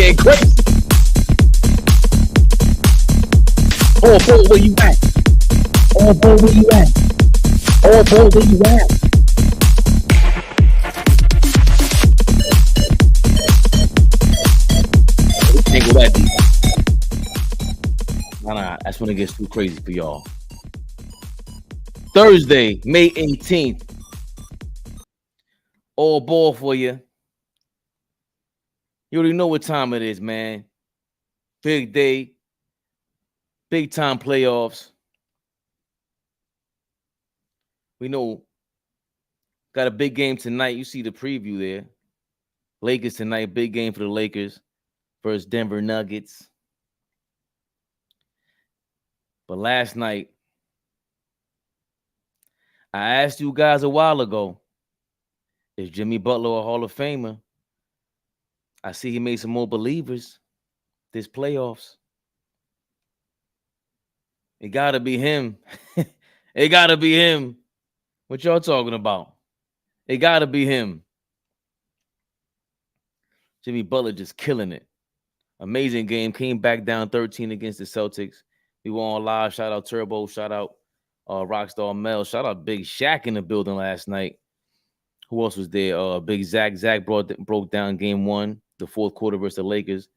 getting crazy. Allball, where you at? Allball, where you at? Allball, where you at? Can't go that deep. Nah, that's when it gets too crazy for y'all. Thursday, May 18th. Allball for you. You already know what time it is, man. Big day. Big time playoffs. We know got a big game tonight. You see the preview there. Lakers tonight. Big game for the Lakers versus Denver Nuggets. But last night, I asked you guys a while ago, is Jimmy Butler a Hall of Famer? I see he made some more believers this playoffs. It got to be him. It got to be him. What y'all talking about? It got to be him. Jimmy Butler just killing it. Amazing game. Came back down 13 against the Celtics. We were on live. Shout out Turbo. Shout out Rockstar Mel. Shout out Big Shaq in the building last night. Who else was there? Big Zach. Zach broke down game one, the fourth quarter versus the Lakers.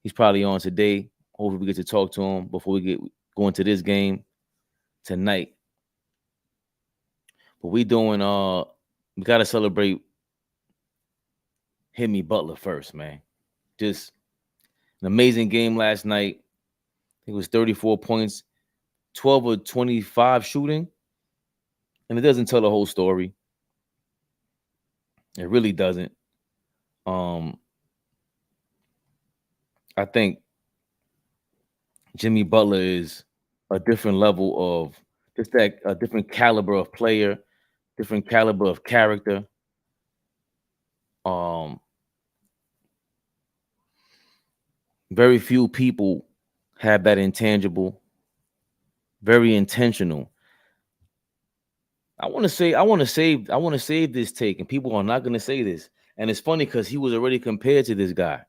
He's probably on today. Hopefully we get to talk to him before we go into this game tonight. But we doing we gotta celebrate Jimmy Butler first, man. Just an amazing game last night. It was 34 points, 12 of 25 shooting. And it doesn't tell the whole story. It really doesn't. I think Jimmy Butler is a different level of just that, a different caliber of player, different caliber of character. Very few people have that intangible, very intentional. I want to save this take, and people are not going to say this. And it's funny because he was already compared to this guy.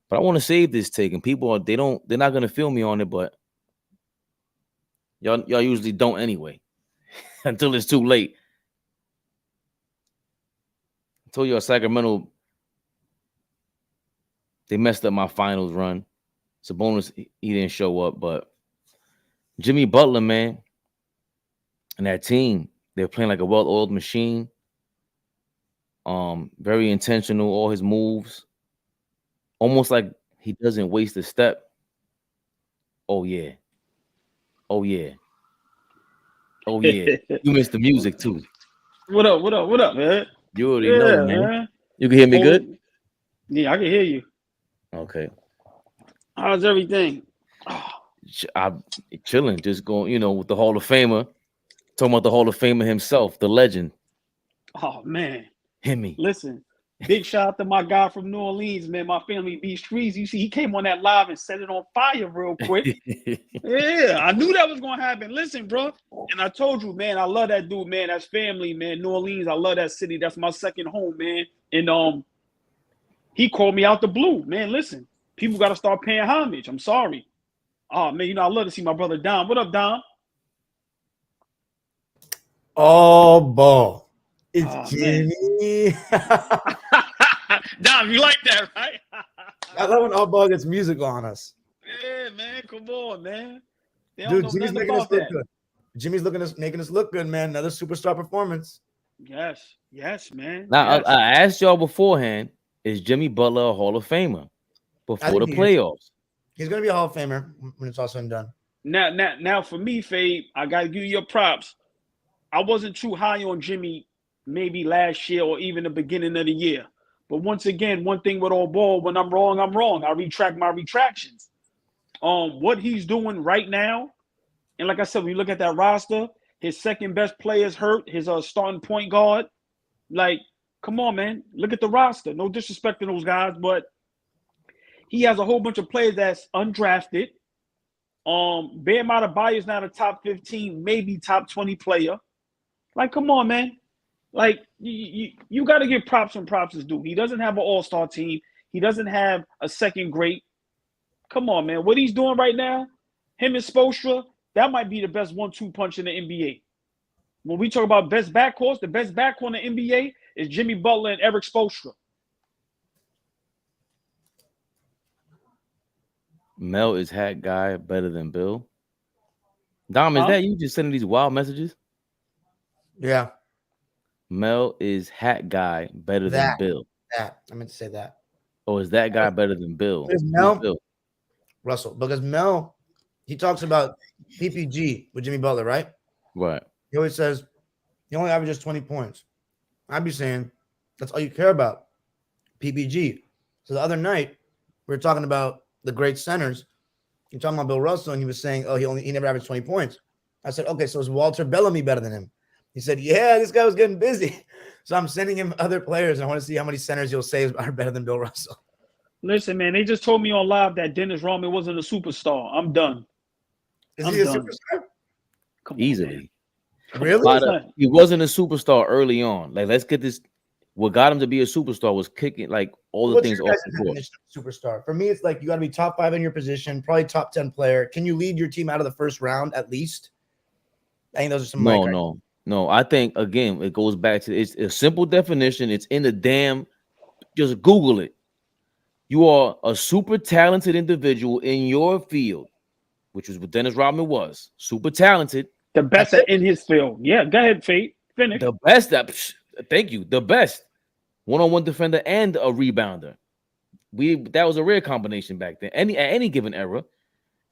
But I want to save this take, and people they're not going to feel me on it, but y'all usually don't anyway until it's too late. I told you Sacramento, they messed up my finals run. Sabonis, he didn't show up, but Jimmy Butler, man, and that team, they're playing like a well-oiled machine. Very intentional, all his moves. Almost like he doesn't waste a step. Oh, yeah. Oh, yeah. Oh, yeah. You missed the music, too. What up, man? You already know, man. You can hear me good? Yeah, I can hear you. Okay. How's everything? I'm chilling, just going, with the Hall of Famer. Talking about the Hall of Famer himself, the legend. Oh, man. Himmy. Listen, big shout out to my guy from New Orleans, man. My family be streets. You see, he came on that live and set it on fire real quick. Yeah, I knew that was going to happen. Listen, bro. And I told you, man, I love that dude, man. That's family, man. New Orleans, I love that city. That's my second home, man. And he called me out the blue. Man, listen, people got to start paying homage. I'm sorry. Oh, man, I love to see my brother Dom. What up, Dom? Allball. It's Jimmy. Dom, you like that, right? I love when Allball gets music on us. Yeah, man. Come on, man. Dude, Jimmy's making us look good. Jimmy's making us look good, man. Another superstar performance. Yes, man. Now, yes. I asked y'all beforehand, is Jimmy Butler a Hall of Famer before the playoffs? He's going to be a Hall of Famer when it's all said and done. Now, for me, Fabe, I got to give you your props. I wasn't too high on Jimmy maybe last year or even the beginning of the year. But once again, one thing with Allball, when I'm wrong, I'm wrong. I retract my retractions. What he's doing right now, and like I said, when you look at that roster, his second best player is hurt, his starting point guard. Like, come on, man. Look at the roster. No disrespect to those guys, but he has a whole bunch of players that's undrafted. Bam Adebayo is now a top 15, maybe top 20 player. Like, come on, man. Like, you got to give props when props is due. He doesn't have an all-star team. He doesn't have a second great. Come on, man. What he's doing right now, him and Spoelstra, that might be the best 1-2 punch in the NBA. When we talk about best backcourts, the best backcourt in the NBA is Jimmy Butler and Eric Spoelstra. Mel is hat guy better than Bill. Dom, is that you just sending these wild messages? Yeah. Mel is hat guy better than Bill. I meant to say that. Or is that guy better than Bill? Mel, Russell, because Mel, he talks about PPG with Jimmy Butler, right? Right. He always says he only averages 20 points. I'd be saying that's all you care about, PPG. So the other night we were talking about the great centers. You're talking about Bill Russell, and he was saying, he never averaged 20 points. I said, okay, so is Walter Bellamy better than him? He said, yeah, this guy was getting busy. So I'm sending him other players, and I want to see how many centers you'll say are better than Bill Russell. Listen, man, they just told me on live that Dennis Rodman wasn't a superstar. I'm done. Is he a superstar? Easily. Really? He wasn't a superstar early on. Like, let's get this. What got him to be a superstar was kicking like all the things off the court. Superstar. For me, it's like you got to be top 5 in your position, probably top 10 player. Can you lead your team out of the first round at least? I think those are some. No. I think again, it goes back to it's a simple definition. It's in the damn. Just Google it. You are a super talented individual in your field, which is what Dennis Rodman was. Super talented. The best in his field. Yeah, go ahead, Fate. Finish. The best. Thank you. The best. One-on-one defender and a rebounder. That was a rare combination back then. At any given era.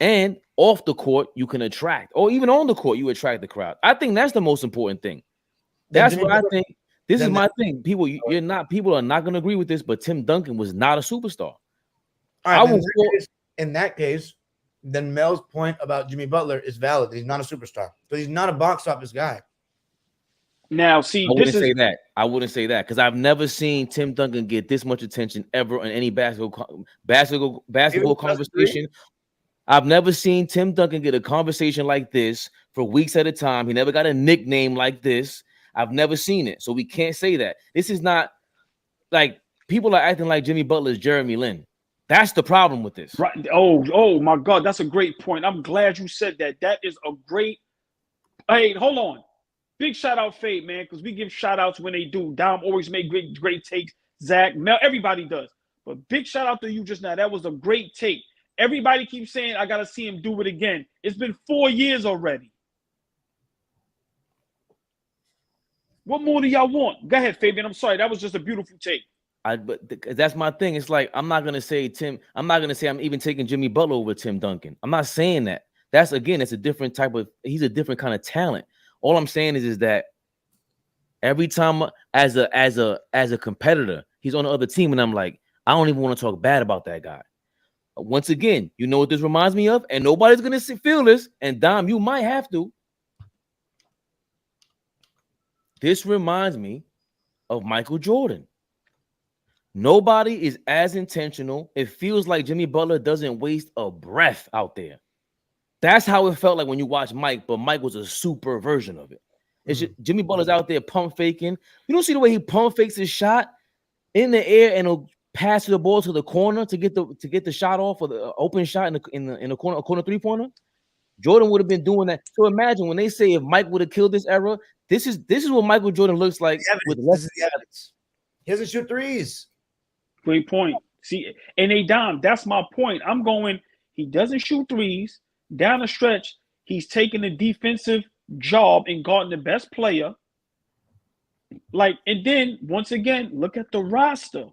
And off the court, you can attract, or even on the court, you attract the crowd. I think that's the most important thing. That's what I think. This is my thing. People are not going to agree with this, but Tim Duncan was not a superstar. All right, in that case, then Mel's point about Jimmy Butler is valid. He's not a superstar, but he's not a box office guy. Now, see, I wouldn't say that because I've never seen Tim Duncan get this much attention ever in any basketball conversation. I've never seen Tim Duncan get a conversation like this for weeks at a time. He never got a nickname like this. I've never seen it. So we can't say that. This is not like people are acting like Jimmy Butler is Jeremy Lin. That's the problem with this. Right. Oh my God. That's a great point. I'm glad you said that. That is a great. Hey, hold on. Big shout out, Fade, man, because we give shout outs when they do. Dom always make great takes. Zach, Mel, everybody does. But big shout out to you just now. That was a great take. Everybody keeps saying, I got to see him do it again. It's been 4 years already. What more do y'all want? Go ahead, Fabian. I'm sorry. That was just a beautiful take. But that's my thing. It's like, I'm not going to say I'm even taking Jimmy Butler over Tim Duncan. I'm not saying that. It's a different he's a different kind of talent. All I'm saying is that every time as a competitor, he's on the other team, and I'm like, I don't even want to talk bad about that guy. Once again, you know what this reminds me of, and nobody's gonna feel this. And Dom, you might have to. This reminds me of Michael Jordan. Nobody is as intentional. It feels like Jimmy Butler doesn't waste a breath out there. That's how it felt like when you watch Mike, but Mike was a super version of it. It's just, Jimmy Butler's out there pump faking. You don't see the way he pump fakes his shot in the air and he'll pass the ball to the corner to get the shot off or the open shot in the corner, a corner 3-pointer. Jordan would have been doing that. So imagine when they say if Mike would have killed this era, this is what Michael Jordan looks like. This is the evidence. He doesn't shoot threes. Great point. See, and Dom, that's my point. I'm going, he doesn't shoot threes. Down the stretch, he's taking the defensive job and guarding the best player. And then once again, look at the roster.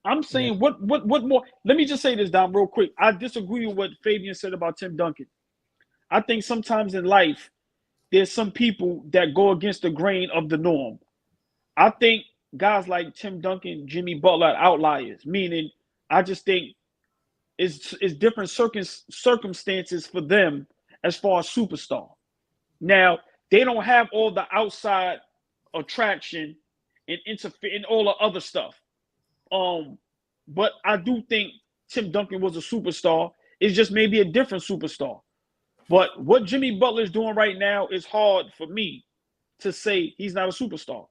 I'm saying what more? Let me just say this, Dom, real quick. I disagree with what Fabian said about Tim Duncan. I think sometimes in life, there's some people that go against the grain of the norm. I think guys like Tim Duncan, Jimmy Butler are outliers, meaning I just think it's different circumstances for them as far as superstar. Now, they don't have all the outside attraction and interfere and all the other stuff. But I do think Tim Duncan was a superstar. It's just maybe a different superstar. But what Jimmy Butler is doing right now is hard for me to say he's not a superstar.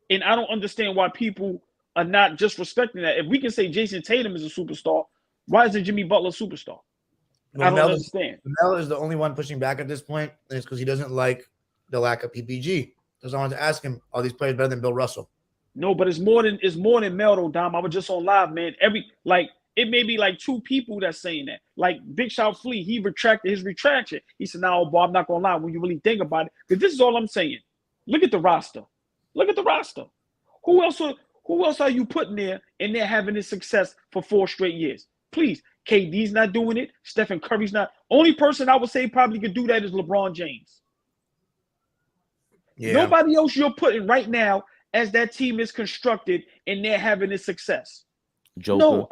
And I don't understand why people are not just respecting that. If we can say Jason Tatum is a superstar, why isn't Jimmy Butler a superstar? I don't understand. Mel is the only one pushing back at this point, and it's because he doesn't like the lack of PPG. Because I wanted to ask him, are these players better than Bill Russell? No, but it's more than Mel though, Dom. I was just on live, man. It may be like two people that's saying that. Like Big Shot Flea, he retracted his retraction. He said, "No, boy, I'm not gonna lie. When you really think about it, because this is all I'm saying. Look at the roster. Look at the roster. Who else are you putting there and they're having this success for 4 straight years? Please, KD's not doing it. Stephen Curry's not. Only person I would say probably could do that is LeBron James. Yeah. Nobody else you're putting right now as that team is constructed and they're having this success. Joker. No,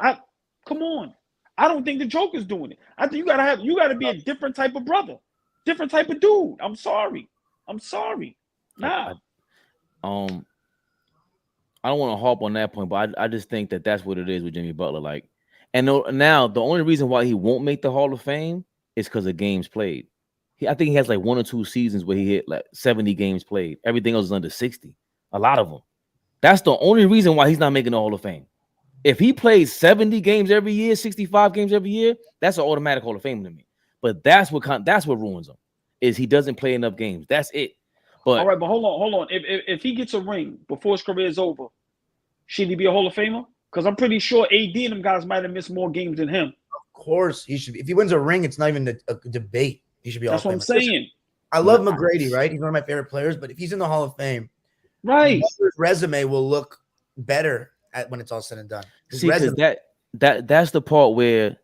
come on. I don't think the Joker's doing it. I think you gotta be a different type of brother, different type of dude. I'm sorry. Nah. I don't want to harp on that point, but I just think that that's what it is with Jimmy Butler. Like, and now the only reason why he won't make the Hall of Fame is because of games played. I think he has like 1 or 2 seasons where he hit like 70 games played. Everything else is under 60. A lot of them. That's the only reason why he's not making the Hall of Fame. If he plays 70 games every year, 65 games every year, that's an automatic Hall of Fame to me. But that's what ruins him, is he doesn't play enough games. That's it. But all right, but hold on. If he gets a ring before his career is over, should he be a Hall of Famer? Because I'm pretty sure AD and them guys might have missed more games than him. Of course, he should be. If he wins a ring, it's not even a debate. He should be. That's what I'm saying. I love McGrady, right? He's one of my favorite players. But if he's in the Hall of Fame, right, his resume will look better when it's all said and done. See, because that's the part where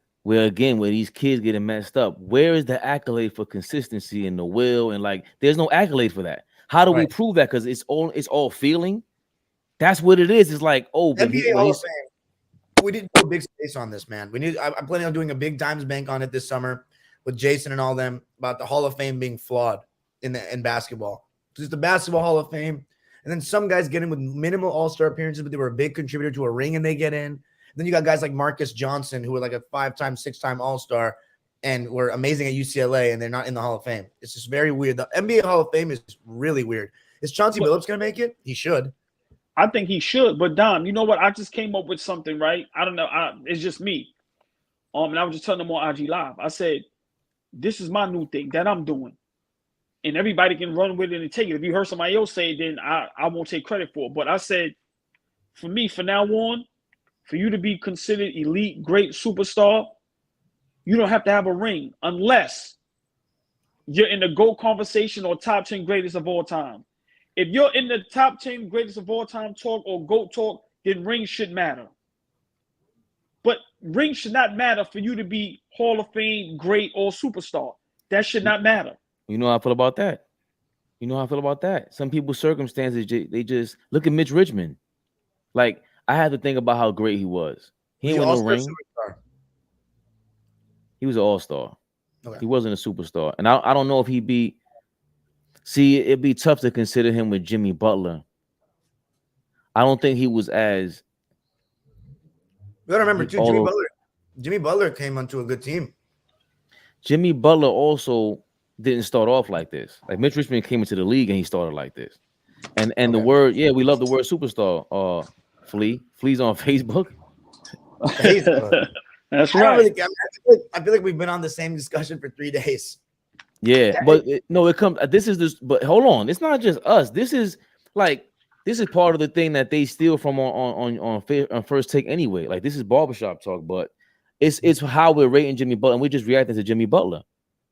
these kids getting messed up. Where is the accolade for consistency and the will? And like, there's no accolade for that. How do we prove that? Because it's all feeling. That's what it is. It's like, oh, but NBA Hall of Fame. We didn't do a big space on this, man. I'm planning on doing a big Dimes Bank on it this summer with Jason and all them about the Hall of Fame being flawed in basketball. Because it's the Basketball Hall of Fame, and then some guys get in with minimal All-Star appearances, but they were a big contributor to a ring and they get in. And then you got guys like Marcus Johnson, who were like a 5-time, 6-time All-Star and were amazing at UCLA, and they're not in the Hall of Fame. It's just very weird. The NBA Hall of Fame is really weird. Is Chauncey Billups going to make it? He should. I think he should. But, Dom, you know what? I just came up with something, right? I don't know. It's just me. And I was just telling them on IG Live. I said, this is my new thing that I'm doing. And everybody can run with it and take it. If you heard somebody else say it, then I won't take credit for it. But I said, for me, from now on, for you to be considered elite, great superstar, you don't have to have a ring unless you're in the GOAT conversation or top 10 greatest of all time. If you're in the top 10 greatest of all time talk or GOAT talk, then rings should matter. But rings should not matter for you to be Hall of Fame, great, or superstar. That should not matter. You know how I feel about that? Some people's circumstances, they just look at Mitch Richmond. Like, I had to think about how great he was. He ain't win no ring. Superstar? He was an all-star. Okay. He wasn't a superstar. And I don't know if he'd be. See, it'd be tough to consider him with Jimmy Butler. I don't think he was as. You gotta remember, too, Jimmy Butler came onto a good team. Jimmy Butler also didn't start off like this. Like, Mitch Richmond came into the league and he started like this. And okay. The word, we love the word superstar. Flea's on Facebook. That's right. I feel like we've been on the same discussion for 3 days. Yeah, but it comes. This is this. But hold on, it's not just us. This is part of the thing that they steal from on First Take anyway. Like, this is barbershop talk, but it's how we're rating Jimmy Butler, and we're just reacting to Jimmy Butler.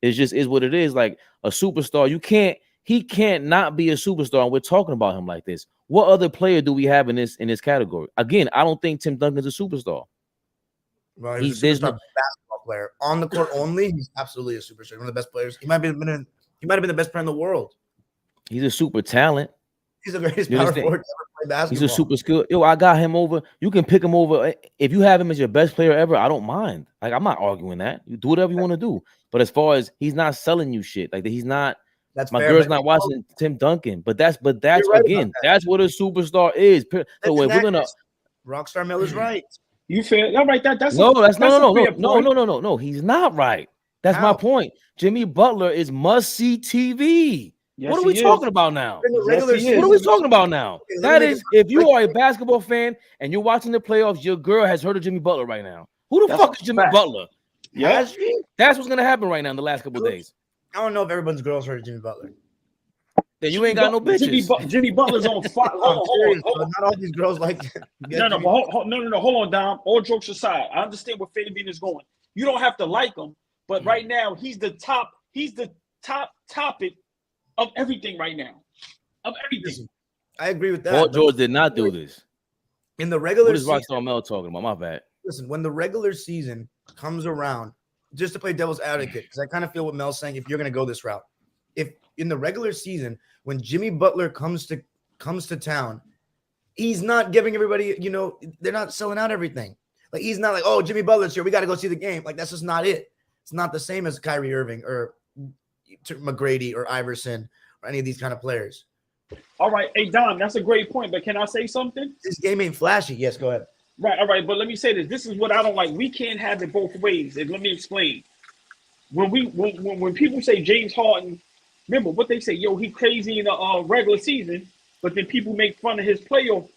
It's just is what it is. Like, a superstar, he can't not be a superstar, and we're talking about him like this. What other player do we have in this category? Again, I don't think Tim Duncan's a superstar. Well, he's a superstar basketball player. On the court only, he's absolutely a superstar. One of the best players. He might have been the best player in the world. He's a super talent. He's the greatest power forward to ever play basketball. He's a super skill. Yo, I got him over. You can pick him over. If you have him as your best player ever, I don't mind. Like, I'm not arguing that. You do whatever you want to do. But as far as he's not selling you shit, like, he's not. That's my fair, girl's not watching Tim Duncan. But that's right, again, that's what a superstar is. So we're gonna. Rockstar Miller's right. You feel all right? That's no. He's not right. That's my point. Jimmy Butler is must-see TV. Yes, What are we he talking is. about now? In the Yes, regular he season, What are we talking about now? Okay, let That me make is, if you are a basketball fan and you're watching the playoffs, your girl has heard of Jimmy Butler right now. Who the That's fuck a is Jimmy fact. Butler? Yep. Has she? That's what's gonna happen right now in the last couple of days. I don't know if everyone's girls heard of Jimmy Butler. Then you ain't got no bitches. Jimmy Butler's on fire. I'm serious, Hold bro. on. Not all these girls like that. No, hold on, Dom. All jokes aside, I understand where Fabian is going. You don't have to like him, but right now he's the top topic of everything right now. Of everything. I agree with that. Paul George did not do this. In the regular What is season, Rockstar Mel talking about? My bad. listen, when the regular season comes around, just to play devil's advocate, because I kind of feel what Mel's saying, if you're going to go this route, if in the regular season, when Jimmy Butler comes to town, he's not giving everybody, they're not selling out everything. Like, he's not like, oh, Jimmy Butler's here, we got to go see the game. Like, that's just not it. It's not the same as Kyrie Irving or McGrady or Iverson or any of these kind of players. All right. Hey, Dom, that's a great point, but can I say something? This game ain't flashy. Yes, go ahead. Right, all right, but let me say this. This is what I don't like. We can't have it both ways. And let me explain. When people say James Harden, remember what they say, yo, he crazy in the regular season, but then people make fun of his playoff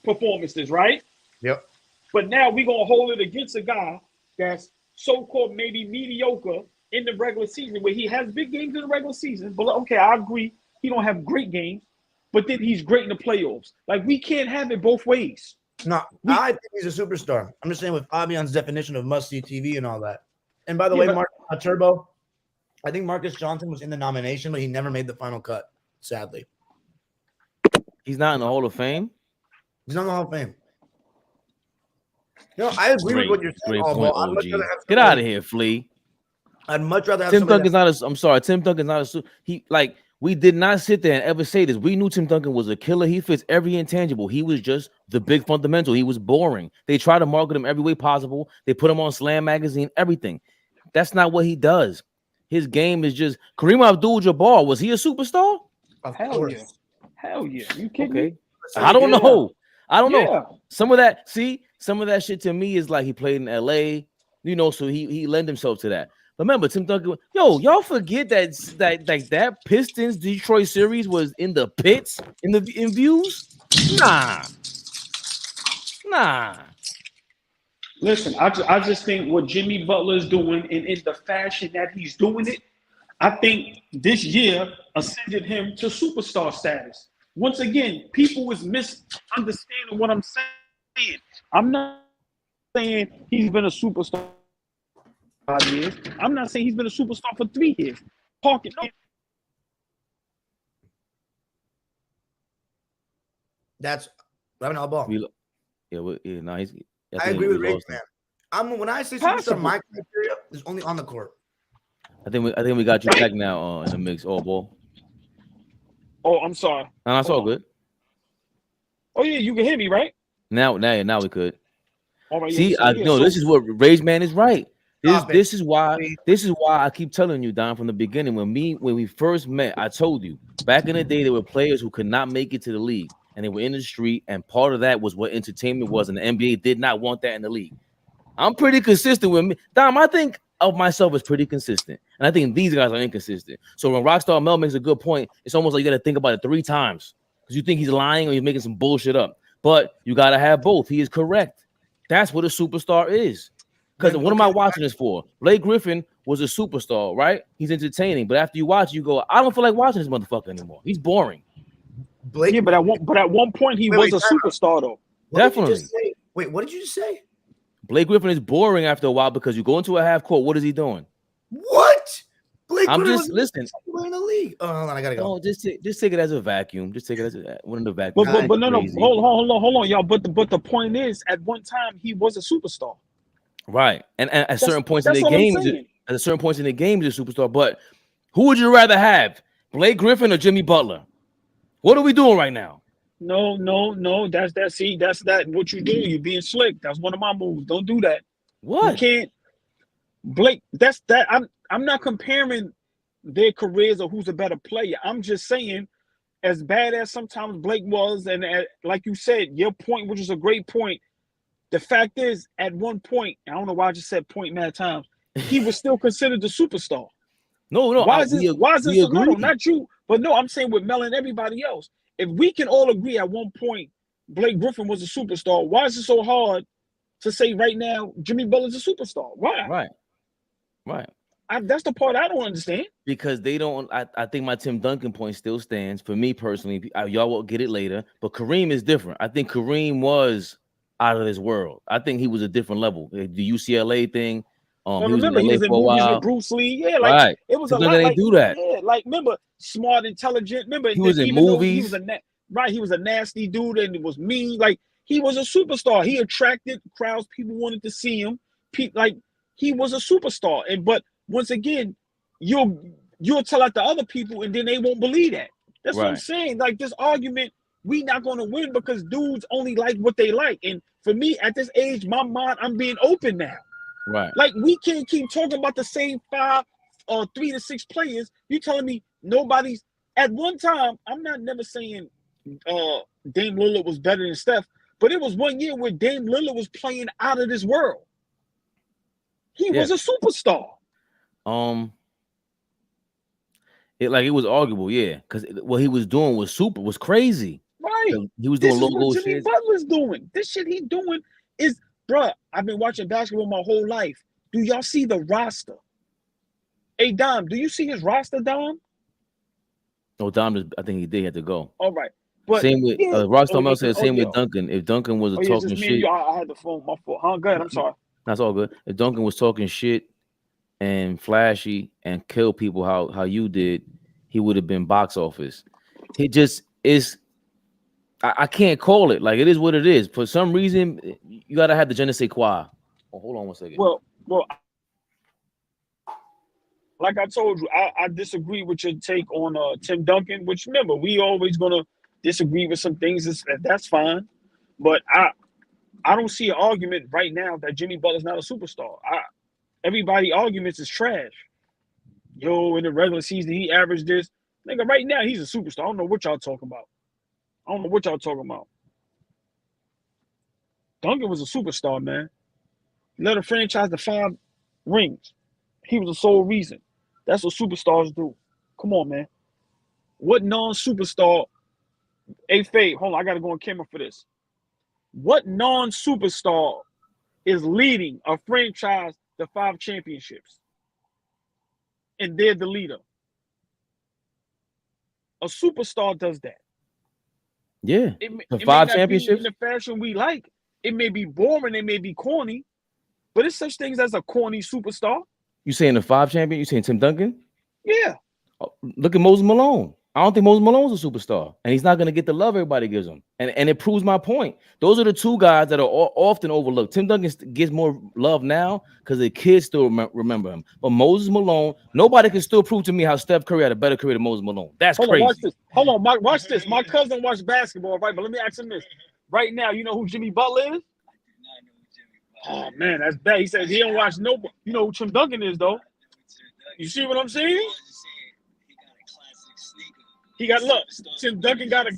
performances, right? Yep. But now we're gonna hold it against a guy that's so-called maybe mediocre in the regular season, where he has big games in the regular season. But okay, I agree, he don't have great games, but then he's great in the playoffs. Like, we can't have it both ways. No, I think he's a superstar. I'm just saying with Fabian's definition of must-see TV and all that. And by the way, Turbo, I think Marcus Johnson was in the nomination, but he never made the final cut, sadly. He's not in the Hall of Fame. He's not in the Hall of Fame. I agree with what you're saying. Great point, I'd much OG. rather have Get out of here, Flea. I'd much rather have Tim somebody Duncan's not a. I'm sorry, Tim Duncan's not a. We did not sit there and ever say this. We knew Tim Duncan was a killer. He fits every intangible. He was just the big fundamental. He was boring. They try to market him every way possible. They put him on Slam magazine, everything. That's not what he does. His game is just Kareem Abdul-Jabbar. Was he a superstar? Hell yeah. Hell yeah. You kidding me? I don't know. I don't Yeah. know. Some of that shit to me is like he played in LA, so he lent himself to that. Remember, Tim Duncan, y'all forget that Pistons Detroit series was in the pits in views? Nah. Listen, I just think what Jimmy Butler is doing, and in the fashion that he's doing it, I think this year ascended him to superstar status. Once again, people is misunderstanding what I'm saying. I'm not saying he's been a superstar 5 years. I'm not saying he's been a superstar for 3 years. Talking. That's Allball. I agree with Ray, man. When I say superstar, my criteria is only on the court. I think we got you back now in the mix, Allball. Oh, I'm sorry. No, that's all good. Oh yeah, you can hear me, right? Now we could. All right. See, this is what Rage Man is right. This is why I keep telling you, Don, from the beginning. When we first met, I told you back in the day there were players who could not make it to the league, and they were in the street, and part of that was what entertainment was, and the NBA did not want that in the league. I'm pretty consistent with me, Dom. I think of myself as pretty consistent, and I think these guys are inconsistent. So when Rockstar Mel makes a good point, it's almost like you got to think about it 3 times because you think he's lying or he's making some bullshit up. But you got to have both. He is correct. That's what a superstar is. Because what am I watching this for? Blake Griffin was a superstar, right? He's entertaining, but after you watch, you go, I don't feel like watching this motherfucker anymore. He's boring. Yeah, but at one point he was a superstar though. Definitely. Wait, what did you just say? Blake Griffin is boring after a while because you go into a half court. What is he doing? What? Blake I'm Griffin just listening. In the league. Oh, hold on, I gotta go. No, just take it as a vacuum. Just take it as one of the vacuums. But no, hold on, y'all. But the point is, at one time he was a superstar. Right, and at certain points in the game, he's a superstar. But who would you rather have, Blake Griffin or Jimmy Butler? What are we doing right now? No. That's what you do. You're being slick. That's one of my moves. Don't do that. What? You can't. Blake. That's that. I'm not comparing their careers or who's a better player. I'm just saying, as bad as sometimes Blake was, and like you said, your point, which is a great point. The fact is, at one point, I don't know why I just said point mad times, he was still considered the superstar. No, Why is this? Why is we this? No, agree. not you. But no, I'm saying with Mel and everybody else. If we can all agree at one point Blake Griffin was a superstar, why is it so hard to say right now Jimmy Butler's a superstar? Why? Right. That's the part I don't understand. Because they don't. I think my Tim Duncan point still stands for me personally. Y'all will get it later, but Kareem is different. I think Kareem was out of this world. I think he was a different level. The UCLA thing. But He was in remember, he LA was in for a movies while. with Bruce Lee. Yeah, like Right. it was Tim a lot. Duncan Like ain't do that. yeah, like remember, smart, intelligent. Remember, He was in even though he movies. was he was a nasty dude and it was mean. Like he was a superstar. He attracted crowds. People wanted to see him. Like he was a superstar. But once again, you'll tell out to other people and then they won't believe that. That's what I'm Right. saying. Like this argument, we not going to win because dudes only like what they like. And for me, at this age, my mind, I'm being open now. Right. Like we can't keep talking about the same 5 or 3 to 6 players. You telling me nobody's at one time? I'm not never saying Dame Lillard was better than Steph, but it was one year where Dame Lillard was playing out of this world. He was a superstar. It was arguable, yeah, because what he was doing was crazy. Right. He was doing this is logo what Jimmy shit. Butler's doing. This shit he doing is, bruh, I've been watching basketball my whole life. Do y'all see the roster? Hey, Dom, do you see his roster, Dom? No, Dom, I think he did have to go. All right. But same with Rockstar Mel said same with Duncan. If Duncan was talking shit, I had the phone. My fault. Huh? Go ahead. I'm sorry. That's all good. If Duncan was talking shit and flashy and kill people how you did, he would have been box office. He just is. I can't call it. Like it is what it is. For some reason, you gotta have the je ne sais quoi. Oh, hold on one second. Well, like I told you, I disagree with your take on Tim Duncan. Which remember, we always gonna disagree with some things. That's fine, but I don't see an argument right now that Jimmy Butler's not a superstar. Everybody arguments is trash. Yo, in the regular season, he averaged this. Nigga, right now, he's a superstar. I don't know what y'all talking about. Duncan was a superstar, man. He led a franchise to 5 rings. He was the sole reason. That's what superstars do. Come on, man. What non-superstar? Hey, Faye, hold on. I got to go on camera for this. What non-superstar is leading a franchise to 5 championships? And they're the leader. A superstar does that. Yeah. It 5 may championships? not be in the fashion we like. It may be boring. It may be corny. But it's such things as a corny superstar. You saying the 5 champion? You saying Tim Duncan? Yeah. Oh, look at Moses Malone. I don't think Moses Malone's a superstar, and he's not going to get the love everybody gives him. And it proves my point. Those are the 2 guys that are often overlooked. Tim Duncan gets more love now because the kids still remember him. But Moses Malone, nobody can still prove to me how Steph Curry had a better career than Moses Malone. That's crazy. Watch this. Hold on, watch this. My cousin watched basketball, right? But let me ask him this. Right now, you know who Jimmy Butler is? Oh, man, that's bad. He says he don't watch nobody. You know who Tim Duncan is, though. You see what I'm saying? He got, look, Tim Duncan got a,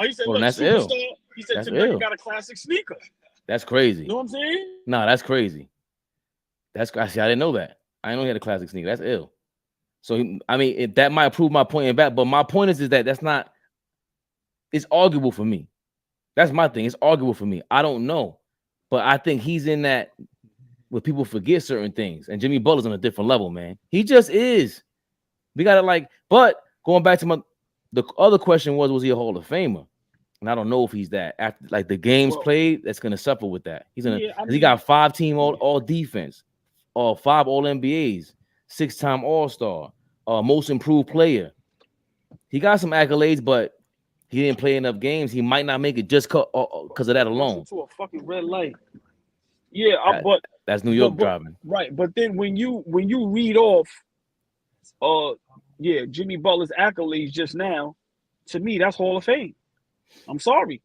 he said, look, that's superstar. Ill. He said That's Tim Duncan Ill. got a classic sneaker. That's crazy. You know what I'm saying? Nah, that's crazy. I didn't know that. I didn't know he had a classic sneaker. That's ill. So, I mean, that might prove my point in back, but my point is that that's not, it's arguable for me. That's my thing. It's arguable for me. I don't know. But I think he's in that where people forget certain things. And Jimmy Butler's on a different level, man. He just is. We got to but going back to the other question was he a Hall of Famer? And I don't know if he's that. After the games played, that's gonna suffer with that. He's gonna he got 5-team all defense, 5 all NBAs, 6-time All-Star, most improved player. He got some accolades, but he didn't play enough games. He might not make it just because of that alone. To a fucking red light. Yeah, but that's New York driving. Right, but then when you read off, Jimmy Butler's accolades just now, to me that's Hall of Fame. I'm sorry.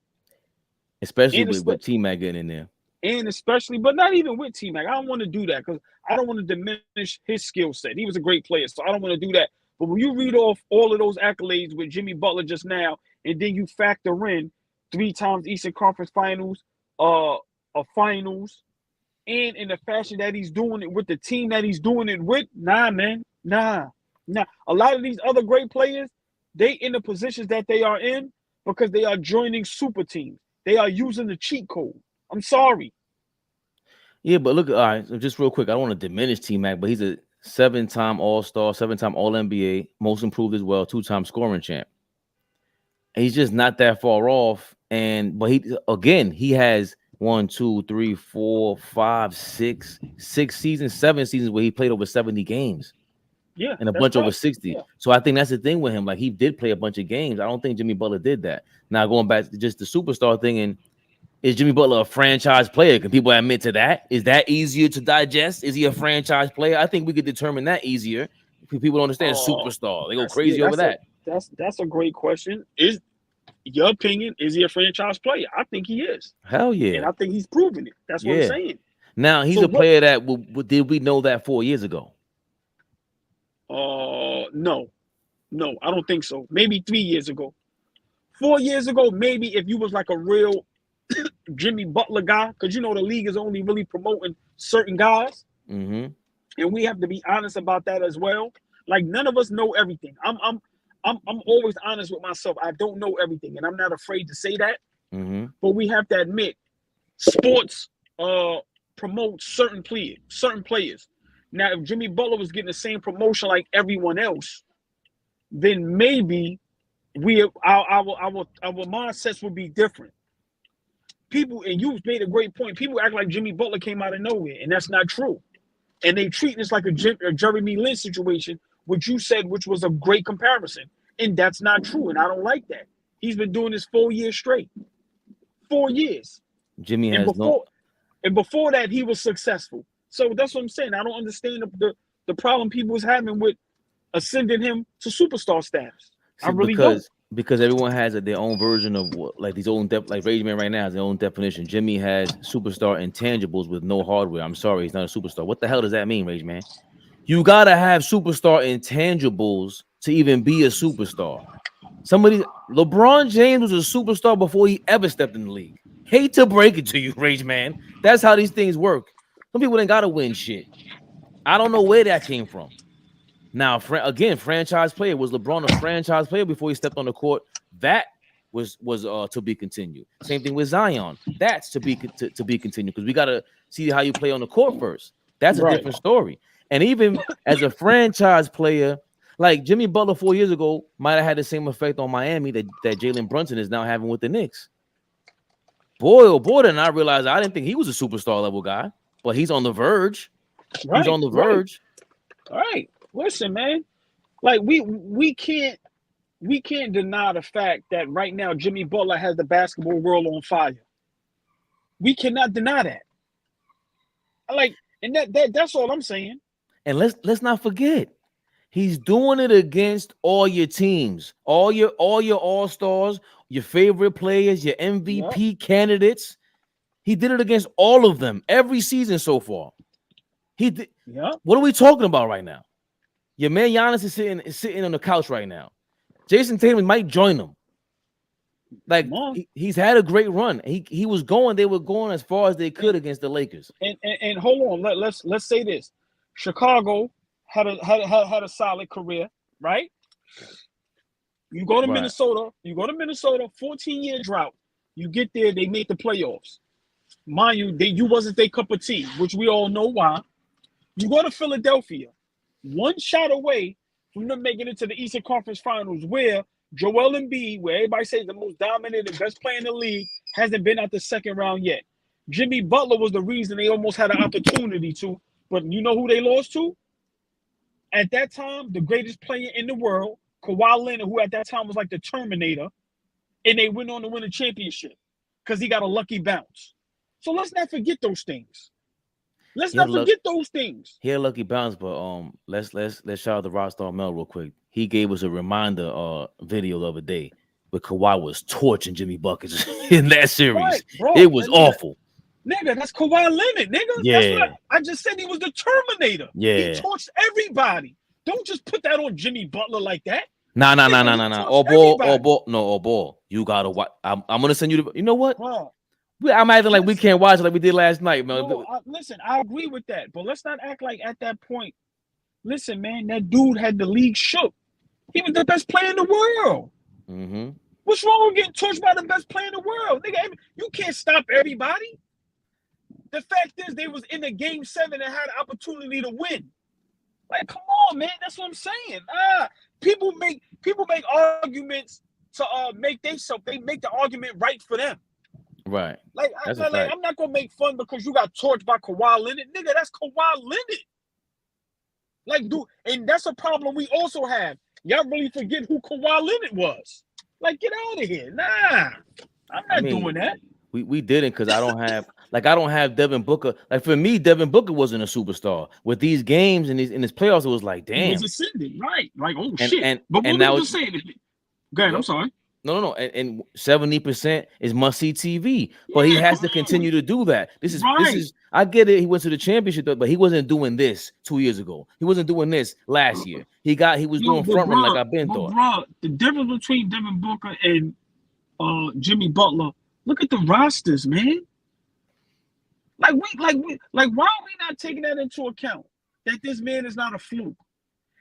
Especially with T-Mac getting in there. And especially, but not even with T-Mac. I don't want to do that because I don't want to diminish his skill set. He was a great player, so I don't want to do that. But when you read off all of those accolades with Jimmy Butler just now, and then you factor in 3 times Eastern Conference Finals, a finals, and in the fashion that he's doing it with the team that he's doing it with, nah, man. Nah. Now, a lot of these other great players, they in the positions that they are in because they are joining super teams. They are using the cheat code. I'm sorry. Yeah, but look, all right, so just real quick, I don't want to diminish T-Mac, but he's a 7-time All-Star, 7-time All-NBA, most improved as well, 2-time scoring champ. And he's just not that far off. But he has 1, 2, 3, 4, 5, 6 seasons, 7 seasons where he played over 70 games. Yeah, And a that's bunch over right. 60. Yeah. So I think that's the thing with him. Like, he did play a bunch of games. I don't think Jimmy Butler did that. Now, going back to just the superstar thing, and is Jimmy Butler a franchise player? Can people admit to that? Is that easier to digest? Is he a franchise player? I think we could determine that easier. People don't understand superstar. They go crazy over that. That's a great question. Is your opinion, is he a franchise player? I think he is. Hell yeah. And I think he's proven it. That's what I'm saying. Now, he's a player that did we know that 4 years ago? No, I don't think so. Maybe 3 years ago. 4 years ago, maybe if you was like a real Jimmy Butler guy, because the league is only really promoting certain guys, and we have to be honest about that as well. Like, none of us know everything. I'm always honest with myself. I don't know everything, and I'm not afraid to say that. But we have to admit, sports promotes certain players. Now, if Jimmy Butler was getting the same promotion like everyone else, then maybe our mindsets would be different. People, and you made a great point, people act like Jimmy Butler came out of nowhere, and that's not true. And they treat this like a Jeremy Lin situation, which you said, which was a great comparison. And that's not true, and I don't like that. He's been doing this 4 years straight. 4 years. Jimmy has and before that, he was successful. So that's what I'm saying. I don't understand the problem people was having with ascending him to superstar status. I really don't. Because everyone has their own version of what, like these own like Rage Man right now has their own definition. Jimmy has superstar intangibles with no hardware. I'm sorry, he's not a superstar. What the hell does that mean, Rage Man? You gotta have superstar intangibles to even be a superstar. LeBron James was a superstar before he ever stepped in the league. Hate to break it to you, Rage Man. That's how these things work. Some people ain't gotta win shit. I don't know where that came from. Now, again, franchise player. Was LeBron a franchise player before he stepped on the court? That was to be continued. Same thing with Zion. That's to be continued, because we gotta see how you play on the court first. That's a different story. And even as a franchise player, like Jimmy Butler 4 years ago might have had the same effect on Miami that Jalen Brunson is now having with the Knicks. Boy, oh boy, did I realize I didn't think he was a superstar level guy, but he's on the verge. He's on the verge. All right. Listen, man. Like we can't deny the fact that right now Jimmy Butler has the basketball world on fire. We cannot deny that. Like, and that's all I'm saying. And let's not forget, he's doing it against all your teams, all your all-stars, your favorite players, your MVP candidates. He did it against all of them every season so far. He did. Yeah. What are we talking about right now? Your man Giannis is sitting on the couch right now. Jason Tatum might join him. Like, he's had a great run. He was going. They were going as far as they could against the Lakers. And hold on. Let's say this. Chicago had a solid career, right? You go to Minnesota. 14-year drought. You get there. They make the playoffs. Mind you, you wasn't their cup of tea, which we all know why. You go to Philadelphia. One shot away from them making it to the Eastern Conference Finals, where Joel Embiid, where everybody says the most dominant and best player in the league, hasn't been out the second round yet. Jimmy Butler was the reason they almost had an opportunity to, but you know who they lost to? At that time, the greatest player in the world, Kawhi Leonard, who at that time was like the Terminator, and they went on to win a championship because he got a lucky bounce. So let's not forget those things. Let's not forget those things. He had a lucky bounce, but let's shout out to Rockstar Mel real quick. He gave us a reminder video the other day where Kawhi was torching Jimmy Buckets in that series. Right, bro, it was awful. Nigga, that's Kawhi Leonard, nigga. Yeah. That's I just said he was the Terminator. Yeah. He torched everybody. Don't just put that on Jimmy Butler like that. Nah. Allball. You gotta watch. I'm gonna send you the. You know what? Bro. I'm acting like we can't watch it like we did last night, man. No, listen, I agree with that, but let's not act like at that point Listen, man, that dude had the league shook. He was the best player in the world. Mm-hmm. What's wrong with getting torched by the best player in the world? Nigga, you can't stop everybody. The fact is, they was in the game 7 and had the opportunity to win. Like, come on, man. That's what I'm saying. People make arguments to make they make the argument right for them. Right. Like, I'm not gonna make fun because you got torched by Kawhi Leonard. Nigga, that's Kawhi Leonard. Like, dude, and that's a problem we also have. Y'all really forget who Kawhi Leonard was. Like, get out of here. Nah, I'm not doing that. We didn't because I don't have Devin Booker. Like, for me, Devin Booker wasn't a superstar. With these games and in his playoffs, it was like, damn. He was ascending, right? Like, oh shit. But what now just saying. Go ahead, I'm sorry. No. And 70% is must-see TV. But he has to continue to do that. This is I get it. He went to the championship, but he wasn't doing this 2 years ago. He wasn't doing this last year. He was doing front run like I've been thought. Bro, the difference between Devin Booker and Jimmy Butler, look at the rosters, man. Like why are we not taking that into account? That this man is not a fluke.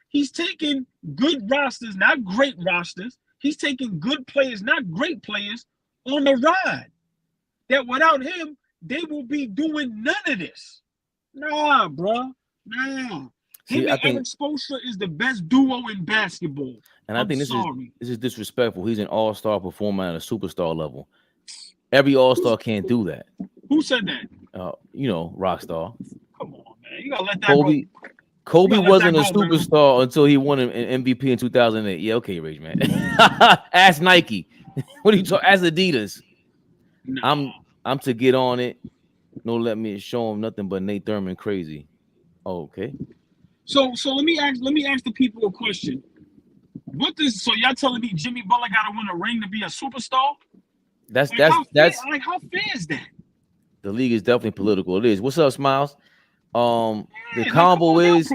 He's taking good rosters, not great rosters. He's taking good players, not great players, on the ride. That without him, they will be doing none of this. Nah, bro. Nah. Him and Evan Spoelstra is the best duo in basketball. And I think this is disrespectful. He's an all-star performer at a superstar level. Every all-star can't do that. Who said that? Rockstar. Come on, man. You gotta let that go. Kobe wasn't a superstar until he won an MVP in 2008. Yeah, okay, Rage, man. Ask Nike. What are you talking? Ask Adidas. No. I'm to get on it. No, let me show him nothing but Nate Thurman crazy. Oh, okay. So let me ask the people a question. So y'all telling me Jimmy Butler got to win a ring to be a superstar? That's how fair is that? The league is definitely political. It is. What's up, Smiles? The combo is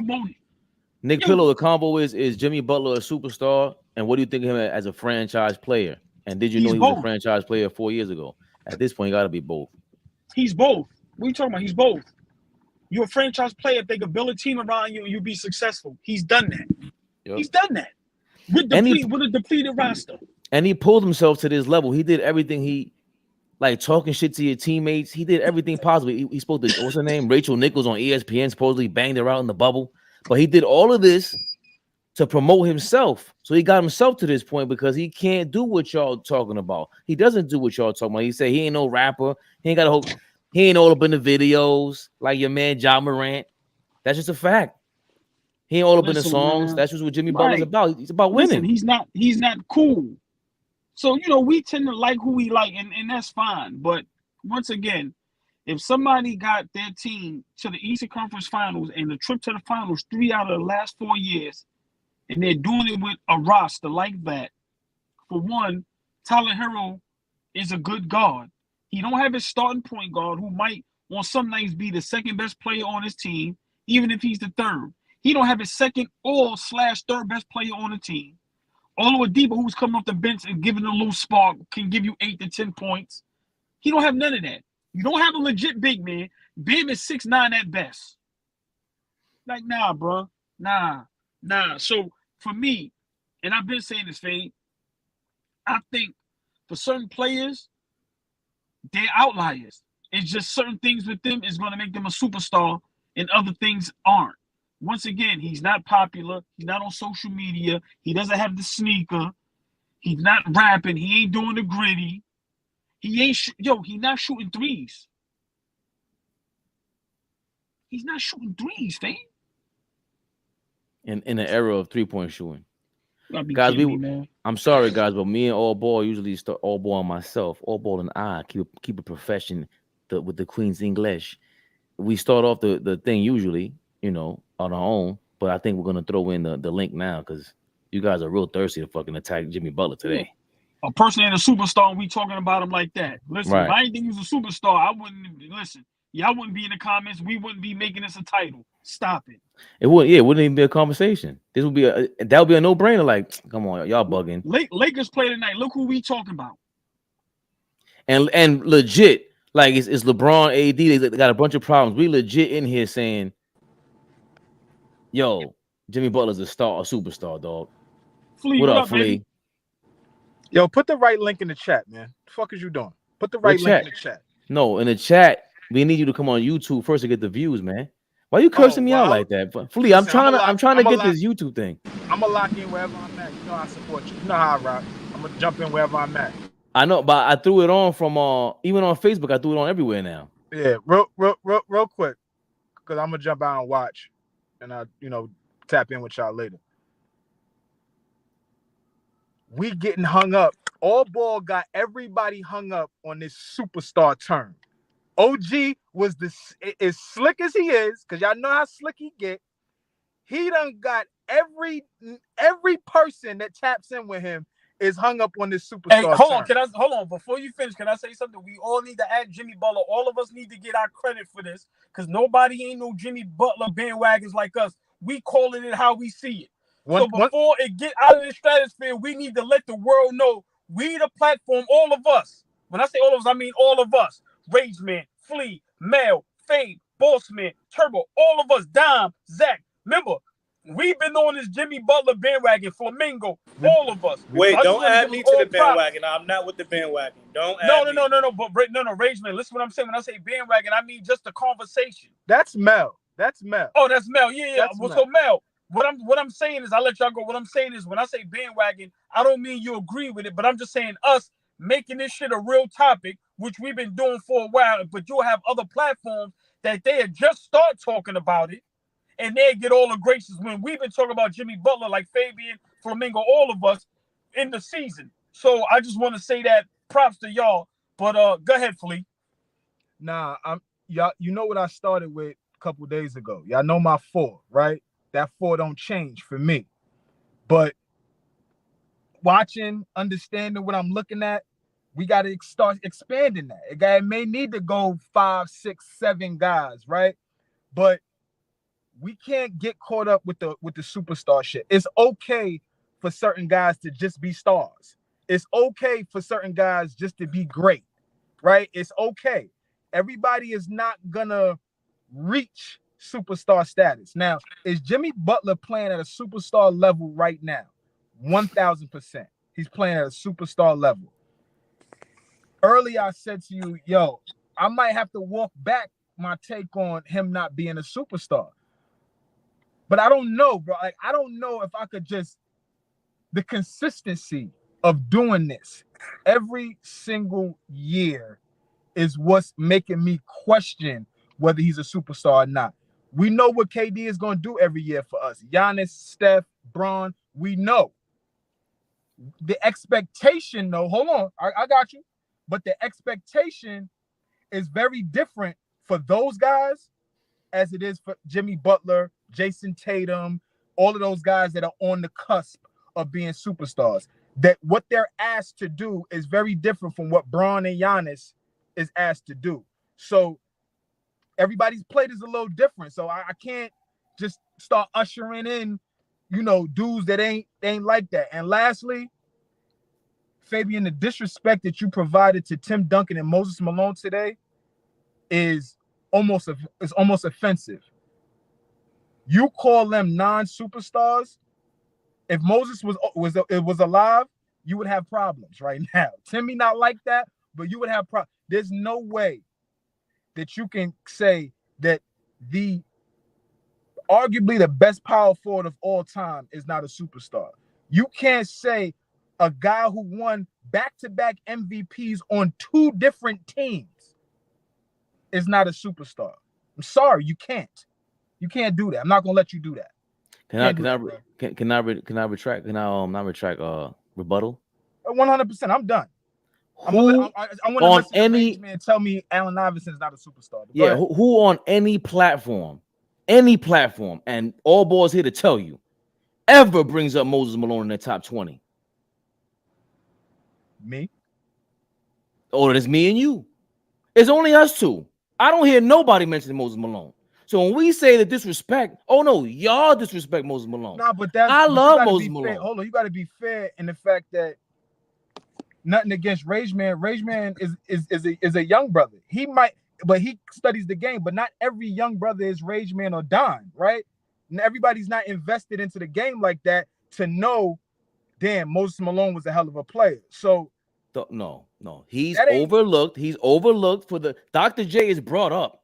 Nick Pillow. The combo is Jimmy Butler a superstar, and what do you think of him as a franchise player? And did you know he was a franchise player 4 years ago? At this point, he got to be both. He's both. What are you talking about? He's both. You're a franchise player. If they could build a team around you, you'll be successful. He's done that. Yep. He's done that with a depleted roster. And he pulled himself to this level. He did everything. Like talking shit to your teammates. He did everything possible. He spoke to, what's her name? Rachel Nichols on ESPN, supposedly banged her out in the bubble. But he did all of this to promote himself. So he got himself to this point because he can't do what y'all talking about. He doesn't do what y'all talking about. He said he ain't no rapper. He ain't all up in the videos like your man Ja Morant. That's just a fact. He ain't all up in the songs. Man. That's just what Jimmy Butler's about. He's about winning. He's not cool. So, we tend to like who we like, and that's fine. But once again, if somebody got their team to the Eastern Conference Finals and the trip to the finals 3 out of the last 4 years, and they're doing it with a roster like that, for one, Tyler Hero is a good guard. He don't have his starting point guard who might on some nights be the second best player on his team, even if he's the third. He don't have his second or / third best player on the team. Oladipo, who's coming off the bench and giving a little spark, can give you 8 to 10 points. He don't have none of that. You don't have a legit big man. Bam is 6'9" at best. Like, nah, bro. Nah. So, for me, and I've been saying this, Fade, I think for certain players, they're outliers. It's just certain things with them is going to make them a superstar and other things aren't. Once again, he's not popular. He's not on social media. He doesn't have the sneaker. He's not rapping. He ain't doing the gritty. He's not shooting threes. He's not shooting threes, Fade. In the era of 3-point shooting. Guys, I'm sorry, guys, but me and Allball usually start Allball and myself. Allball and I keep a profession with the Queen's English. We start off the thing usually, on our own, but I think we're gonna throw in the link now because you guys are real thirsty to fucking attack Jimmy Butler today. A person ain't a superstar, and we talking about him like that. Listen, If I didn't think he was a superstar, I wouldn't listen. Y'all wouldn't be in the comments. We wouldn't be making this a title. Stop it. It wouldn't even be a conversation. That would be a no-brainer. Like, come on, y'all bugging. Lakers play tonight. Look who we talking about. And legit, like it's LeBron, AD. They got a bunch of problems. We legit in here saying, yo, Jimmy Butler's a superstar, dog. Flea, What what up, up, baby? Flea? Yo, put the right link in the chat, man. The fuck is you doing? Put the right link in the chat. No, in the chat, we need you to come on YouTube first to get the views, man. Why you cursing me out like that? Flea, I'm trying to get this YouTube thing. I'm gonna lock in wherever I'm at. You know I support you. You know how I rock. I'm gonna jump in wherever I'm at. I know, but I threw it on from even on Facebook. I threw it on everywhere now. Yeah, real quick, because I'm gonna jump out and watch, and I tap in with y'all later. We getting hung up. Allball got everybody hung up on this superstar term. OG was as slick as he is, because y'all know how slick he get. He done got every person that taps in with him is hung up on this superstar. Hey, hold on. Before you finish, can I say something? We all need to add Jimmy Butler. All of us need to get our credit for this, because nobody ain't no Jimmy Butler bandwagons like us. We calling it how we see it. So before it get out of the stratosphere, we need to let the world know we the platform, all of us. When I say all of us, I mean all of us. Rage Man, Flea, Mel, Fade, Bossman, Turbo, all of us, Dime, Zach. Remember, we've been on this Jimmy Butler bandwagon, Flamingo, all of us. Wait, don't add me to the bandwagon. I'm not with the bandwagon. Don't add me. No. But Rage Man, listen what I'm saying. When I say bandwagon, I mean just the conversation. That's Mel. That's Mel. Oh, that's Mel. Yeah. So Mel, what I'm saying is, I'll let y'all go. What I'm saying is, when I say bandwagon, I don't mean you agree with it, but I'm just saying us making this shit a real topic, which we've been doing for a while. But you'll have other platforms that they had just start talking about it, and they get all the graces when we've been talking about Jimmy Butler, like Fabian, Flamingo, all of us in the season. So I just want to say that props to y'all. But go ahead, Flea. Nah, y'all. You know what I started with a couple days ago. Y'all know my 4, right? That 4 don't change for me. But watching, understanding what I'm looking at, we got to start expanding that. It may need to go 5, 6, 7 guys, right? But we can't get caught up with the superstar shit. It's okay for certain guys to just be stars. It's okay for certain guys just to be great, right? It's okay. Everybody is not gonna reach superstar status. Now, is Jimmy Butler playing at a superstar level right now? 1000%. He's playing at a superstar level. Earlier, I said to you, yo, I might have to walk back my take on him not being a superstar. But I don't know, bro. Like, I don't know if I could just, the consistency of doing this every single year is what's making me question whether he's a superstar or not. We know what KD is going to do every year for us. Giannis, Steph, Bron, we know. The expectation, though, hold on, I got you. But the expectation is very different for those guys as it is for Jimmy Butler, Jason Tatum, all of those guys that are on the cusp of being superstars. That what they're asked to do is very different from what Bron and Giannis is asked to do. So everybody's plate is a little different. So I can't just start ushering in, dudes that ain't like that. And lastly, Fabian, the disrespect that you provided to Tim Duncan and Moses Malone today is almost offensive. You call them non-superstars. If Moses was alive, you would have problems right now. Timmy not like that, but you would have problems. There's no way that you can say that arguably the best power forward of all time is not a superstar. You can't say a guy who won back-to-back MVPs on 2 different teams is not a superstar. I'm sorry, you can't. You can't do that. I'm not gonna let you do that. Can I retract? Not retract? Rebuttal. 100%. I'm done. I want to listen to Rage Man tell me Allen Iverson is not a superstar. Yeah, who on any platform, and Allball's here to tell you, ever brings up Moses Malone in their top 20? Me? Oh, it's me and you. It's only us two. I don't hear nobody mentioning Moses Malone. So when we say the disrespect, oh no, y'all disrespect Moses Malone. Nah, but I love Moses Malone. Hold on, you got to be fair in the fact that nothing against Rage Man. Rage Man is a young brother. He might, but he studies the game. But not every young brother is Rage Man or Don, right? everybody's not invested into the game like that to know, damn, Moses Malone was a hell of a player. So no, he's overlooked. He's overlooked for the Dr. J is brought up.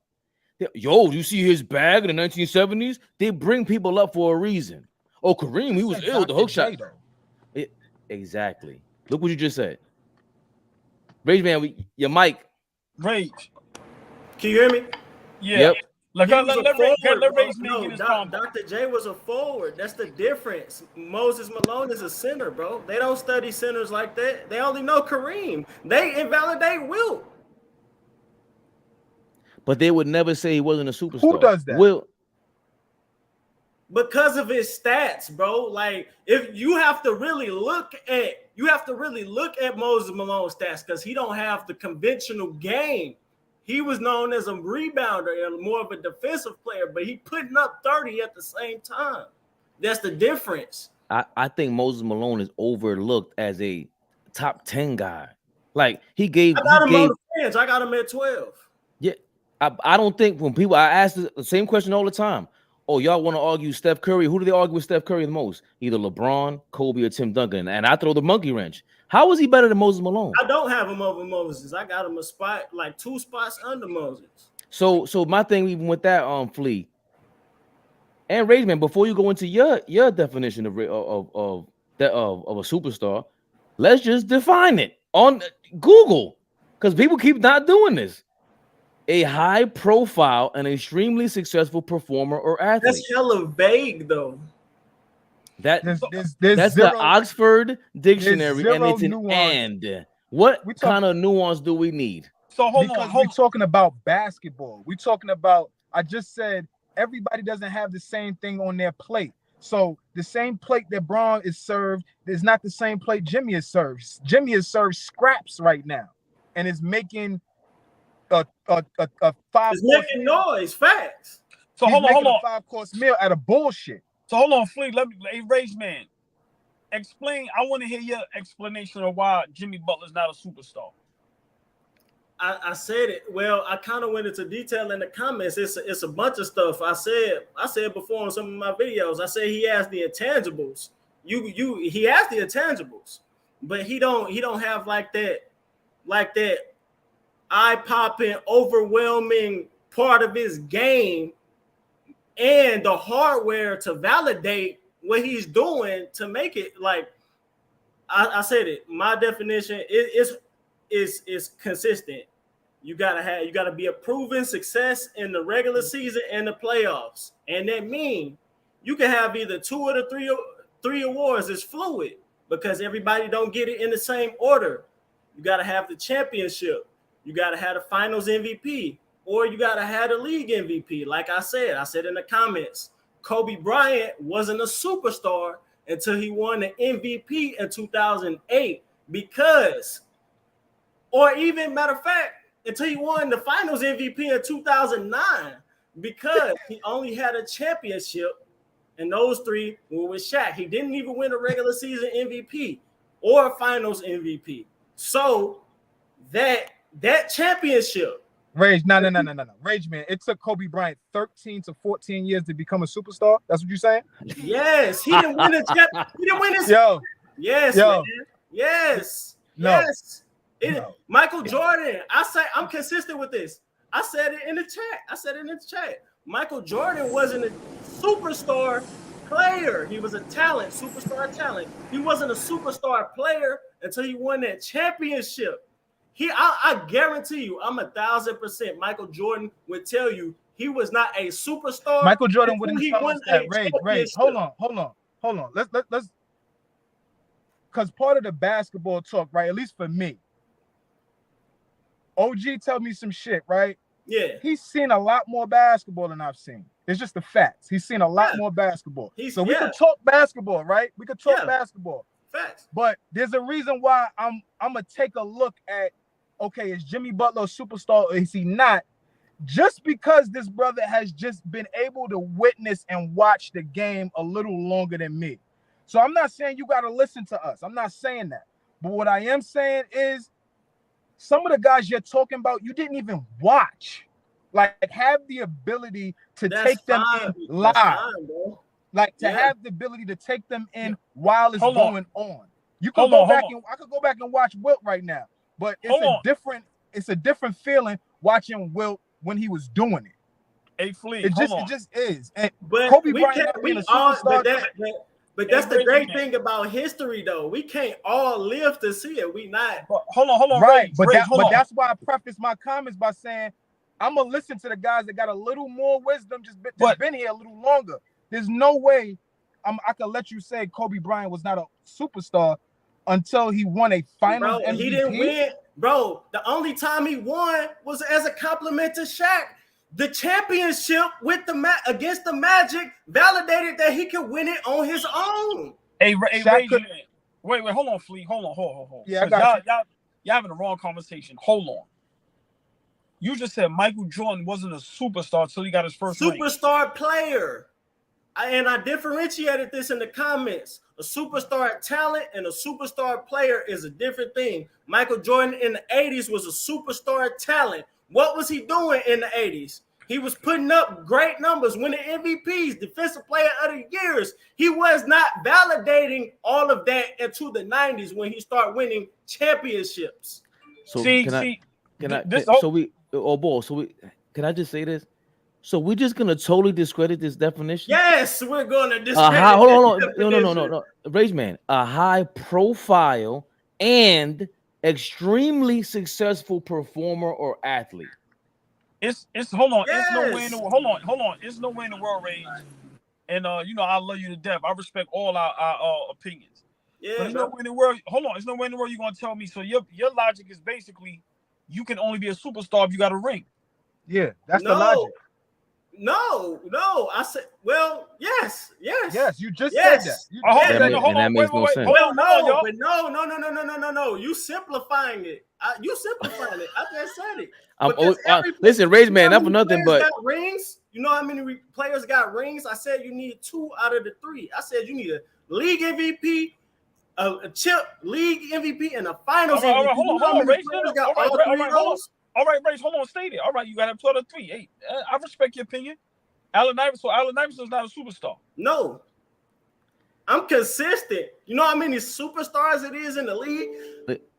Yo, you see his bag in the 1970s? They bring people up for a reason. Oh, Kareem, he was ill with the hook shot. Exactly. Look what you just said. Rage man, your mic. Rage. Can you hear me? Yeah. Yep. Let Rage man get his combo. Dr. J was a forward. That's the difference. Moses Malone is a center, bro. They don't study centers like that. They only know Kareem. They invalidate Wilt. But they would never say he wasn't a superstar. Who does that? Wilt. Because of his stats, bro. Like, if you have to really look at Moses Malone's stats, because he don't have the conventional game. He was known as a rebounder and more of a defensive player, but he putting up 30 at the same time. That's the difference. I think Moses Malone is overlooked as a top 10 guy. Like he gave. I got him on the bench. I got him at 12. Yeah, I don't think when people I ask the same question all the time. Oh, y'all want to argue Steph Curry? Who do they argue with Steph Curry the most? Either LeBron, Kobe, or Tim Duncan. And I throw the monkey wrench. How is he better than Moses Malone? I don't have him over Moses. I got him a spot, like 2 spots under Moses. So my thing, even with that, Flea and Rageman, before you go into your definition of a superstar, let's just define it on Google, because people keep not doing this. A high profile and extremely successful performer or athlete. That's hella vague, though. That's there's the Oxford Dictionary, and it's an nuance. and. What kind of nuance do we need? So hold on. We're talking about basketball. We're talking about, I just said everybody doesn't have the same thing on their plate. So the same plate that Braun is served is not the same plate Jimmy is served. Jimmy is served scraps right now and is making a 5. It's making noise, facts. So hold on. 5-course meal out of bullshit. So hold on, Flea. Let me, Rage man, explain. I want to hear your explanation of why Jimmy Butler's not a superstar. I said it. Well, I kind of went into detail in the comments. It's a bunch of stuff. I said before in some of my videos. I said he has the intangibles. He has the intangibles, but he don't have like that eye-popping, overwhelming part of his game and the hardware to validate what he's doing to make it. Like I said it. My definition is consistent. You gotta be a proven success in the regular season and the playoffs, and that means you can have either 2 or the 3 awards. It's fluid because everybody don't get it in the same order. You gotta have the championship. You gotta have the Finals MVP, or you gotta have the league MVP. Like I said in the comments, Kobe Bryant wasn't a superstar until he won the MVP in 2008, or even matter of fact, until he won the Finals MVP in 2009, because he only had a championship, and those 3 were with Shaq. He didn't even win a regular season MVP or a Finals MVP. So that championship. Rage, no. Rage, man, it took Kobe Bryant 13 to 14 years to become a superstar. That's what you're saying? Yes, he didn't win a championship. He didn't win his. Yes, man. Yes. No. Yes. Michael Jordan. I'm consistent with this. I said it in the chat. Michael Jordan wasn't a superstar player. He was a talent, superstar talent. He wasn't a superstar player until he won that championship. I guarantee you, I'm 1,000%. Michael Jordan would tell you he was not a superstar. Michael Jordan wouldn't tell us that. Ray, hold on. Let's, because part of the basketball talk, right? At least for me, OG tell me some shit, right? Yeah. He's seen a lot more basketball than I've seen. It's just the facts. He's seen a lot more basketball. So we could talk basketball, right? We could talk basketball. Facts. But there's a reason why I'm gonna take a look at, okay, is Jimmy Butler a superstar or is he not? Just because this brother has just been able to witness and watch the game a little longer than me. So I'm not saying you got to listen to us. I'm not saying that. But what I am saying is some of the guys you're talking about, you didn't even watch. Like have the ability to That's take them fine. in That's live. fine, bro. Like to Yeah. have the ability to take them in while it's Hold on. going on. You can Hold go on, back hold and I could go back and watch Wilt right now, but it's Hold on. it's a different feeling watching Wilt when he was doing it. Hey, Flea, It hold on. just is. And But Kobe we Bryant can't. not being We a all. superstar. But that's the Ray, great man. thing about history, though. We can't all live to see it. We not. Hold on, Right, Ray, but Ray, hold on. that's why I preface my comments by saying I'm gonna listen to the guys that got a little more wisdom, just been here a little longer. There's no way I could let you say Kobe Bryant was not a superstar until he won a Finals Bro, MVP. he didn't win. Bro, the only time he won was as a compliment to Shaq. The championship with against the Magic validated that he could win it on his own. Hey, Ray, could- wait, hold on, Flea. Hold on. Yeah, I got y'all having the wrong conversation. Hold on. You just said Michael Jordan wasn't a superstar until he got his first ring. Superstar player. And I differentiated this in the comments. A superstar talent and a superstar player is a different thing. Michael Jordan in the 80s was a superstar talent. What was he doing in the 80s? He was putting up great numbers, winning MVPs, Defensive Player of the Years. He was not validating all of that into the 90s when he started winning championships. So See, can I can I just say this? So we're just gonna totally discredit this definition? Yes, we're gonna discredit. Hold on. No. Rage man, a high profile and extremely successful performer or athlete. It's hold on. Yes. It's no way in the hold on. It's no way in the world, Ray. And you know, I love you to death. I respect all our opinions. Yeah, But there's no way in the world. Hold on, there's no way in the world you're gonna tell me. So your logic is basically you can only be a superstar if you got a ring. Yeah, that's the logic. No. I said, well, yes. Yes, you just Yes. said that. You Hold just on, said hold that. on, makes wait, no sense. hold Well, on, no, y'all. but no. You simplifying it. You simplifying it. I just said it. Because every- Listen, Rage man, you know not how for many nothing, players but got rings. You know how many players got rings? I said you need 2 out of the 3. I said you need a league MVP, a chip league MVP, and a finals All right, MVP. hold on, You know how many Rage. players got All all right, 3 of those? All right, Rage, hold on, stay there. All right, you got to play the 3. Hey, I respect your opinion. Allen Iverson's not a superstar. No. I'm consistent. You know how many superstars it is in the league?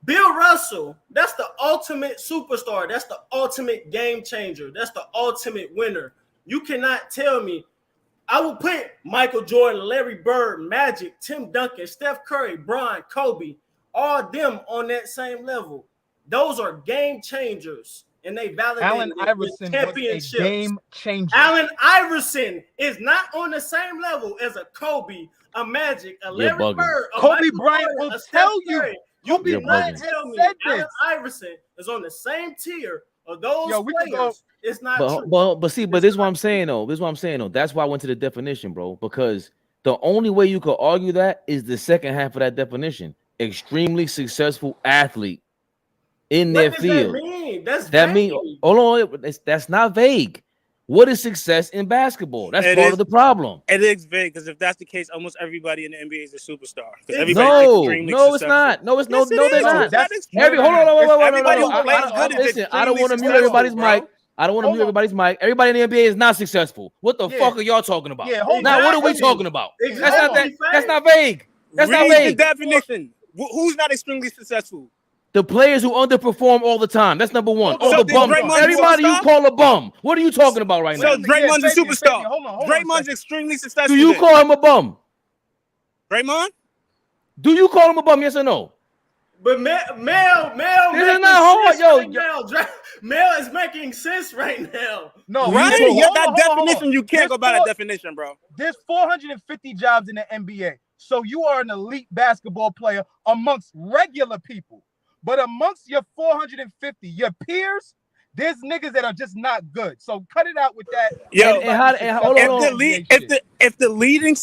Bill Russell, that's the ultimate superstar. That's the ultimate game changer. That's the ultimate winner. You cannot tell me. I will put Michael Jordan, Larry Bird, Magic, Tim Duncan, Steph Curry, Bron, Kobe, all them on that same level. Those are game changers, and they validated Allen Iverson was a game changer. Allen Iverson is not on the same level as a Kobe, a Magic, a You're Larry bugging. Bird, a Kobe Michael Bryant Jordan, will a Steph tell you. Curry. Kobe You're Bryant bugging. tell me said Allen this. Iverson is on the same tier of those Yo, we could go- players. It's not true. but this is what I'm saying though. That's why I went to the definition, bro. Because the only way you could argue that is the second half of that definition. Extremely successful athlete in their What does field. that mean? That's That vague. means hold on, that's not vague. What is success in basketball? That's It part is- of the problem. It is vague because if that's the case, almost everybody in the NBA is a superstar. Because No, everybody's No, extremely it's successful. not. No, it's Yes, it no, they're is. not. That's Hold on, wait, everybody no. who plays good is Listen, I don't want to mute extremely everybody's successful, mic. I don't want to Hold mute on. everybody's mic. Everybody in the NBA is not successful. What the Yeah. fuck are y'all talking about? Yeah, hold Now, on. what are we Exactly. talking about? Exactly. That's not that. That's not vague. That's not Read the vague. definition. Who's not extremely successful? The players who underperform all the time. That's number one. Hold All on. the So bums. Draymond's a Everybody you superstar? call a bum. What are you talking about right So now? Draymond's a Fabian, superstar. hold on a Draymond's second. extremely successful. Do you then. call him a bum? Draymond? Do you call him a bum? Yes or no? But Mel This is making not hard, sense yo. right now. Mel is making sense right now. No, Right? hold on, Yeah, hold that on, hold on. definition, you can't There's go by that four- definition, bro. There's 450 jobs in the NBA. So you are an elite basketball player amongst regular people. But amongst your 450, your peers, there's niggas that are just not good. So cut it out with that. Yo, hold on, if hold the on. lead, if the leading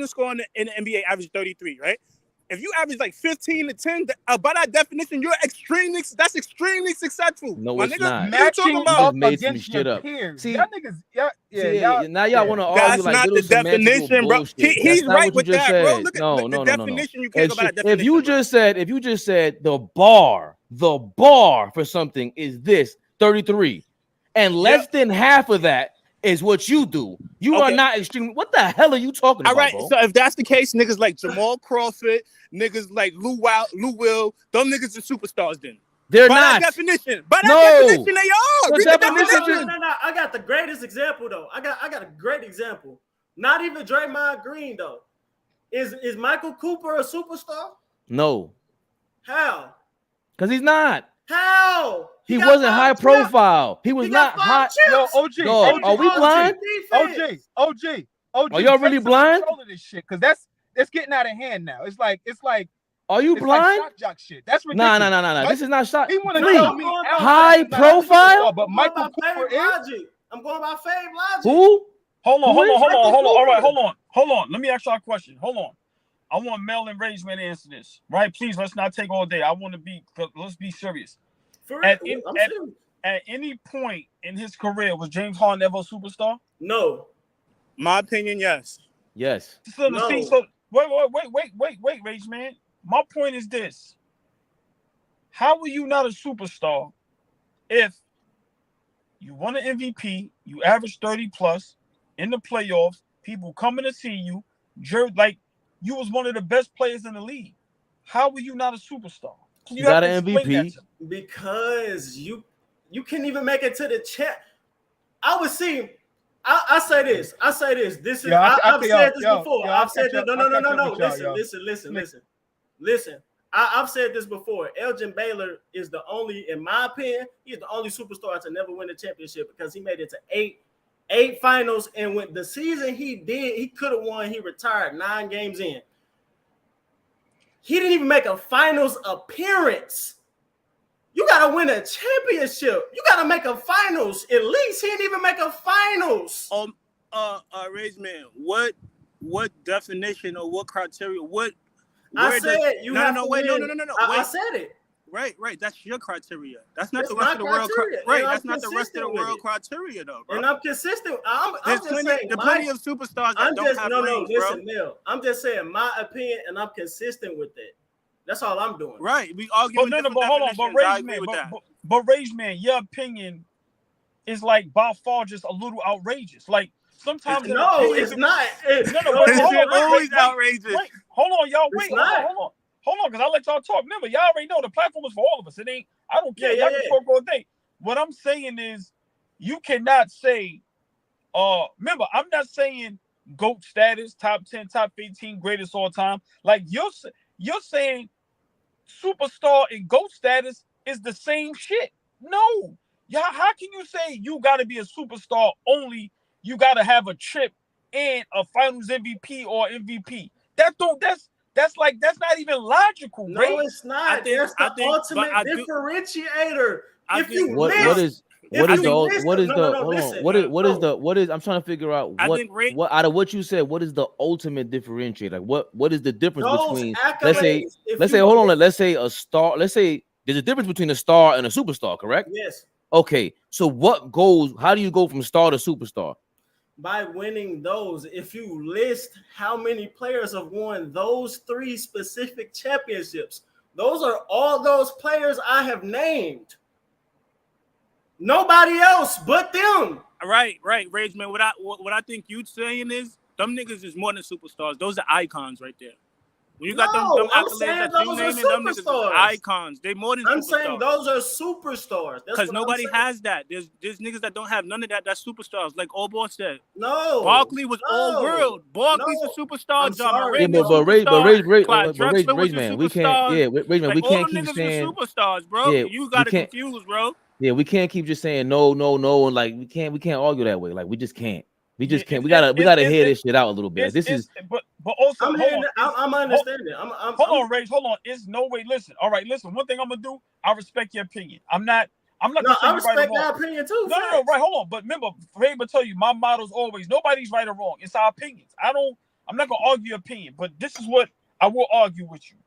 score in the NBA average 33, right? If you average like 15 to 10, by that definition, that's extremely successful. No, My it's nigga, not. what you matching talking You about? just up made some against shit your up. peers. See- y'all niggas, Now y'all want to argue That's like not little the definition, semantical bro. bullshit. He's That's not right what you with just that, bro. said. Look at No. the definition. You can't go by that definition. If you just said the bar for something is this 33, and less than half of that is what you do. You are not extreme. What the hell are you talking about, bro? So if that's the case, niggas like Jamal Crawford, niggas like Lou Will, them niggas are superstars then. They're by not. That definition. By that definition, they are. The definition. No. I got the greatest example though. I got a great example. Not even Draymond Green though. Is Michael Cooper a superstar? No. How? Because he's not. How? He wasn't high profile. He was not hot. Yo, OG. Dog, are we blind? OG. Are y'all really blind? This shit, because that's getting out of hand now. It's like. Are you blind? Like jock shit. That's ridiculous. No. Right? This is not shot. He want to tell me high profile. But Michael Cooper is. I'm going by Fave logic. Who? Hold on. All right, hold on. Let me ask y'all a question. Hold on. I want Mel and Rage Man to answer this. Right? Please, let's not take all day. Let's be serious. At any point in his career, was James Harden ever a superstar? No. My opinion, yes. Yes. So wait, Rage Man. My point is this. How are you not a superstar if you won an MVP, you averaged 30 plus in the playoffs, people coming to see you, like you was one of the best players in the league? How were you not a superstar? You got an MVP because you can't even make it to the chat. I would see. I say this. This is. I've said this before. I've said this. No. Listen. I've said this before. Elgin Baylor is the only, in my opinion, he's the only superstar to never win a championship because he made it to eight finals, and when the season he did, he could have won. He retired 9 games in. He didn't even make a finals appearance. You gotta win a championship. You gotta make a finals. At least he didn't even make a finals. Rage Man, what definition or what criteria? I said you have to win. No. I said it. Right. That's your criteria. That's not the rest of the world. Right. That's not the rest of the world criteria, though, bro. And I'm consistent. I'm just saying. There's plenty of superstars that don't have rings, listen, Neil. I'm just saying my opinion, and I'm consistent with it. That's all I'm doing. Right. We arguing different definitions. But Rage Man, your opinion is like by far just a little outrageous. Like sometimes it's not. It's always outrageous. Hold on, y'all. Hold on, because I let y'all talk. Remember, y'all already know the platform is for all of us. It ain't. I don't care. Y'all can talk all day. What I'm saying is, you cannot say. Remember, I'm not saying GOAT status, top 10, top 15, greatest all time. Like you're saying, superstar and GOAT status is the same shit. No, how can you say you got to be a superstar only? You got to have a chip and a Finals MVP or MVP. That's not even logical. No, right? It's not. That's the ultimate differentiator. I'm trying to figure out what out of what you said, what is the ultimate differentiator? Like what is the difference between let's say a star, let's say there's a difference between a star and a superstar, correct? Yes. Okay, so how do you go from star to superstar? By winning those. If you list how many players have won those 3 specific championships, those are all those players I have named. Nobody else but them. Right, Rage Man. What I think you saying is them niggas is more than superstars. Those are icons right there. When you got them accolades that you naming, them niggas are icons. They more than superstars. I'm saying those are superstars. Because nobody has that. There's niggas that don't have none of that. That's superstars. Like Allball said. No. Barkley was all world. Barkley's a superstar. John Moran Rage Man, we can't. Yeah, Rage Man, we can't keep saying superstars, bro. Yeah, you got it confused, bro. Yeah, we can't keep just saying no, and like we can't argue that way. Like we just can't. We just can't. We gotta hear this shit out a little bit. But also, I'm understanding. Hold on, Rage. Hold on. It's no way. Listen. All right. Listen. One thing I'm gonna do. I respect your opinion. I'm not. No, I respect that opinion too. No. Right. Hold on. But remember, Fabian tell you my motto's always nobody's right or wrong. It's our opinions. I'm not gonna argue your opinion. But this is what I will argue with you.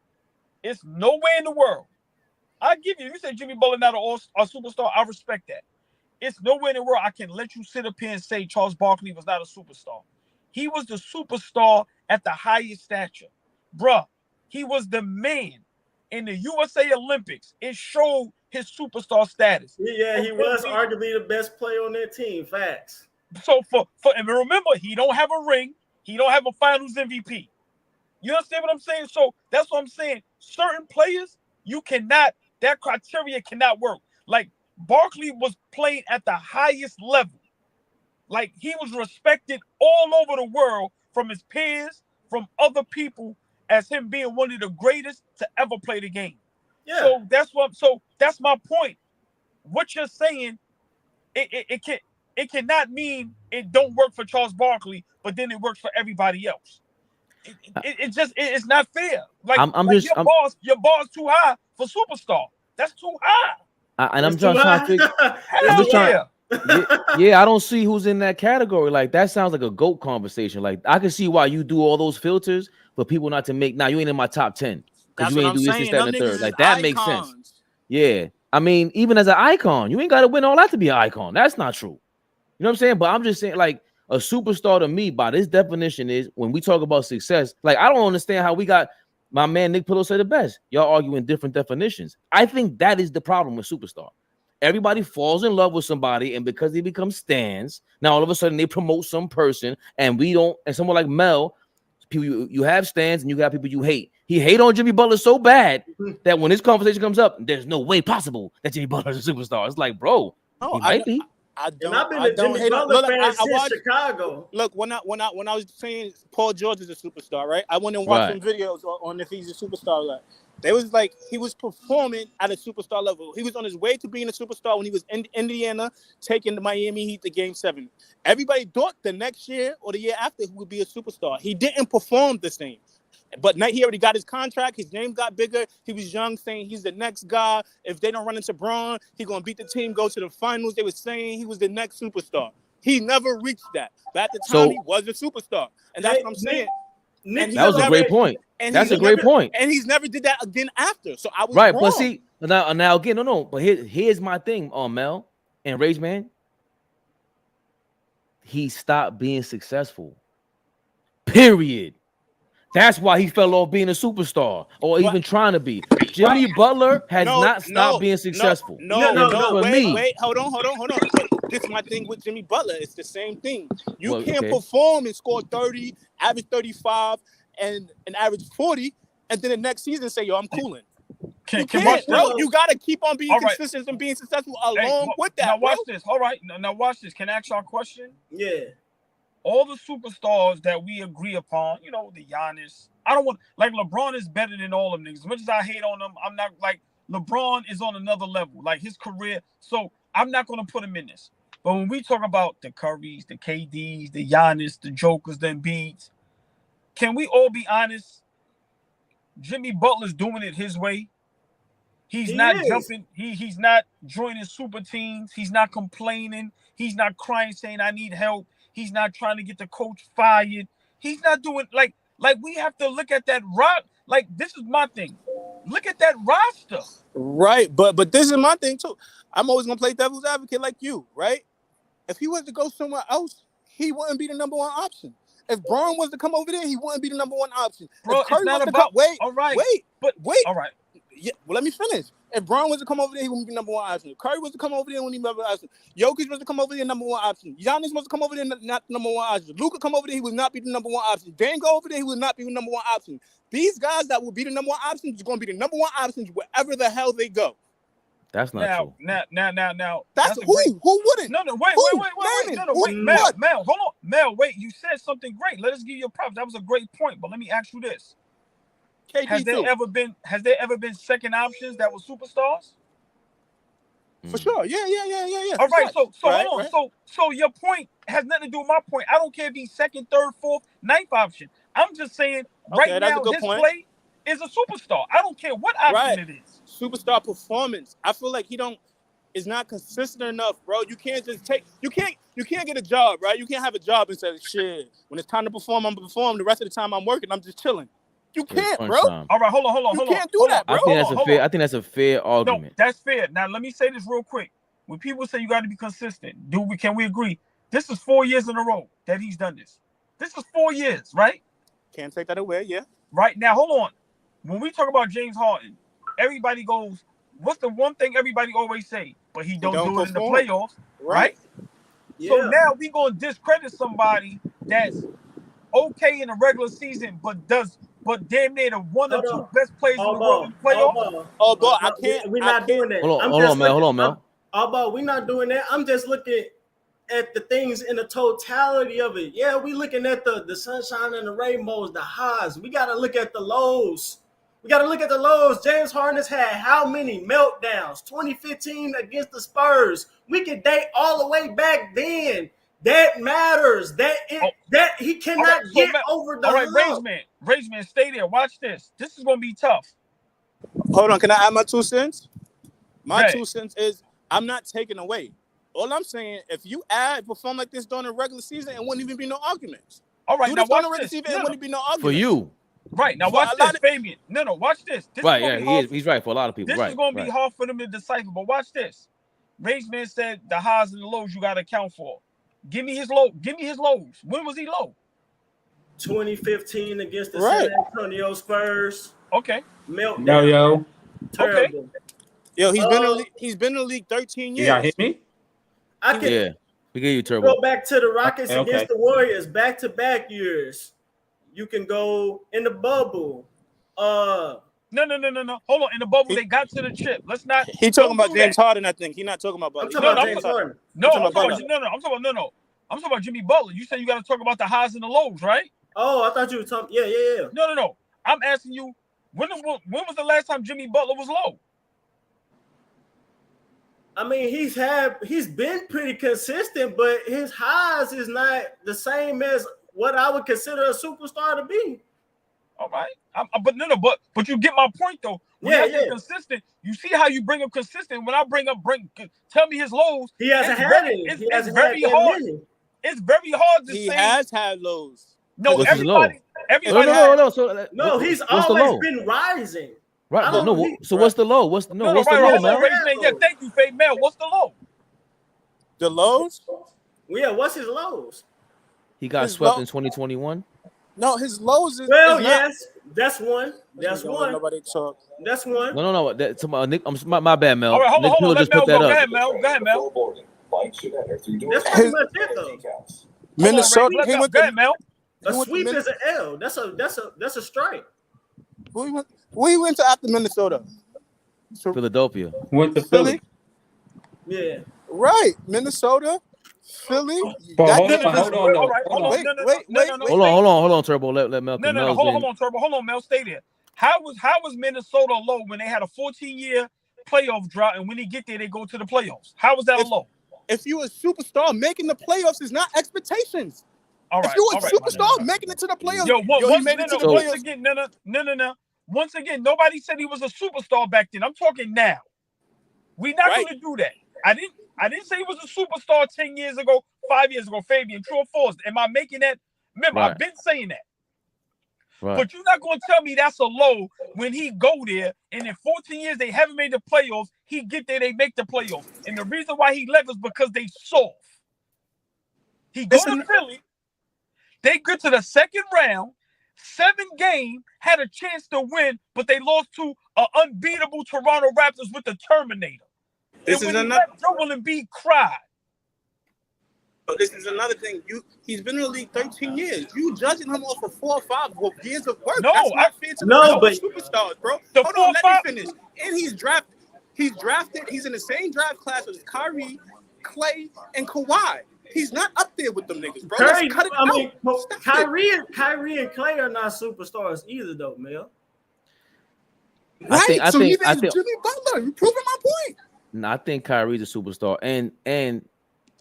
It's nowhere in the world. I give you. You say Jimmy Butler not a superstar. I respect that. It's nowhere in the world I can let you sit up here and say Charles Barkley was not a superstar. He was the superstar at the highest stature. Bruh, he was the man in the USA Olympics. It showed his superstar status. Yeah, he was arguably the best player on that team. Facts. So and remember, he don't have a ring. He don't have a Finals MVP. You understand what I'm saying? So that's what I'm saying. Certain players, that criteria cannot work. Like Barkley was playing at the highest level. Like he was respected all over the world from his peers, from other people, as him being one of the greatest to ever play the game. Yeah. So that's my point. What you're saying, it cannot mean it don't work for Charles Barkley, but then it works for everybody else. It's not fair. Like, your bar's too high for superstar. That's too high. I'm trying to figure. I don't see who's in that category. Like that sounds like a GOAT conversation. Like I can see why you do all those filters for people not to make. Now you ain't in my top 10 because you ain't do this, that, and the third. Like that makes sense. Yeah, I mean, even as an icon, you ain't got to win all that to be an icon. That's not true. You know what I'm saying? But I'm just saying, like a superstar to me, by this definition, is when we talk about success. Like I don't understand how we got. My man Nick Pillow said it best. Y'all arguing different definitions. I think that is the problem with superstar. Everybody falls in love with somebody, and because they become stans, now all of a sudden they promote some person, and we don't. And someone like Mel, people you have stans, and you got people you hate. He hate on Jimmy Butler so bad that when this conversation comes up, there's no way possible that Jimmy Butler is a superstar. It's like, bro, he might be. I've been a Jimmy Butler fan since Chicago. Look, when I was saying Paul George is a superstar, right? I went and watched some videos on if he's a superstar. Like, they was like he was performing at a superstar level. He was on his way to being a superstar when he was in Indiana, taking the Miami Heat to Game 7. Everybody thought the next year or the year after he would be a superstar. He didn't perform the same. But now he already got his contract. His name got bigger. He was young, saying he's the next guy. If they don't run into Braun, he's going to beat the team, go to the finals. They were saying he was the next superstar. He never reached that. But at the time, he was a superstar. And that's what I'm saying. That was a great point. That's a great point. And he's never did that again after. So I was right. wrong. But see, now again, no. But here's my thing on Mel and Rage Man. He stopped being successful. Period. That's why he fell off being a superstar or even trying to be. Jimmy Butler has not stopped being successful. Wait, hold on. This is my thing with Jimmy Butler. It's the same thing. You can't perform and score 30, average 35, and average 40, and then the next season say, yo, I'm cooling. You got to keep on being consistent and being successful along with that. Now watch this. All right. Now watch this. Can I ask y'all a question? Yeah. All the superstars that we agree upon, you know, the Giannis. I don't want like LeBron is better than all of them niggas. As much as I hate on them, I'm not like LeBron is on another level, like his career. So I'm not going to put him in this. But when we talk about the Currys, the KDs, the Giannis, the Jokers, the Embiids, can we all be honest? Jimmy Butler's doing it his way. He's not jumping. He's not joining super teams. He's not complaining. He's not crying, saying I need help. He's not trying to get the coach fired. He's not doing like we have to look at that like this is my thing. Look at that roster. Right, but this is my thing too. I'm always gonna play devil's advocate like you, right? If he was to go somewhere else, he wouldn't be the number one option. If Braun was to come over there, he wouldn't be the number one option. Bro, if Curry it's not was about. wait, all right, wait. All right. Yeah, well, let me finish. If Braun was to come over there, he wouldn't be number one option. If Curry was to come over there, he wouldn't be number one option. Jokic was to come over there, number one option. Giannis was to come over there, not number one option. Luka come over there, he would not be the number one option. Dan go over there, he would not be the number one option. These guys that will be the number one options are going to be the number one options wherever the hell they go. That's not true. Now. That's who wouldn't? No, wait. Mel, hold on. Mel, wait. You said something great. Let us give you a props. That was a great point. But let me ask you this. Has there ever been second options that were superstars? For sure. Yeah. All right. So hold on. So your point has nothing to do with my point. I don't care if he's second, third, fourth, ninth option. I'm just saying right now his play is a superstar. I don't care what option it is. Superstar performance. I feel like is not consistent enough, bro. You can't just you can't get a job, right? You can't have a job and say, shit, when it's time to perform, I'm gonna perform. The rest of the time I'm working, I'm just chilling. You can't, bro. All right, hold on. You can't do that, bro. I think that's a fair argument. No, that's fair. Now let me say this real quick. When people say you got to be consistent, can we agree? This is 4 years in a row that he's done this. This is 4 years, right? Can't take that away, yeah. Right now, hold on. When we talk about James Harden, everybody goes, what's the one thing everybody always say? But he don't do it perform. in the playoffs, right? Yeah. So now we gonna discredit somebody that's okay in the regular season, but damn near the one or two best players in the world in the playoffs. Allball, I can't. We're not doing that. Hold on, Mel. Allball, we're not doing that. I'm just looking at the things in the totality of it. Yeah, we looking at the sunshine and the rainbows, the highs. We got to look at the lows. James Harden has had how many meltdowns? 2015 against the Spurs. We could date all the way back then. That matters. That he cannot get over the hump. Rage man, stay there. Watch this. This is gonna be tough. Hold on, can I add my 2 cents? My 2 cents is I'm not taking away. All I'm saying, if you perform like this during the regular season, it wouldn't even be no arguments. All right, do now this during watch the regular this. season, it wouldn't be no arguments. For you. Right, now watch this, Fabian. No, watch this. Right, yeah, he's right for a lot of people. This is gonna be hard for them to decipher, but watch this. Rage man said the highs and the lows you gotta account for. Give me his lows. When was he low? 2015 against the San Antonio Spurs. Okay. Meltdown. Yo. Terrible. Okay. Yo, he's been in the league 13 years. You got hit me? We gave you Turbo. Go back to the Rockets against the Warriors, back-to-back years. You can go in the bubble. No. Hold on. In the bubble, they got to the chip. Let's not. He talking about James Harden, I think. He's not talking about Butler. I'm talking about James Harden. I'm talking about Jimmy Butler. You said you got to talk about the highs and the lows, right? Oh, I thought you were talking. Yeah. No. I'm asking you, when was the last time Jimmy Butler was low? I mean, he's been pretty consistent, but his highs is not the same as what I would consider a superstar to be. All right, but you get my point though. When I get consistent, you see how you bring him consistent. When I tell me his lows. He hasn't had any. It's very hard. It's very hard to say. He has had lows. No, everybody. No. He's always been rising. Right. So what's the low? What's the low, man? Yeah, thank you, Faye Mel. What's the low? The lows? Yeah, what's his lows? He got swept in 2021. No, his lows is yes, that's one. That's one. Nobody talk. That's one. No. That's Nick. My bad, Mel. All right, Nick hold on. just put that up. Go ahead, Mel. That's pretty much it, though. Minnesota. Go ahead, Mel. A sweep is an L. That's a strike. Who he went to after Minnesota? Philadelphia. Went to Philly. Yeah. Right. Minnesota, Philly. Hold on, Turbo. Let Mel. No. Hold on, Turbo. Hold on, Mel. Stay there. How was Minnesota low when they had a 14-year playoff drought, and when they get there, they go to the playoffs? How was that low? If you a superstar, making the playoffs is not expectations. All right. If you a superstar, making it to the playoffs, no. Once again, nobody said he was a superstar back then. I'm talking now. We're not going to do that. I didn't say he was a superstar 10 years ago, 5 years ago. Fabian, true or false? Am I making that? Remember, I've been saying that. Right. But you're not going to tell me that's a low when he go there, and in 14 years they haven't made the playoffs. He get there, they make the playoffs. And the reason why he left is because they soft. He goes to Philly. They get to the second round. 7 games, had a chance to win, but they lost to an unbeatable Toronto Raptors with the Terminator. This is another. Joel Embiid cried. But this is another thing. He's been in the league 13 years. You judging him off of 4 or 5 years of work. No, that's not fair to but superstars, bro. Hold on, let me finish. And he's drafted. He's in the same draft class as Kyrie, Clay, and Kawhi. He's not up there with them niggas, bro. Kyrie and Clay are not superstars either, though, Mel. Right. So neither is Jimmy Butler. You're proving my point. No, I think Kyrie's a superstar, and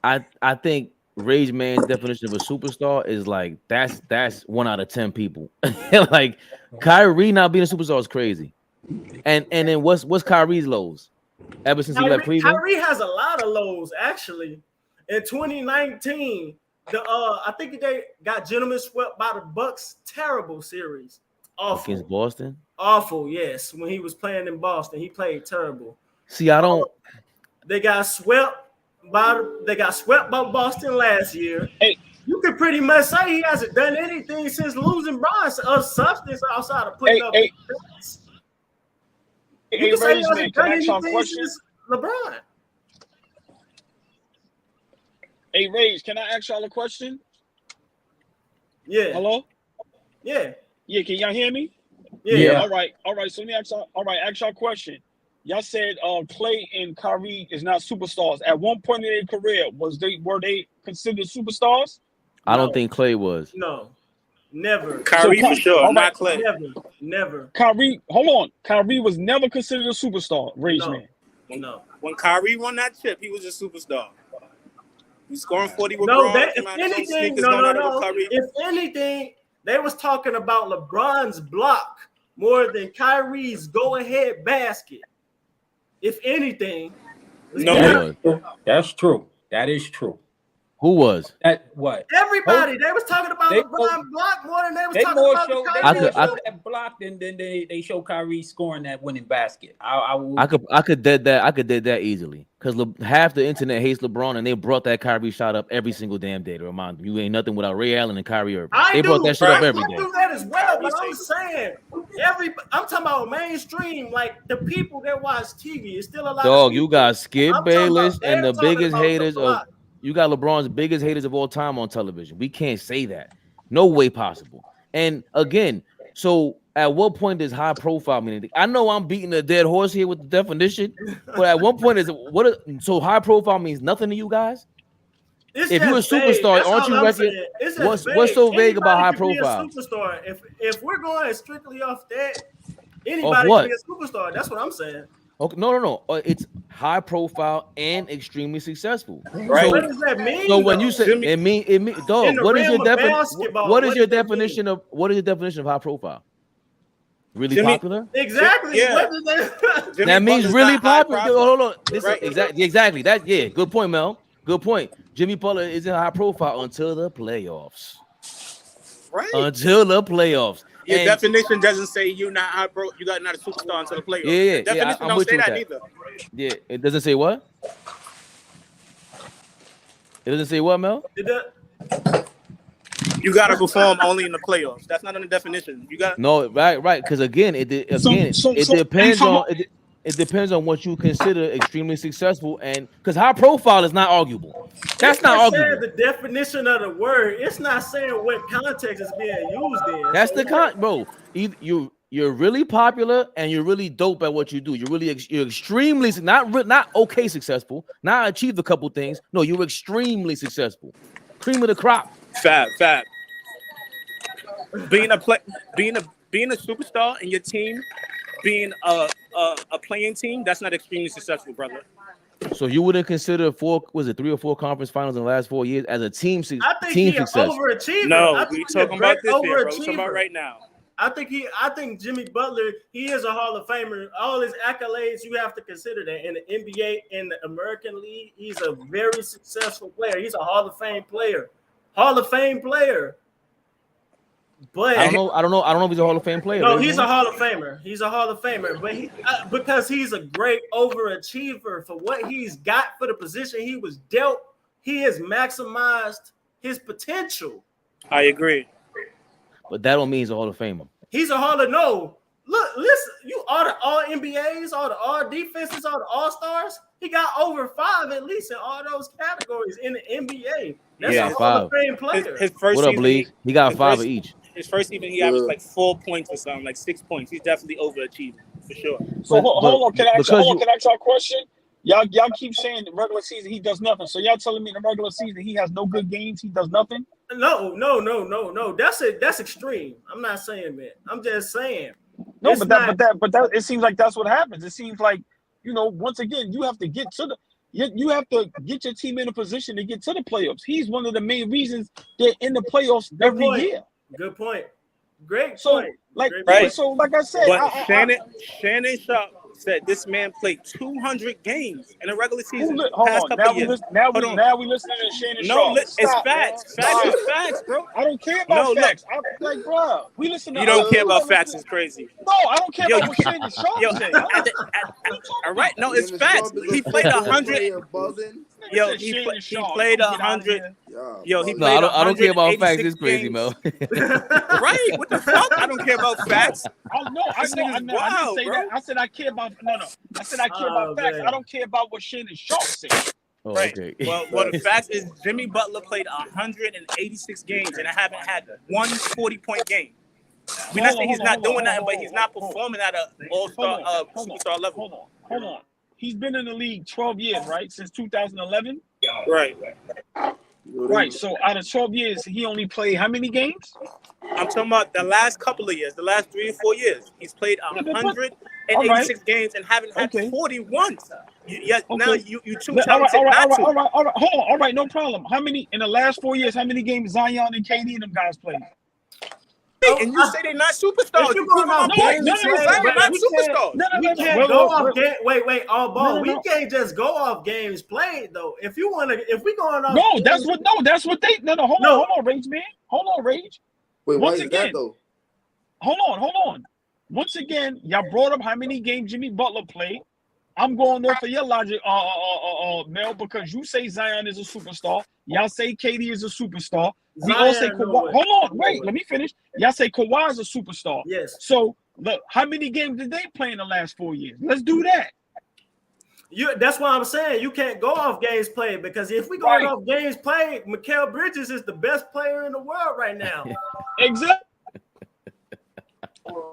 I think Rage Man's definition of a superstar is like that's 1 out of 10 people. Like Kyrie not being a superstar is crazy. And then what's Kyrie's lows? Ever since he left Cleveland, Kyrie has a lot of lows actually. In 2019, I think they got gentlemen swept by the Bucks. Terrible series. Awful. Against Boston? Awful, yes. When he was playing in Boston, he played terrible. See, I don't. They got swept by Boston last year. Hey, you could pretty much say he hasn't done anything since losing Bron of substance outside of putting up. Hey, can say he Rage, man, hasn't can done I ask y'all a anything question? since LeBron. Hey, Rage, can I ask y'all a question? Yeah. Hello? Yeah. Yeah, can y'all hear me? Yeah. All right. So let me ask y'all. All right, ask y'all a question. Y'all said Clay and Kyrie is not superstars. At one point in their career, were they considered superstars? I don't think Clay was. No. Never. Kyrie for sure, not Clay. Never. Kyrie, hold on. Kyrie was never considered a superstar. Rage man. No. When Kyrie won that chip, he was a superstar. He's scoring 40 with No, Braun. if anything, no. If anything, they was talking about LeBron's block more than Kyrie's go-ahead basket. If anything, that's true. That is true. Who was? That what? Everybody. They was talking about LeBron block more than they was talking about the Kyrie. They show that block, and then they show Kyrie scoring that winning basket. I could dead that easily because half the internet hates LeBron, and they brought that Kyrie shot up every single damn day to remind them you ain't nothing without Ray Allen and Kyrie Irving. They brought that shit up every day. I do that as well, but I'm saying I'm talking about mainstream, like the people that watch TV. It's still a lot. Dog, you got Skip Bayless and the biggest haters of. You got LeBron's biggest haters of all time on television. We can't say that. No way possible. And again, so at what point does high profile mean anything? I know I'm beating a dead horse here with the definition, but at what point so high profile means nothing to you guys? If you're a superstar, aren't you reckon? What's so vague about high profile? Superstar. If we're going strictly off that, anybody can be a superstar. That's what I'm saying. Okay, no. It's high profile and extremely successful. Right. So, what does that mean? So when you say it mean, dog, what is your definition of high profile? Really popular? Exactly. Yeah. That means really popular. Hold on. Exactly. Good point, Mel. Good point. Jimmy Butler isn't high profile until the playoffs. Right. Until the playoffs. Your definition doesn't say you're not high pro. You got not a superstar until the playoffs. Yeah. Definition don't say that either. Yeah, it doesn't say what? It doesn't say what, Mel? You gotta perform only in the playoffs. That's not in the definition. You got right. Because again, it depends on what you consider extremely successful, and because high profile is not arguable. That's not arguable. The definition of the word, it's not saying what context is being used in. That's bro. You're really popular and you're really dope at what you do. You're extremely not okay successful, not achieved a couple things. No, you're extremely successful. Cream of the crop. Fab. Being a superstar in your team, being a playing team, that's not extremely successful, brother. So you wouldn't consider 3 or 4 conference finals in the last 4 years as a team success? I think he's an overachiever. No, we're talking about this here, bro. We're talking about right now. I think Jimmy Butler, he is a Hall of Famer. All his accolades, you have to consider that. In the NBA, in the American League, he's a very successful player. He's a Hall of Fame player. But I don't know if he's a Hall of Fame player. No, he's a Hall of Famer. But because he's a great overachiever for what he's got for the position he was dealt, he has maximized his potential. I agree. But that don't mean he's a Hall of Famer. He's a Hall of Look, listen, you all NBAs, all defenses, all the All-Stars. He got over 5 at least in all those categories in the NBA. That's a Hall of Fame player. His first what up, Lee? He got 5 of each. His first season, he averaged like 4 points or something, like 6 points. He's definitely overachieving for sure. So hold on, can I ask y'all a question? Y'all keep saying the regular season he does nothing. So y'all telling me in the regular season he has no good games, he does nothing? No. That's extreme. I'm not saying that. I'm just saying. No, but that it seems like that's what happens. It seems like, once again, you have to get to you have to get your team in a position to get to the playoffs. He's one of the main reasons they're in the playoffs every year. Good point. Great. So, point. like I said, but Shannon Sharp said this man played 200 games in a regular season. Hold on. Now we listening to Shannon Sharp. No, it's facts. Facts is facts, bro. I don't care about facts. I'm like, bro, we listen to. You don't care about facts. It's crazy. No, I don't care about what Shannon Sharp said. All right, no, it's facts. He played 100. Yo, said he Shannon Sharp. played Don't get out of 100. here. Yo, he No, played I don't care about facts. 186 It's crazy, games. Mel. Right? What the fuck? I don't care about facts. I This nigga's didn't wild, say bro. that. I said I care about I said I care about facts. man. I don't care about what Shannon Sharp said. Oh, Right. okay. Well, the fact is Jimmy Butler played 186 games and I haven't had one 40-point game. We're not saying he's not doing nothing, but he's not performing at an all-star, superstar level. Hold on. He's been in the league 12 years, right? Since 2011. Right. Right. So out of 12 years, he only played how many games? I'm talking about the last couple of years, the last 3 or 4 years. He's played 186 games and haven't had 41. Now you too talented not to. All right. Hold on. All right, no problem. How many in the last 4 years? How many games Zion and KD and them guys played? And you say they're not superstars. If you going off games, you say Zion not superstars. We can't go off game. Wait, all ball. We can't just go off games played though. If you want to, if we going off. No, that's what they. No. Hold on, Rage man. Hold on, Rage. Wait, why Once is again, that though? Hold on. Once again, y'all brought up how many games Jimmy Butler played. I'm going off of your logic, Mel, because you say Zion is a superstar. Y'all say KD is a superstar. We all say Kawhi. Hold on, wait, let me finish. Y'all say Kawhi is a superstar. Yes. So, look, how many games did they play in the last 4 years? Let's do that. That's why I'm saying you can't go off games played, because if we go off games played, Mikal Bridges is the best player in the world right now. Exactly.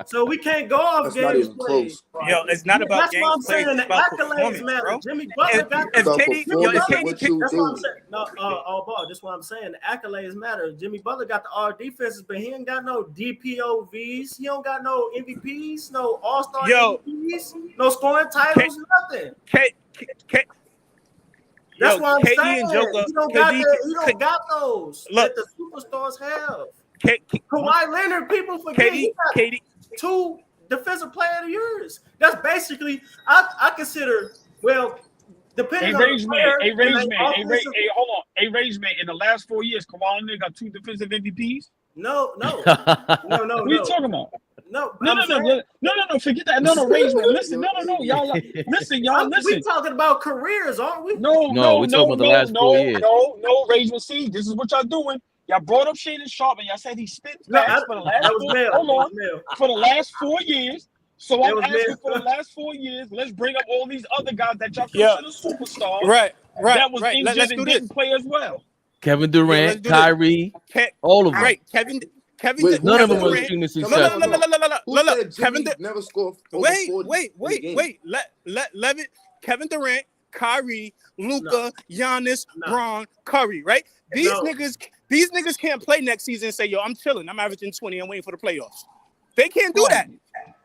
So we can't go off That's games not even played. close. Yo, it's not about That's games what I'm played. saying. It's The about accolades performance, matter. bro. Jimmy Butler got If About KD, performance and KD what you That's what I'm do. saying. No, all ball. That's what I'm saying. The accolades matter. Jimmy Butler got the all defenses, but he ain't got no DPOVs. He don't got no MVPs, no All-Star MVPs, no scoring titles, nothing. That's what I'm saying. And Joker, He don't got those. Look, that the superstars have. Kawhi Leonard, people forget he got 2 defensive player of the years. That's basically I consider, well, depending on the player. Hold on. Rage man, in the last 4 years, Kawhi Leonard got 2 defensive MVPs? No. What are you talking about? No, forget that. No, Rage man. Listen, y'all. Listen. We talking about careers, aren't we? No, we're talking about the last 4 years. No, Rage man. See, this is what y'all doing. Y'all brought up Shannon Sharp and y'all said he spit facts for the last 4 years. So I'm asking for the last 4 years. Let's bring up all these other guys that y'all consider superstars. Right. That was injured and didn't play as well. Kevin Durant, Kyrie, all of them. Right, Kevin. None of them were extremely successful. Look, Kevin. Never scored. Wait. Let it. Kevin Durant, Kyrie, Luka, Giannis, Bron, Curry. Right? These niggas can't play next season and say, "Yo, I'm chilling. I'm averaging 20. I'm waiting for the playoffs." They can't do that.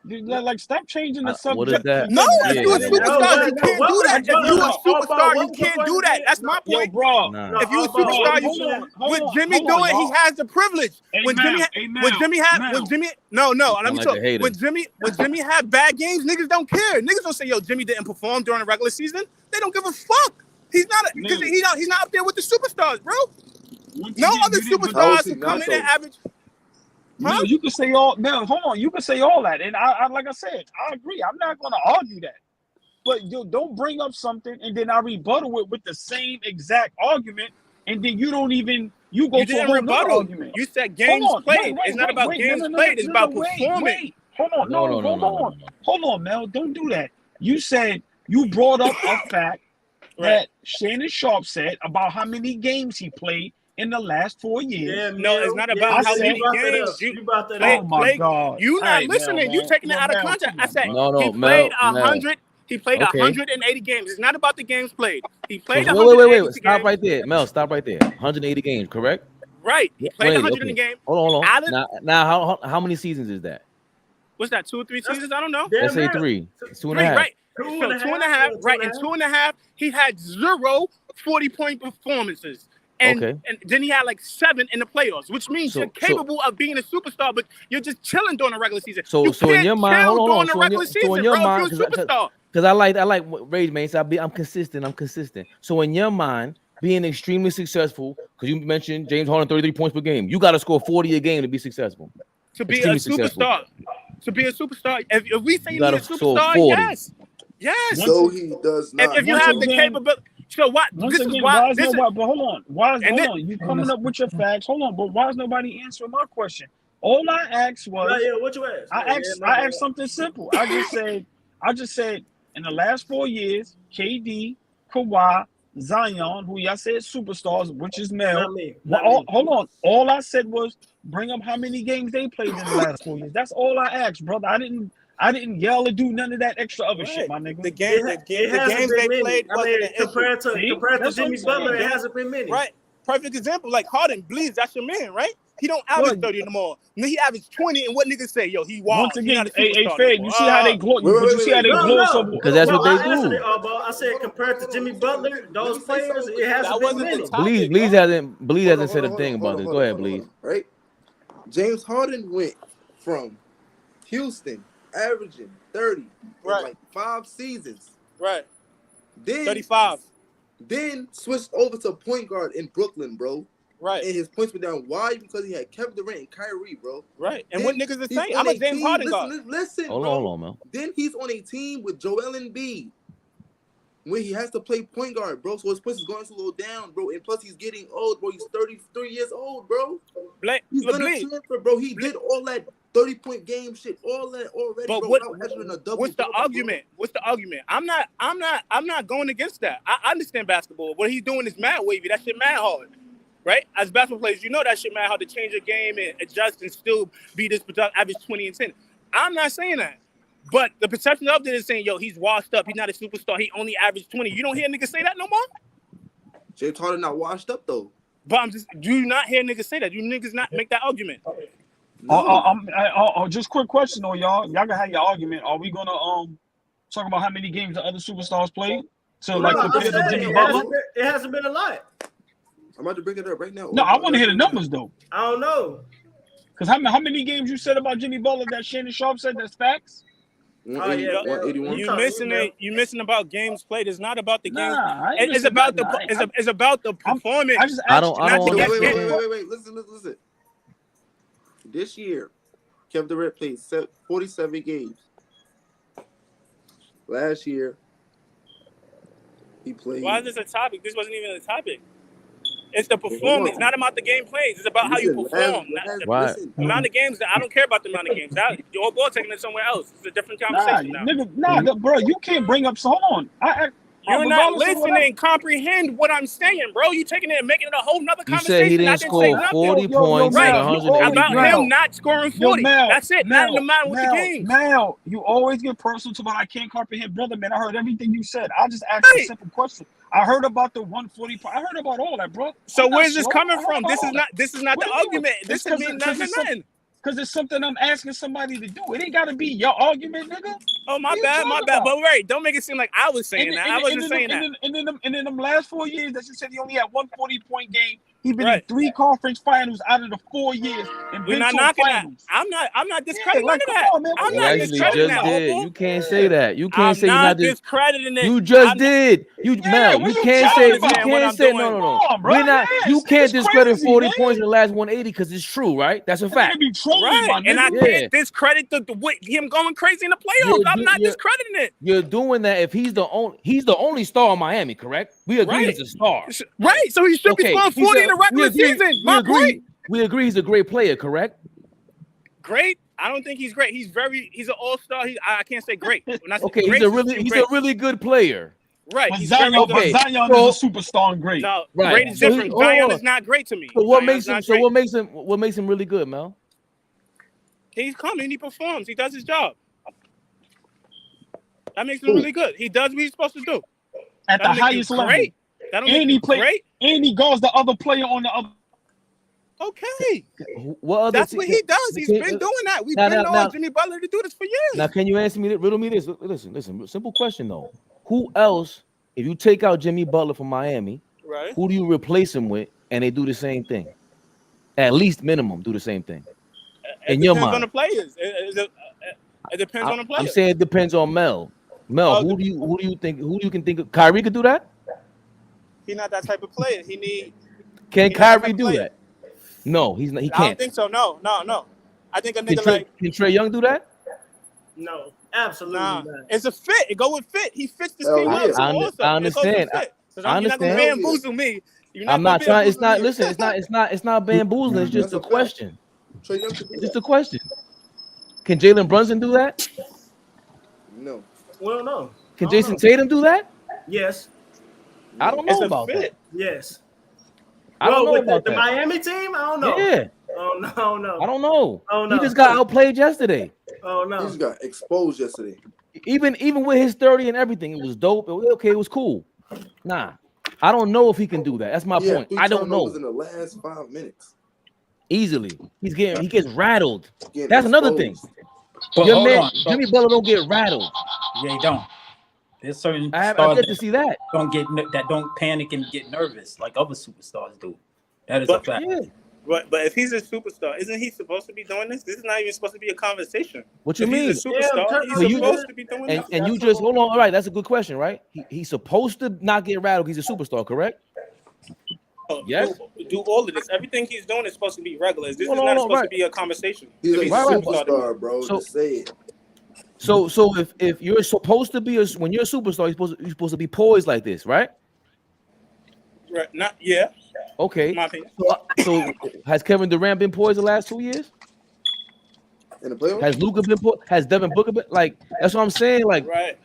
Like, stop changing the subject. What is that? No, if you're a superstar, you can't do that. If you're a superstar, you can't do that. That's my point. Bro. If you're a superstar, you can't. With Jimmy doing, he has the privilege. When Jimmy When Jimmy had bad games, niggas don't care. Niggas don't say, "Yo, Jimmy didn't perform during the regular season." They don't give a fuck. He's not up there with the superstars, bro. No other superstars who come in and average. No, you can say all. Now, hold on. You can say all that, and I like I said, I agree. I'm not going to argue that, but don't bring up something and then I rebuttal it with the same exact argument, and then you go to a whole other argument. You said games played. It's not about games played. It's about performing. Hold on. Hold on, Mel. Don't do that. You said you brought up a fact that Shannon Sharp said about how many games he played in the last 4 years. Yeah, no, it's not about how many games you brought that up. Oh my God! You not listening? You taking it out of context. I said he played 100. He played 180 games. It's not about the games played. He played 180 Wait. Stop right there, Mel. Stop right there. 180 games, correct? Right. He played 100 in a game. Hold on. Now, how many seasons is that? What's that? 2 or 3 seasons? I don't know. Let's say 3. 2.5. Right. So 2.5. Right. In 2.5, he had 0 40-point performances. And then he had like 7 in the playoffs, which means you're capable of being a superstar, but you're just chilling during the regular season. So in your mind, hold on. So in your mind, because I like Rage man. So I'm consistent. So in your mind, being extremely successful, because you mentioned James Harden 33 points per game, you got to score 40 a game to be successful. To be a superstar. To be a superstar. If we say he's a superstar, yes. So he does not. If you have the capability. So what? Once This again, is why. why is This is, nobody? But hold on, hold then, on. You coming up with your facts? Hold on, but why is nobody answering my question? All I asked was, what you asked? I asked something simple. I just said, in the last 4 years, KD, Kawhi, Zion, who y'all said superstars, which is Mel. Not me. Hold on. All I said was bring up how many games they played in the last 4 years. That's all I asked, brother. I didn't yell or do none of that extra other shit, my nigga. The games they played wasn't an issue. Compared to Jimmy Butler, it hasn't been many. Right. Perfect example. Like Harden bleeds. That's your man, right? He don't average 30 anymore. And he averaged 20. And what niggas say, yo, he wild. Once again, hey, Fed, you see how they gloss? You see how they gloss over? Because that's what they do. I said compared to Jimmy Butler, those players, it hasn't been many. Bleed hasn't said a thing about this. Go ahead, Bleed. Right? James Harden went from Houston averaging 30 for like 5 seasons. Right. Then 35. Then switched over to point guard in Brooklyn, bro. Right. And his points were down. Why? Because he had Kevin Durant and Kyrie, bro. Right. And then what niggas are saying? I'm a James Harden guy. Listen, hold on, man. Then he's on a team with Joel Embiid when he has to play point guard, bro. So his points is going to slow down, bro. And plus he's getting old, bro. He's 33 years old, bro. He's gonna transfer, bro. He did all that 30-point game shit, all that already. But bro. What's the argument? What's the argument? I'm not going against that. I understand basketball. What he's doing is mad wavy. That shit mad hard. Right? As basketball players, you know that shit mad hard to change your game and adjust and still be this productive, average 20 and 10. I'm not saying that. But the perception of it is saying, yo, he's washed up. He's not a superstar. He only averaged 20. You don't hear niggas say that no more? James Harden not washed up, though. But do you not hear niggas say that? You niggas not make that argument? No. Just quick question on y'all. Y'all gonna have your argument. Are we gonna talk about how many games the other superstars played? So compared to Jimmy Butler? It hasn't been a lot. I'm about to bring it up right now. No, I want to hear the numbers though. I don't know. Because how many games you said about Jimmy Butler that Shannon Sharp said that's facts? 181. You missing about games played. It's not about the games. Nah, it's about the performance. I don't Wait. Listen. This year, Kevin Durant played 47 games. Last year, he played. Why is this a topic? This wasn't even a topic. It's the performance, not about the game plays. It's about how you perform. The amount of games, I don't care about the amount of games. Your ball taking it somewhere else. It's a different conversation now. Bro, you can't bring up. So hold on. You're not listening and comprehend what I'm saying, bro. You taking it and making it a whole nother conversation. You said he didn't score 40 points right. and 180 about him not scoring 40. That's it. Not in the matter with the game. Now, you always get personal to what I can't comprehend. Brother, man, I heard everything you said. I just asked a simple question. I heard about the 140. I heard about all that, bro. So where's this coming from? This is not the argument. This is mean nothing. Because it's something I'm asking somebody to do. It ain't got to be your argument, nigga. Oh, my bad. But wait, don't make it seem like I was saying that. I wasn't saying that. And in them last 4 years that you said he only had 140-point game, he's been in 3 conference finals out of the 4 years. And we're not knocking that. I'm not discrediting that. I'm not discrediting that. You can't say that. You can't say you're not discrediting it. You just did. Mel, you can't say no. We're not. You can't discredit 40 points in the last 180 because it's true, right? That's a fact. Right, and I can't discredit him going crazy in the playoffs. I'm not discrediting it. You're doing that if he's the only star in Miami, correct? We agree he's a star. Right, so he should be scoring 40 in the regular season. We agree he's a great player, correct? Great? I don't think he's great. He's an all-star. I can't say great. Okay, he's a really good player. Right. Zion is a superstar and great. No, great is different. Zion is not great to me. So what makes him really good, Mel? He's coming. He performs. He does his job. That makes him really good. He does what he's supposed to do. At the highest level. Great. And he guards the other player on the other. Okay. That's what he does. He's been doing that. We've been knowing Jimmy Butler to do this for years. Now, can you answer me? Riddle me this. Listen. Simple question though. Who else, if you take out Jimmy Butler from Miami, right? Who do you replace him with, and they do the same thing? At least minimum, do the same thing. In your mind, on the players. It depends on the players. I'm saying it depends on Mel. Who do you think? Who you can think of? Kyrie could do that. He's not that type of player. Can Kyrie do that? No, he's not. He can't. I don't think so. No. I think a nigga can Trae Young do that? No, absolutely not. It's a fit. It go with fit. He fits this team up. I understand. I You're not gonna understand. bamboozle me. I'm not trying. It's not. Listen. It's not bamboozling. It's just That's a a fact. question. Trae Young could do It's just that. a question. Can Jalen Brunson do that? No. Well, no. Can I don't Jason know. Tatum do that? Yes. I don't It's know a about that. fit. Yes. I don't know with about the that. Miami team, I don't know. Yeah, Oh no. I don't know. Oh, He no. just got outplayed yesterday. Oh He no. just got exposed yesterday. Even with his 30 and everything, it was dope. It was okay. It was cool. Nah, I don't know if he can do that. That's my He had point. 3 I don't know. turnovers in the last 5 minutes. Easily, he gets rattled. Getting That's another thing. exposed. But Your hold man on. So, Jimmy Butler don't get rattled. yeah, he don't. There's certain I've stars yet to that see that. don't panic and get nervous like other superstars do. That is a fact. Yeah. But if he's a superstar, isn't he supposed to be doing this? This is not even supposed to be a conversation. What you If mean? he's a superstar, he's So you supposed just to be doing and this. you just hold on. All right, that's a good question, right? He's supposed to not get rattled. He's a superstar, correct? Yes. Do all of this. Everything he's doing is supposed to be regular. This is Hold not on, supposed right. to be a conversation. He's If a he's Right, right. superstar, bro. So- Just say it. So if you're supposed to be when you're a superstar, you're supposed to be poised like this, right? Right. Not yeah. Okay. In my opinion. So has Kevin Durant been poised the last 2 years? In the playoffs? Has Luka been poised? Has Devin Booker been like? That's what I'm saying. Like Right.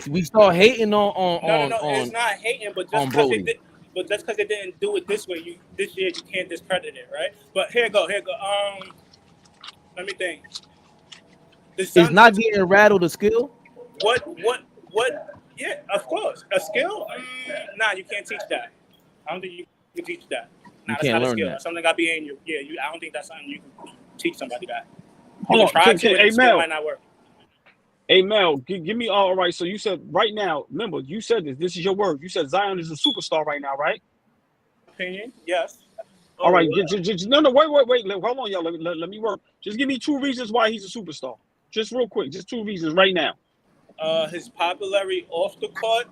we start hating No. It's not hating, but on just because Brody. they didn't do it this way, this year you can't discredit it, right? But here go. Let me think. Is not getting rattled a skill? What? Yeah, of course. A skill? Nah, you can't teach that. I don't think you can teach that. Nah, that's can't not a learn skill. that. Something got to be in you. Yeah, I don't think that's something you can teach somebody that. Hold You on. can try to, Hey, the skill Mel. might not work. Hey Mel, give me all right. So you said right now, remember, you said this. This is your word. You said Zion is a superstar right now, right? Opinion? Yes. All right. No, wait. Hold on, y'all. Let me work. Just give me 2 reasons why he's a superstar. Just real quick. Just 2 reasons right now. His popularity off the court,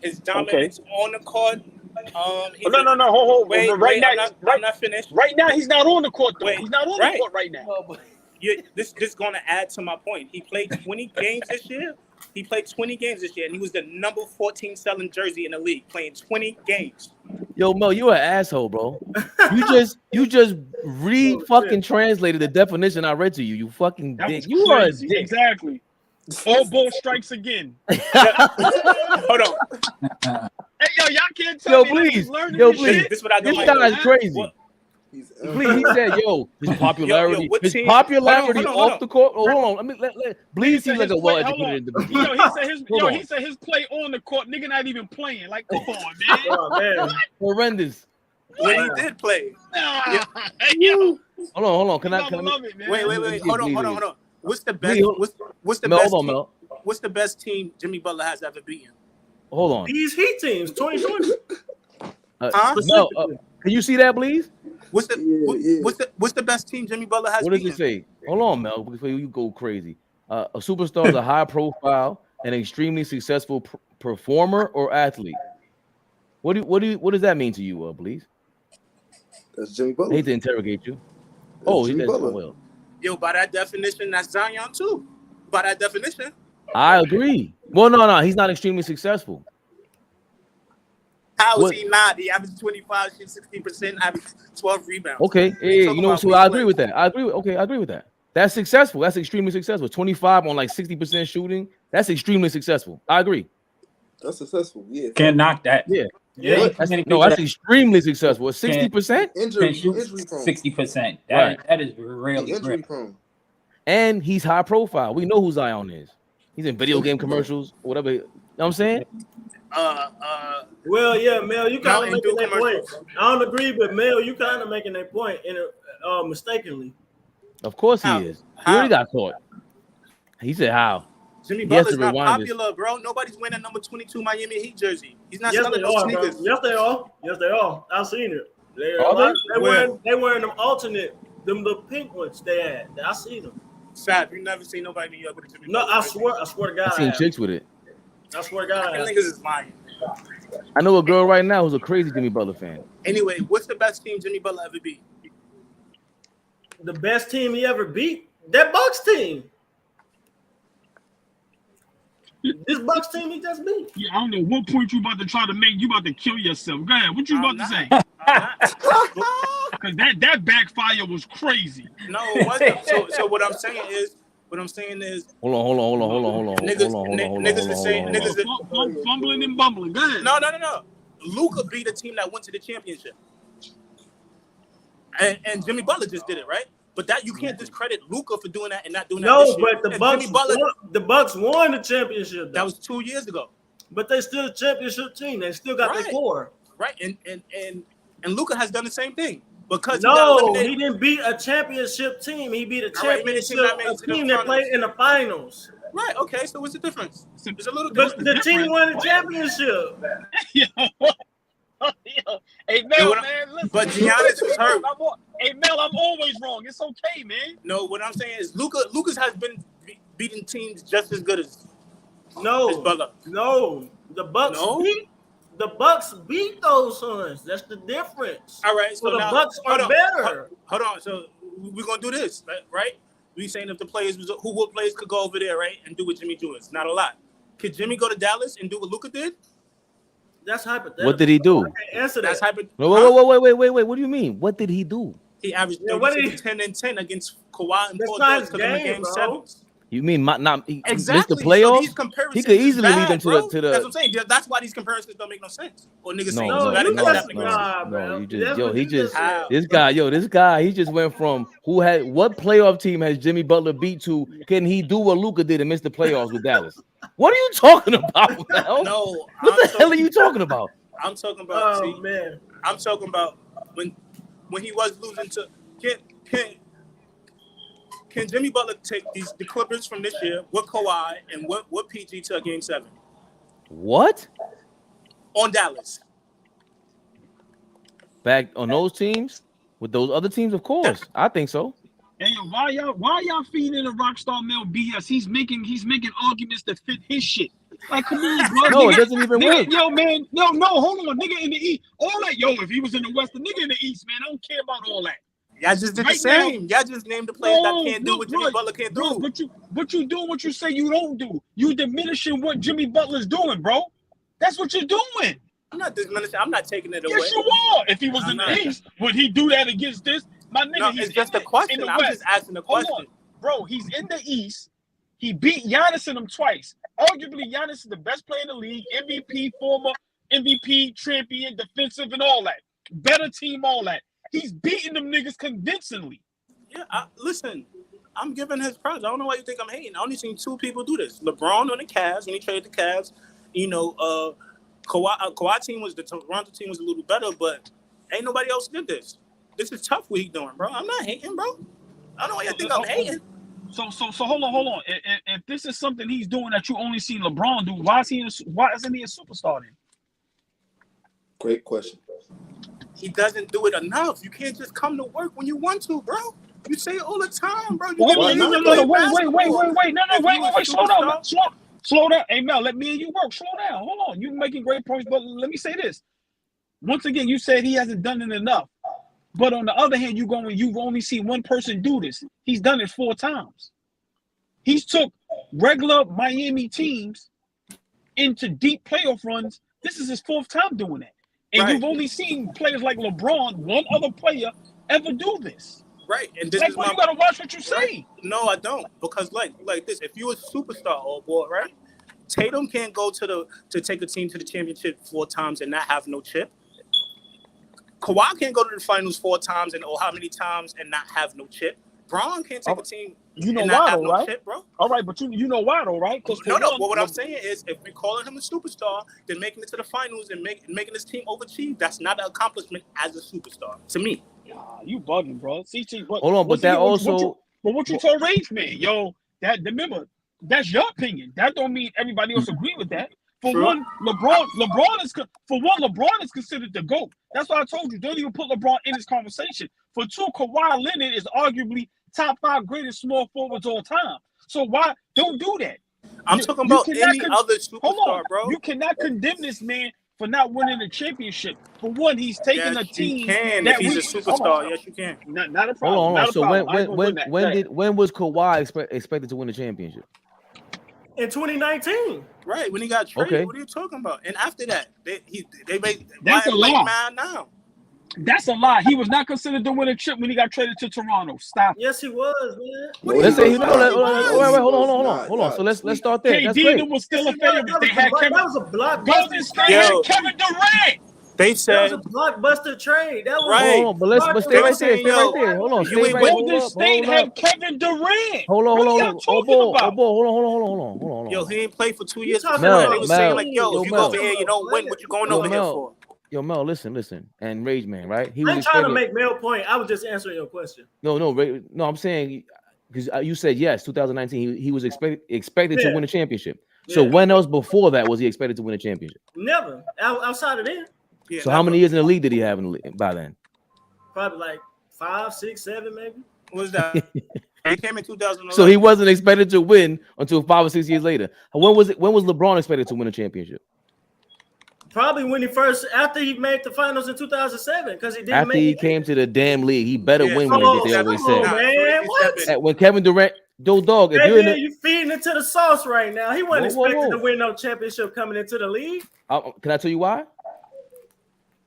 his dominance on the court. No. Hold. Wait, right now, I'm not finished. Right now, he's not on the court. Though. Wait, he's not on right. the court right now. This is going to add to my point. He played 20 games this year. And he was the number 14 selling jersey in the league, playing 20 games. Yo, Mo, you an asshole, bro. You just fucking translated the definition I read to you. You fucking That dick. was You are a crazy. dick. Exactly. All ball strikes again. Hold on. Hey, yo, y'all can't tell me. Please. Learning Yo, this please. shit. This is what I This don't guy like. is crazy. What? Please, he said, "Yo, his popularity, what his team- popularity hold on. off the court." Oh, hold on, let Bleed seems like a well-educated individual. He said his play on the court, nigga, not even playing. Like, come on, man. Oh, man. Horrendous. When he did play. Nah. Hey, yo. Hold on. Can I love it, man. Wait. Hold on. What's the best? Bleed, What's the Mel, best? hold on, team? Mel. What's the best team Jimmy Butler has ever beaten? Hold on. These Heat teams, 2020. Mel, can you see that, please? What's the best team Jimmy Butler has What does beaten? it say? Hold on, Mel, before you go crazy. A superstar is a high-profile and extremely successful performer or athlete. What does that mean to you, please? That's Jimmy I Butler. hate to interrogate you. That's Jimmy That's Butler. well. Yo, by that definition, that's Zion too. By that definition. I agree. Well, no, he's not extremely successful. How is What? he not? He averaged 25, 60%, averaged 12 rebounds. Okay, talking you know, about so I agree with that. I agree with that. That's successful. That's extremely successful. 25 on like 60% shooting. That's extremely successful. I agree. That's successful. Yeah. Can't knock that. Yeah. Yeah, That's extremely successful. 60%, Injury prone. 60%. Right. That is really Injury great. prone. and he's high profile. We know who Zion is. He's in video game commercials, whatever. You know what I'm saying? Well, yeah, Mel, you kind of Mountain making Dew that point. commercials. I don't agree, but Mel, you kind of making that point mistakenly. Of course he How? is. He How? already got caught. He said how? Jimmy He has Butler's to not rewind this. popular, bro. Nobody's wearing a number 22 Miami Heat jersey. He's not Yes, selling they those are, bro. sneakers. Yes, they are. Yes, they are. I've seen it. They wearing them alternate, them the pink ones they had. I see them. Sad, you never seen nobody in New York with a Jimmy No, Butler I jersey. swear to God. I seen chicks with it. I swear to God. I Them have. niggas is lying. I know a girl right now who's a crazy Jimmy Butler fan. Anyway, what's the best team Jimmy Butler ever beat? The best team he ever beat, that Bucks team. This Bucks team he just beat. Yeah, I don't know what point you about to try to make. You about to kill yourself. Go ahead. What you about to say? Because that backfire was crazy. No, it wasn't. So what I'm saying is. Hold on. Niggas is saying Fumbling and bumbling. Go ahead. No. Luka beat a team that went to the championship, and Jimmy Butler just did it, right? But that you can't discredit Luka for doing that and not doing that. No, but the Bucks won the championship. Though. That was 2 years ago. But they still a championship team. They still got their core. Right, and Luka has done the same thing. Because he didn't beat a championship team. He beat a championship team that played in the finals. Right. Okay. So what's the difference? It's a little different. But the team won the championship. Hey Mel, man, listen. But Giannis was hurt. Hey Mel, I'm always wrong. It's okay, man. No, what I'm saying is Lucas has been beating teams just as good as Butler. No, the Bucks beat. The Bucks beat those Suns. That's the difference. All right, so the now, Bucks are better. Hold on. So we're gonna do this, right? We saying if the players what players could go over there, right, and do what Jimmy doing? Not a lot. Could Jimmy go to Dallas and do what Luka did? That's hypothetical. What did he do? I can't answer that. That's hypothetical. Wait. What do you mean? What did he do? He averaged 10 and 10 against Kawhi and Paul George took him in game 7. You mean he exactly. missed the playoffs? So he could easily lead them to the. That's what I'm saying. That's why these comparisons don't make no sense. Or niggas saying this guy, he just went from what playoff team has Jimmy Butler beat to? Can he do what Luka did and miss the playoffs with Dallas? What are you talking about, Mel? No, what the hell are you talking about? I'm talking about. Man, I'm talking about when he was losing to Can Jimmy Butler take the Clippers from this year with Kawhi and what PG to a game 7? What? On Dallas. Back on those teams? With those other teams, of course. I think so. Hey, why y'all feeding a Rockstar Mel BS? He's making arguments that fit his shit. Like, come on, bro. No, it doesn't even work. Yo, man. No, hold on. Nigga in the East. All that, if he was in the West, the nigga in the East, man, I don't care about all that. Y'all just did the same. Y'all just named the players that can't do what Jimmy Butler can't do. But you doing what you say you don't do. You diminishing what Jimmy Butler's doing, bro. That's what you're doing. I'm not diminishing. I'm not taking it away. Yes, you are. If he was in the East, would he do that against this? My nigga, no, it's just a question. I'm just asking a question. Bro, he's in the East. He beat Giannis in them twice. Arguably, Giannis is the best player in the league. MVP, former MVP, champion, defensive, and all that. Better team, all that. He's beating them niggas convincingly. Yeah, listen, I'm giving his props. I don't know why you think I'm hating. I only seen 2 people do this. LeBron on the Cavs, when he traded the Cavs. Kawhi team the Toronto team was a little better, but ain't nobody else did this. This is tough what he doing, bro. I'm not hating, bro. I don't know why you think I'm hating. So hold on. If this is something he's doing that you only seen LeBron do, why isn't he a superstar then? Great question. He doesn't do it enough. You can't just come to work when you want to, bro. You say it all the time, bro. Wait. Slow down. Hey, Mel, let me and you work. Slow down. Hold on. You're making great points, but let me say this. Once again, you said he hasn't done it enough. But on the other hand, you've only seen one person do this. He's done it 4 times. He's took regular Miami teams into deep playoff runs. This is his 4th time doing that. And you've only seen players like LeBron, one other player, ever do this. Right. And this you gotta watch what you say. No, I don't. Because like this, if you're a superstar, Allball, right? Tatum can't go to take a team to the championship 4 times and not have no chip. Kawhi can't go to the finals 4 times or how many times and not have no chip. Braun can't take a team and not have no chip, bro. All right, but you know why though, right? No. Well, what I'm saying is, if we're calling him a superstar, then making it to the finals and making this team overachieve, that's not an accomplishment as a superstar to me. You bugging, bro. Hold on, but that also. But what you told Rage, man, remember, that's your opinion. That don't mean everybody else agree with that. For one, LeBron is considered the GOAT. That's why I told you, don't even put LeBron in this conversation. For 2, Kawhi Leonard is arguably top 5 greatest small forwards all time. So why don't do that? I'm talking about any other superstar, bro. You cannot condemn this man for not winning the championship. For one, he's taking a team. You can if he's a superstar. Yes, you can. Not a problem. Hold on. So when was Kawhi expected to win the championship? In 2019. Right, when he got traded. Okay. What are you talking about? And after that, they made That's a lie. mad now. That's a lie. He was not considered to win a chip when he got traded to Toronto. Stop. Yes, he was, man. Let's say hold on. Hold on. So let's start there. That's great. KD was still a favorite. They had Kevin. That was a blockbuster. Golden State had Kevin Durant. They That said was a blockbuster trade. That was right. Hold on, but stay right there. Stay right there. Hold on. Stay right. Golden State had Kevin Durant. Hold on. Hold on. Yo, he ain't played for 2 years. Mel, They were saying like, yo, if you go over here, you don't win. What you going over here for? Yo, Mel, listen. And Rage Man, right? He I was ain't trying to make Mel point. I was just answering your question. No. I'm saying because you said yes, 2019. He was expected to win a championship. So when else before that was he expected to win a championship? Never. Outside of then. Yeah, So how many years in the league did he have by then? Probably like 5, 6, 7, maybe. What was that? He came in 2011. So he wasn't expected to win until 5 or 6 years later. When was LeBron expected to win a championship? Probably when after he made the finals in 2007, because he didn't After he came to the damn league, he better win when they always said. Man, what? When Kevin Durant, dog, if you're in you feeding into the sauce right now. He wasn't expected to win no championship coming into the league. Can I tell you why?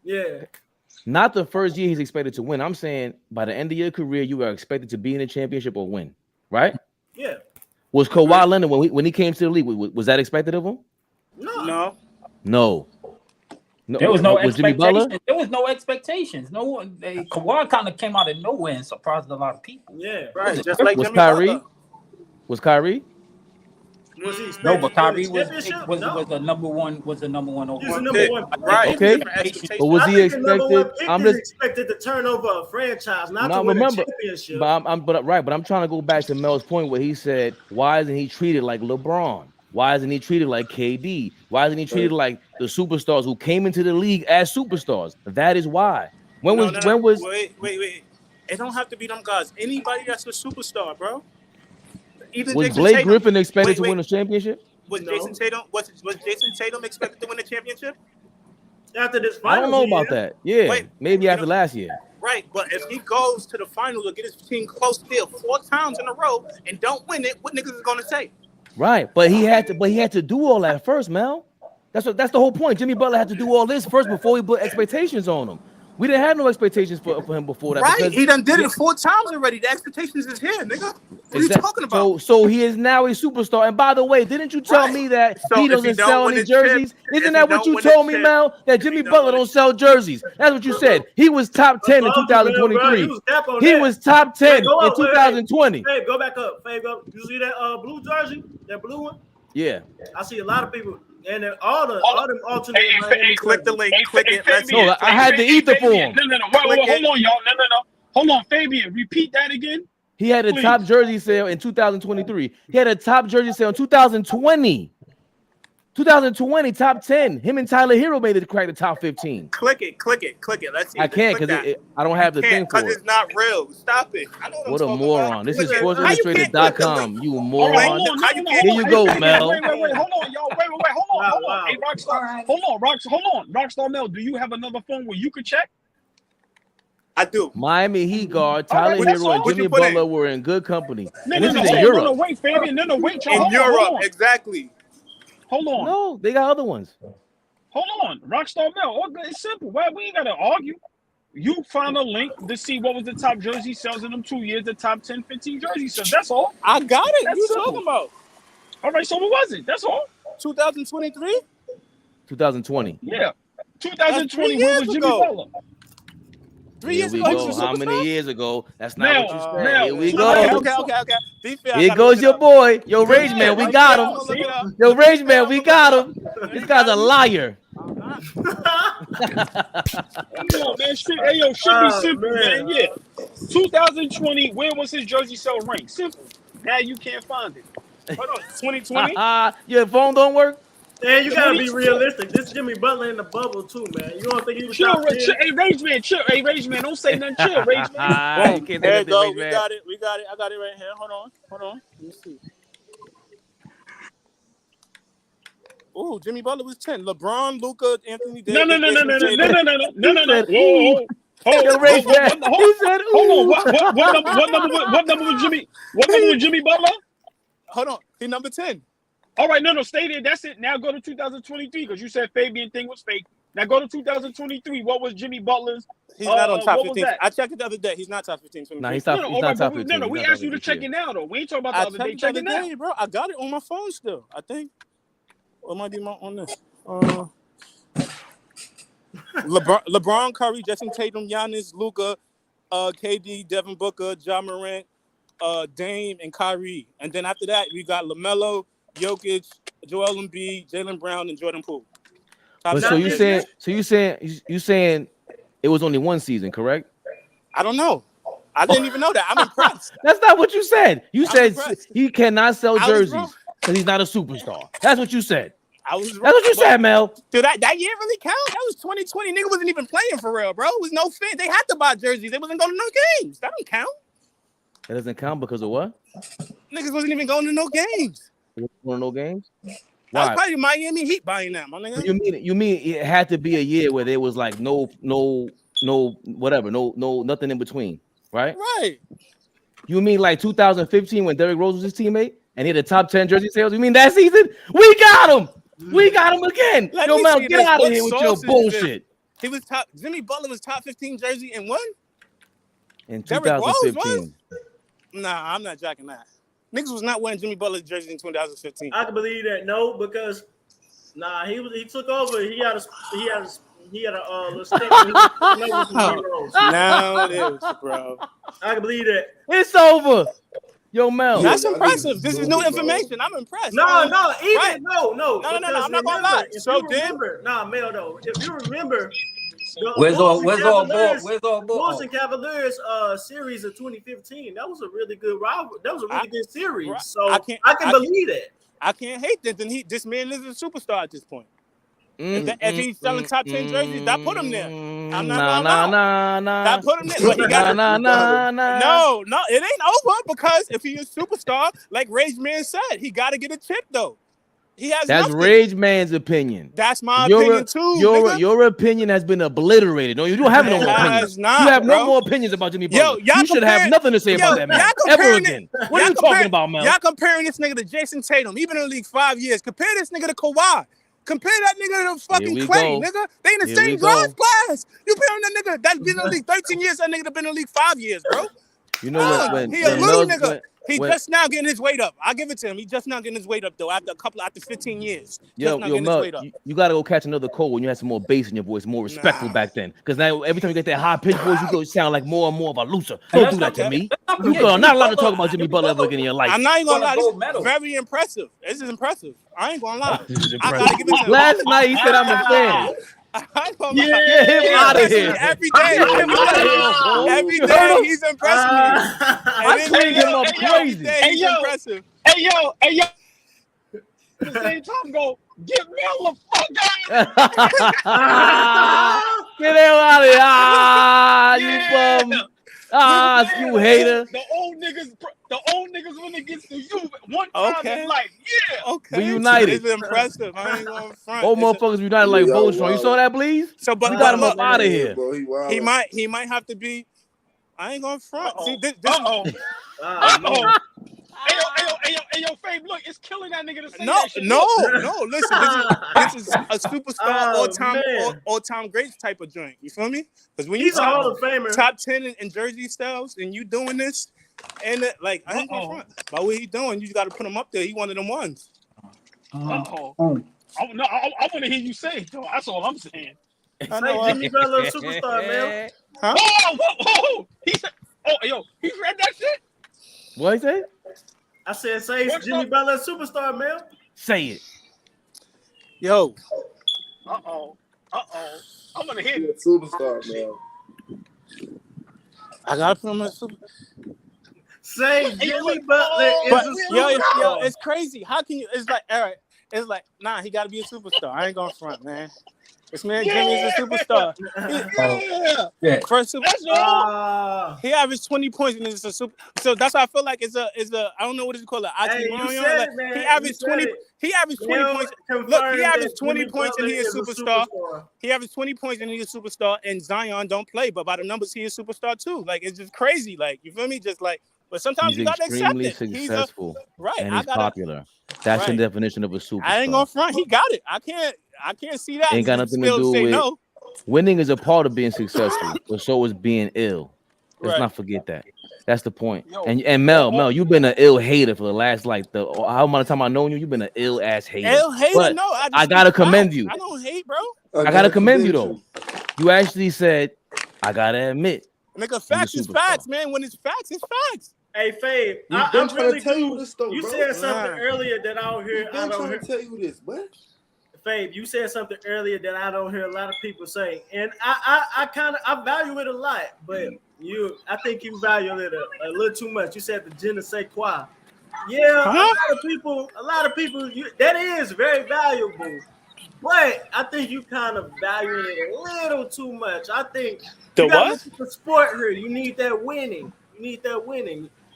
Yeah. Not the first year he's expected to win. I'm saying by the end of your career, you are expected to be in a championship or win, right? Yeah. Was Kawhi Leonard when he came to the league? Was that expected of him? No. There was no Jimmy Butler? expectations. There was no expectations. No one. Kawhi kind of came out of nowhere and surprised a lot of people. Yeah. Right. Just like Was Jimmy Kyrie? Butler. Was Kyrie? Was he No, but Kyrie was championship? the number one. Was the number one He was overall. the number one. Right. Okay. But was he expected? I'm just expected to turn over a franchise, not to win a championship. But I'm trying to go back to Mel's point where he said, why isn't he treated like LeBron? Why isn't he treated like KD? Why isn't he treated like the superstars who came into the league as superstars? That is why. When was Wait. It don't have to be them guys. Anybody that's a superstar, bro. Was Blake Griffin expected to win a championship? Was Jason Tatum expected to win a championship? After this I don't know about that. Yeah, maybe after last year. Right, but if he goes to the finals or get his team close still 4 times in a row and don't win it, what niggas is gonna say? Right, but he had to do all that first, Mel. That's the whole point. Jimmy Butler had to do all this first before we put expectations on him. We didn't have no expectations for him before that. Right, he done did it 4 times already. The expectations is here, nigga. What are you talking about? So he is now a superstar. And by the way, didn't you tell me that he doesn't sell any jerseys? Isn't that what you told me, Mel? That Jimmy Butler don't sell jerseys. That's what you said. He was top 10 in 2023. He was top 10 in 2020. Hey, go back up. Hey, go. You see that blue jersey? That blue one? Yeah. I see a lot of people. And all them alternate. Click the link. Click it. No, I had to eat the form. No. Hold on, y'all. No. Hold on, Fabian. Repeat that again. He had a top jersey sale in 2023. He had a top jersey sale in 2020. 2020, top 10. Him and Tyler Hero made it to crack the top 15. Click it. Let's see. I can't because I don't have the thing for it. Because it's not real. Stop it. I know what a moron. This is SportsIllustrated.com. You moron. Here you go, Mel. Wait, hold on, y'all. Wait, hold on. Hey, Rockstar. Hold on. Rockstar Mel, do you have another phone where you could check? I do. Miami Heat guard Tyler Hero and Jimmy Butler were in good company. This is in Europe. No, wait, Fabian. No, wait, y'all. In Europe, exactly. Hold on. No, they got other ones. Hold on. Rockstar Mel. It's simple. Why we ain't gotta argue? You found a link to see what was the top jersey sales in them 2 years, the top 10, 15 jersey sales. That's all. I got it. That's you simple. talking about? All right, so what was it? That's all. 2023? 2020. Yeah. 2020 was Jimmy Butler. 3 years Here ago. we go. How many years ago? That's not what you said. Here we go. Okay. Here goes your boy. Yo, Rage Man, we got him. Yo, Rage Man, we got him. This guy's a liar. Come on, man. Should be simple, man. Yeah. 2020, where was his jersey sale rank? Simple. Now you can't find it. Hold on, 2020? Your phone don't work? Man, you gotta be realistic. This is Jimmy Butler in the bubble too, man. You don't think he was chill? Hey, Rage Man, chill. Hey, Rage Man, don't say nothing. Chill, Rage Man. There you go. We got it. I got it right here. Hold on. Let me see. Oh, Jimmy Butler was 10. LeBron, Luka, Anthony Davis. No. Whoa. Rage Man. He said, hold on. What number was Jimmy? What number was Jimmy Butler? Hold on. He's number 10. All right, no, stay there. That's it. Now go to 2023 because you said Fabian thing was fake. Now go to 2023. What was Jimmy Butler's? He's not on top what was 15. that? I checked it the other day. He's not top 15. Nah, he's top. He's not top 15. No, we asked you to check it now though. We ain't talking about the other day. Check it now, bro. I got it on my phone still. I think. Or it might be on this. LeBron, Curry, Jason Tatum, Giannis, Luka, KD, Devin Booker, Ja Morant, Dame, and Kyrie. And then after that, we got LaMelo, Jokic, Joel Embiid, Jaylen Brown, and Jordan Poole. But so you saying it was only one season, correct? I don't know. I didn't even know that. I'm impressed. That's not what you said. You said he cannot sell jerseys because he's not a superstar. That's what you said. I was wrong. That's what you said, Mel. Dude, that year really count? That was 2020. Nigga wasn't even playing for real, bro. It was no fan. They had to buy jerseys. They wasn't going to no games. That don't count. That doesn't count because of what? Niggas wasn't even going to no games. Going to no games? That Why? was probably Miami Heat buying that, my nigga. You mean it had to be a year where there was like no whatever, no nothing in between, right? Right. You mean like 2015 when Derrick Rose was his teammate and he had the top 10 jersey sales? You mean that season? We got him. We got him again. Yo, Mel, get out of here with your bullshit. He was top. Jimmy Butler was top 15 jersey in what? In 2015. Nah, I'm not jacking that. Niggas was not wearing Jimmy Butler's jersey in 2015. I can believe that. No, because he took over. He had a little statement. Now it is, bro. I can believe that. It's over. Yo, Mel. That's impressive. This is new information. I'm impressed. No. I'm not gonna lie. So remember, Mel, though, if you remember, where's Allball? Bulls and Cavaliers series of 2015. That was a really good rival. That was a really good series. So I can believe that. I can't hate that. Then this man is a superstar at this point. If he's selling top 10 jerseys, that put him there. I'm not gonna lie. That put him there. But he got No, it ain't over because if he's a superstar, like Rage Man said, he got to get a chip though. He has. That's nothing. Rage Man's opinion. That's my opinion too. Your opinion has been obliterated. No, you don't have no more opinions. You have no more opinions about Jimmy Butler. You should have nothing to say about that man ever again. What are you talking about, Mel? Y'all comparing this nigga to Jason Tatum. He been in the league 5 years. Compare this nigga to Kawhi. Compare that nigga to fucking Clay, nigga. They in the same draft class. You comparing that nigga that's been in the league 13 years, that nigga that been in the league 5 years, bro. You know when he a little nigga. He just now getting his weight up. I give it to him. He just now getting his weight up though. After 15 years. Yo, Mel, you gotta go catch another cold when you had some more bass in your voice, more respectful back then. Because now every time you get that high pitched voice, you go sound like more and more of a loser. Don't do that to me. You are not allowed to talk about Jimmy Butler ever again in your life. I'm not even gonna lie. This is very impressive. This is impressive. I ain't gonna lie. I gotta give it to him. Last night he said I'm a fan. Get him out of here. Every day he's impressing me. I cleaned him up crazy. He's impressive. Hey yo. At the same time, go get Mel the fuck out. Get him out of here. You bum. You hater. The old niggas when it gets to you one time in life. Yeah. Okay. We united. It's impressive. I ain't going front. Old motherfuckers united like Voltron. You saw that, please? So, but you got him up out of here. He might have to be. I ain't going front. See, this. Hey, yo, Fabe, look, it's killing that nigga to say no, that shit. No. Listen, this is a superstar, all-time greats type of joint. You feel me? Because when he's a Hall of Famer, top 10 in jersey styles, and you doing this, and I ain't going front. By what he doing, you got to put him up there. He one of them ones. I want to hear you say it, though. That's all I'm saying. I know, Jimmy Butler, superstar, man. Huh? Whoa. He said, he read that shit? What he said? I said, say Jimmy Butler, superstar, man. Say it. Yo. Uh-oh. I'm going to hear it. Superstar, man. I got to put him in super. Say Jimmy Butler is a superstar. Yo, it's crazy. How can you? It's like, all right. It's like, nah, he got to be a superstar. I ain't going front, man. This man Jimmy's a superstar. First superstar. He averaged 20 points and it's a super. So that's why I feel like it's a I don't know what you call it. He averaged 20. He averaged 20 points. Look, he averaged 20 points and he is a superstar. He averaged 20 points and he is a superstar. And Zion don't play, but by the numbers he is a superstar too. Like it's just crazy. Like you feel me? Just like, but sometimes you gotta accept it. He's extremely successful. Right. And he's popular. That's the definition of a superstar. I ain't gonna front. He got it. I can't see that. Ain't got nothing to do with winning is a part of being successful, but so is being ill. Let's not forget that. That's the point. And Mel, you've been an ill hater for the last how much time I known you. You've been an ill ass hater. Ill hater? But No, I gotta commend you. I don't hate, bro. I gotta commend you though. You actually said, I gotta admit. Nigga, facts is facts, man. When it's facts, it's facts. Hey, Fabe, I'm really tell you this though, you said something earlier that I don't hear. I'm trying to tell you this, what? Fabe, you said something earlier that I don't hear a lot of people say, and I value it a lot, but I think you value it a little too much. You said the je ne sais quoi. Yeah, a lot of people, that is very valuable, but I think you kind of value it a little too much. I think you got to look at the sport here. You need that winning.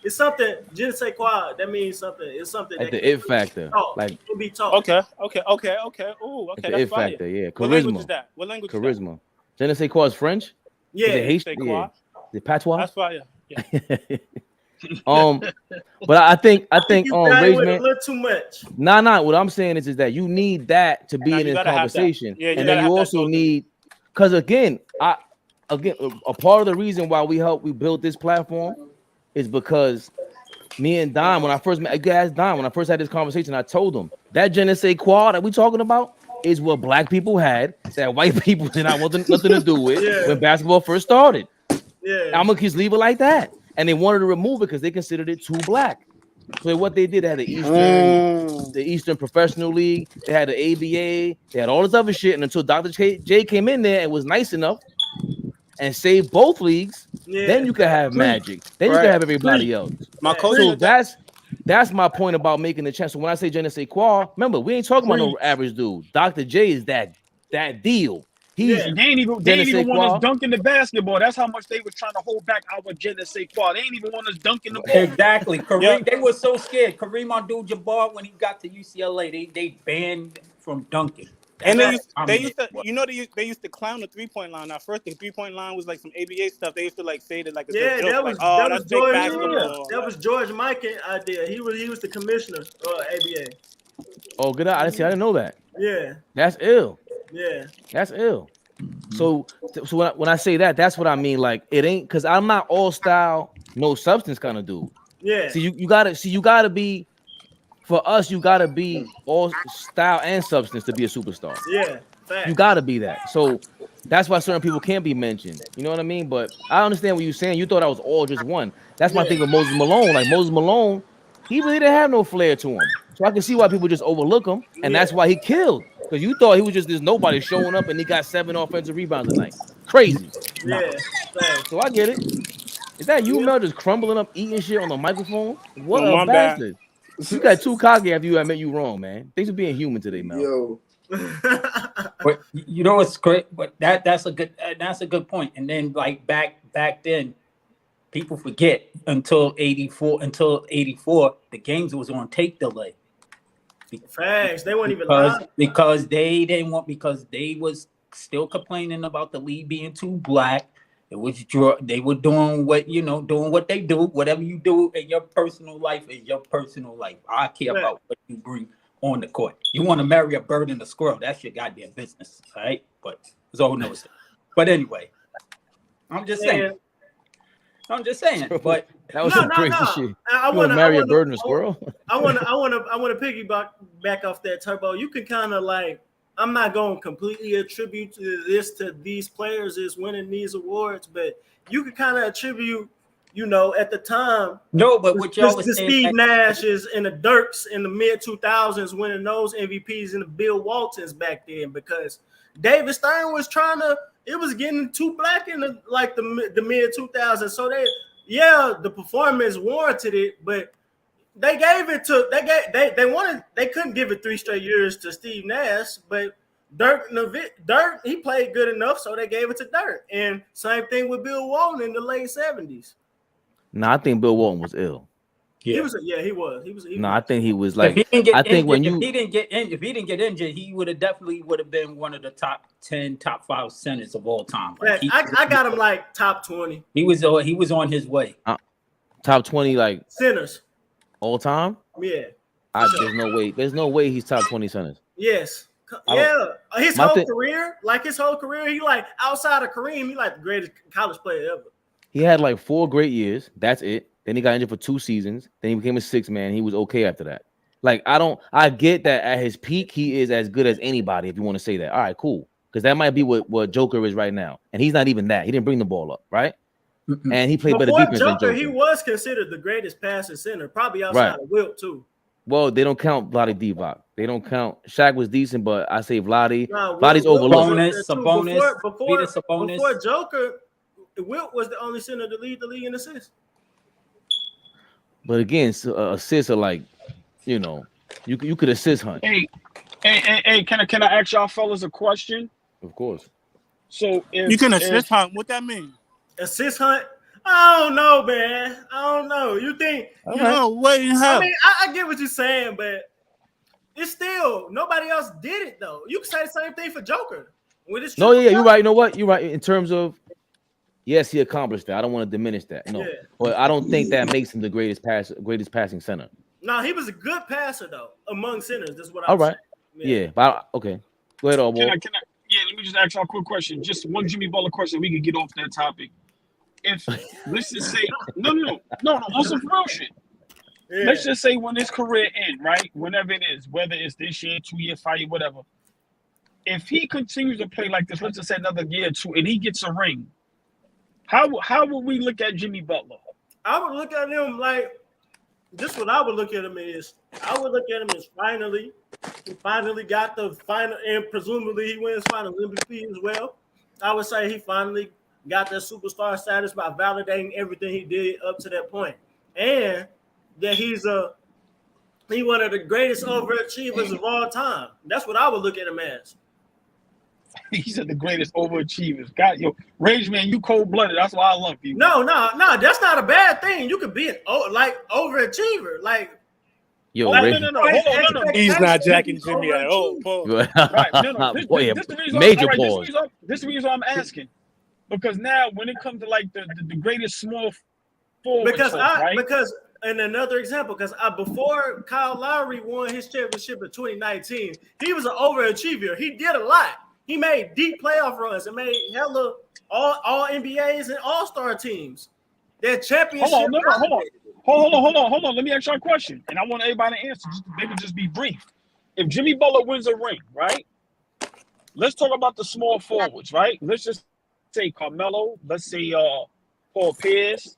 It's something. Je ne sais quoi. That means something. It's something like that the it factor. Like it can be taught. Okay. Ooh, okay. The it factor. Yeah. Charisma. What language is that? Charisma. Je ne sais quoi is French. Yeah. Is it yeah. The patois. That's fire. Yeah. But I think you value it a little too much. Nah. What I'm saying is that you need that to be in this conversation, and then you also need, because again, a part of the reason why we built this platform is because me and Don, when I first met Don, when I first had this conversation, I told him that je ne sais quoi that we talking about is what black people had that white people did not want nothing to do with when basketball first started. Yeah, I'm gonna just leave it like that. And they wanted to remove it because they considered it too black. So what they did, they had the Eastern Professional League, they had the ABA, they had all this other shit. And until Dr. J came in there and was nice enough and saved both leagues, then you can have Magic. Then you can have everybody else. So that's my point about making the chance. So when I say je ne sais quoi, remember, we ain't talking about no average dude. Dr. J is that deal. They ain't even want us dunking the basketball. That's how much they was trying to hold back our je ne sais quoi. They ain't even want us dunking the ball. Exactly. Kareem, they were so scared. Kareem Abdul-Jabbar, when he got to UCLA, they banned from dunking. And they used to clown the 3-point line. At first, the 3-point line was like some ABA stuff. They used to like say that like that was George. That was George Mikan idea. He was the commissioner of ABA. Oh, good. I didn't know that. Yeah, that's ill. Yeah, that's ill. So when I say that, that's what I mean. Like it ain't because I'm not all style, no substance kind of dude. Yeah. See, you gotta be. For us, you gotta be all style and substance to be a superstar. Yeah, fact. You gotta be that. So that's why certain people can't be mentioned. You know what I mean? But I understand what you're saying. You thought I was all just one. That's my thing with Moses Malone. Like Moses Malone, he really didn't have no flair to him. So I can see why people just overlook him, and that's why he killed. Because you thought he was just this nobody showing up, and he got 7 offensive rebounds tonight. Crazy. Yeah. So I get it. Is that you, Mel, just crumbling up, eating shit on the microphone? What a bastard. You got too cocky after you admit you wrong, man. Thanks for being human today, Mel. Yo. But you know what's great? But that's a good point. And then like back then, people forget until 84, the games was on tape delay. Facts. They weren't even live. Because they was still complaining about the league being too black. It was they were doing what they do. Whatever you do in your personal life is your personal life. I care about what you bring on the court. You want to marry a bird and a squirrel, that's your goddamn business, all right? But it's all knows. But anyway, I'm just saying. But that was some crazy shit. I want to marry a bird and a squirrel. I want to piggyback back off that, Turbo. You can kind of like. I'm not going to completely attribute to these players is winning these awards, but you can kind of attribute, at the time. No, but what y'all was saying, Steve Nash's and the Dirks in the mid 2000s winning those MVPs and the Bill Waltons back then, because David Stern was it was getting too black in the mid 2000s. So the performance warranted it, but they gave it to they couldn't give it 3 straight years to Steve Nash, but Dirk he played good enough, so they gave it to Dirk. And same thing with Bill Walton in the late 70s. No, I think Bill Walton was ill. Yeah. He was. No, I think he was like. If he didn't get injured, he definitely would have been one of the top 10, top 5 centers of all time. Like I got him like top 20. He was on his way. Top 20 like centers. All time? Yeah. There's no way. There's no way he's top 20 centers. Yes. Yeah. His whole career, he like outside of Kareem, he like the greatest college player ever. He had like 4 great years. That's it. Then he got injured for 2 seasons. Then he became a 6th man. He was okay after that. Like, I get that at his peak, he is as good as anybody, if you want to say that. All right, cool. Because that might be what Joker is right now. And he's not even that. He didn't bring the ball up, right? And he played better defense than Joker. He was considered the greatest passing center, probably outside of Wilt, too. Well, they don't count Vlade Divac. They don't count. Shaq was decent, but I say Vlade. Vlade's overlooked. Before Joker, Wilt was the only center to lead the league in assists. But again, assists are like, you know, you could assist hunt. Hey, can I ask y'all fellas a question? Of course. So you can assist hunt. What that mean? Assist hunt? I don't know, man. I don't know. You think? I mean, I get what you're saying, but it's still nobody else did it though. You can say the same thing for Joker. No, yeah, you're right. You know what? You're right in terms of. Yes, he accomplished that. I don't want to diminish that. No, but I don't think that makes him the greatest passing center. No, he was a good passer though among centers. That's what I'm saying. All right. Yeah. Yeah, but okay. Go ahead, Allball. Yeah, let me just ask y'all a quick question. Just one Jimmy Butler question. We can get off that topic. If let's just say no, on some real shit. Yeah. Let's just say when his career ends, right? Whenever it is, whether it's this year, 2 year, 5 year, whatever. If he continues to play like this, let's just say another year or 2, and he gets a ring, how would we look at Jimmy Butler? I would look at him like this. What I would look at him is, I would look at him as he finally got the final, and presumably he wins Finals MVP as well. I would say he finally got that superstar status by validating everything he did up to that point, and that he's one of the greatest overachievers of all time. That's what I would look at him as. He said the greatest overachievers. God, Rage Man, you cold-blooded. That's why I love you. No, that's not a bad thing. You could be an overachiever. Like, no. Hold on. He's not jacking Jimmy at all. Right. This is the reason I'm asking. Because now when it comes to like the greatest small forward, because and another example, because before Kyle Lowry won his championship in 2019, he was an overachiever. He did a lot. He made deep playoff runs and made hella all NBAs and all-star teams. That championship. Hold on. Let me ask y'all a question, and I want everybody to answer. Maybe just be brief. If Jimmy Butler wins a ring, right? Let's talk about the small forwards, right? Let's just say Carmelo. Let's say Paul Pierce.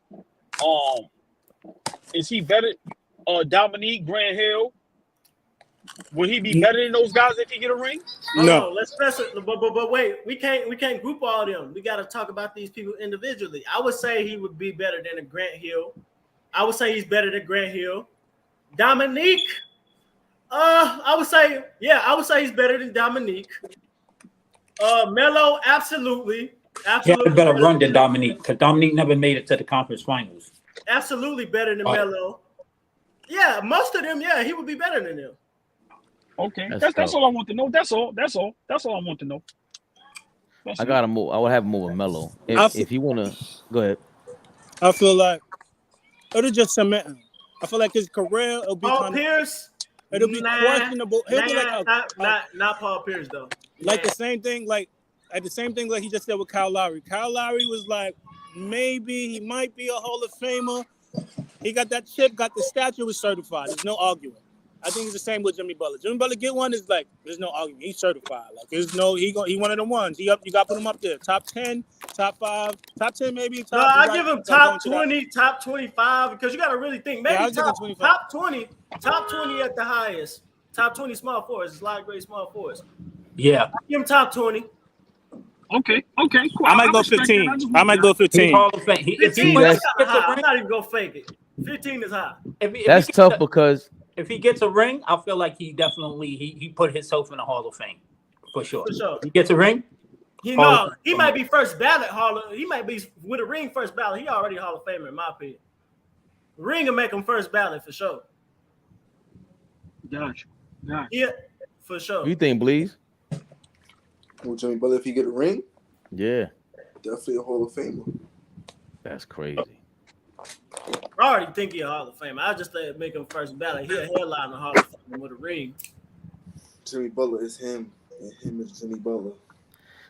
Is he better? Dominique, Grant Hill. Would he be better than those guys if he get a ring? No. Let's press it. But wait, we can't group all of them. We got to talk about these people individually. I would say he would be better than a Grant Hill. I would say he's better than Grant Hill. Dominique, I would say he's better than Dominique. Melo, absolutely. He had a better run than Dominique, because Dominique never made it to the conference finals. Absolutely better than Melo. Yeah, most of them, he would be better than them. Okay, that's all I want to know. That's all I want to know. I gotta move. I would have him over Melo if you want to. Go ahead. I feel like it'll just cement him. I feel like his career will be Paul Pierce. It'll be questionable. He'll be like not Paul Pierce though. Like the same thing, like he just said with Kyle Lowry. Kyle Lowry was like, maybe he might be a Hall of Famer. He got that chip, got the statue, was certified. There's no arguing. I think it's the same with Jimmy Butler. Jimmy Butler get one is like, there's no argument. He's certified. Like, there's no, he one of the ones. You got to put him up there. Top 10, top 5, top 10 maybe. I give him top 20, top 25, because you got to really think. Maybe top 20 at the highest. Top 20 small forwards. It's a lot of great small forwards. Yeah. I give him top 20. Okay, cool. I might go 15. I might go 15. I'm not even going to fake it. 15 is high. That's tough because if he gets a ring, I feel like he definitely he put himself in the Hall of Fame for sure. He gets a ring. He might be first ballot He might be with a ring first ballot. He already Hall of Famer in my opinion. Ring will make him first ballot for sure. Gotcha. Yeah, for sure. What you think, Bleeze? Well, Jimmy Butler, if he get a ring, yeah, definitely a Hall of Famer. That's crazy. I already think he's a Hall of Fame. I just make him first ballot. He'll headline the Hall of Fame with a ring. Jimmy Butler is him, and him is Jimmy Butler.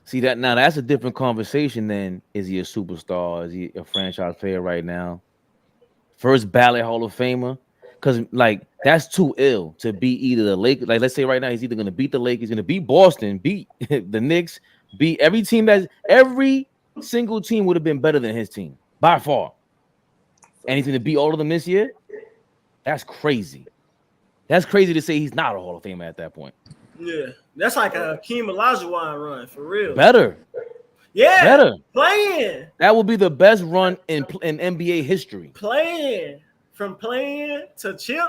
See that now? That's a different conversation. Then is he a superstar? Is he a franchise player right now? First ballot Hall of Famer? Because like that's too ill to beat either the Lakers. Like let's say right now he's either going to beat the Lakers, going to beat Boston, beat the Knicks, beat every team every single team would have been better than his team by far. And he's going to beat all of them this year. That's crazy. That's crazy to say he's not a Hall of Famer at that point. Yeah, that's like a Hakeem Olajuwon run for real. Better. Yeah, better. Playing. That would be the best run in NBA history. Playing to chip.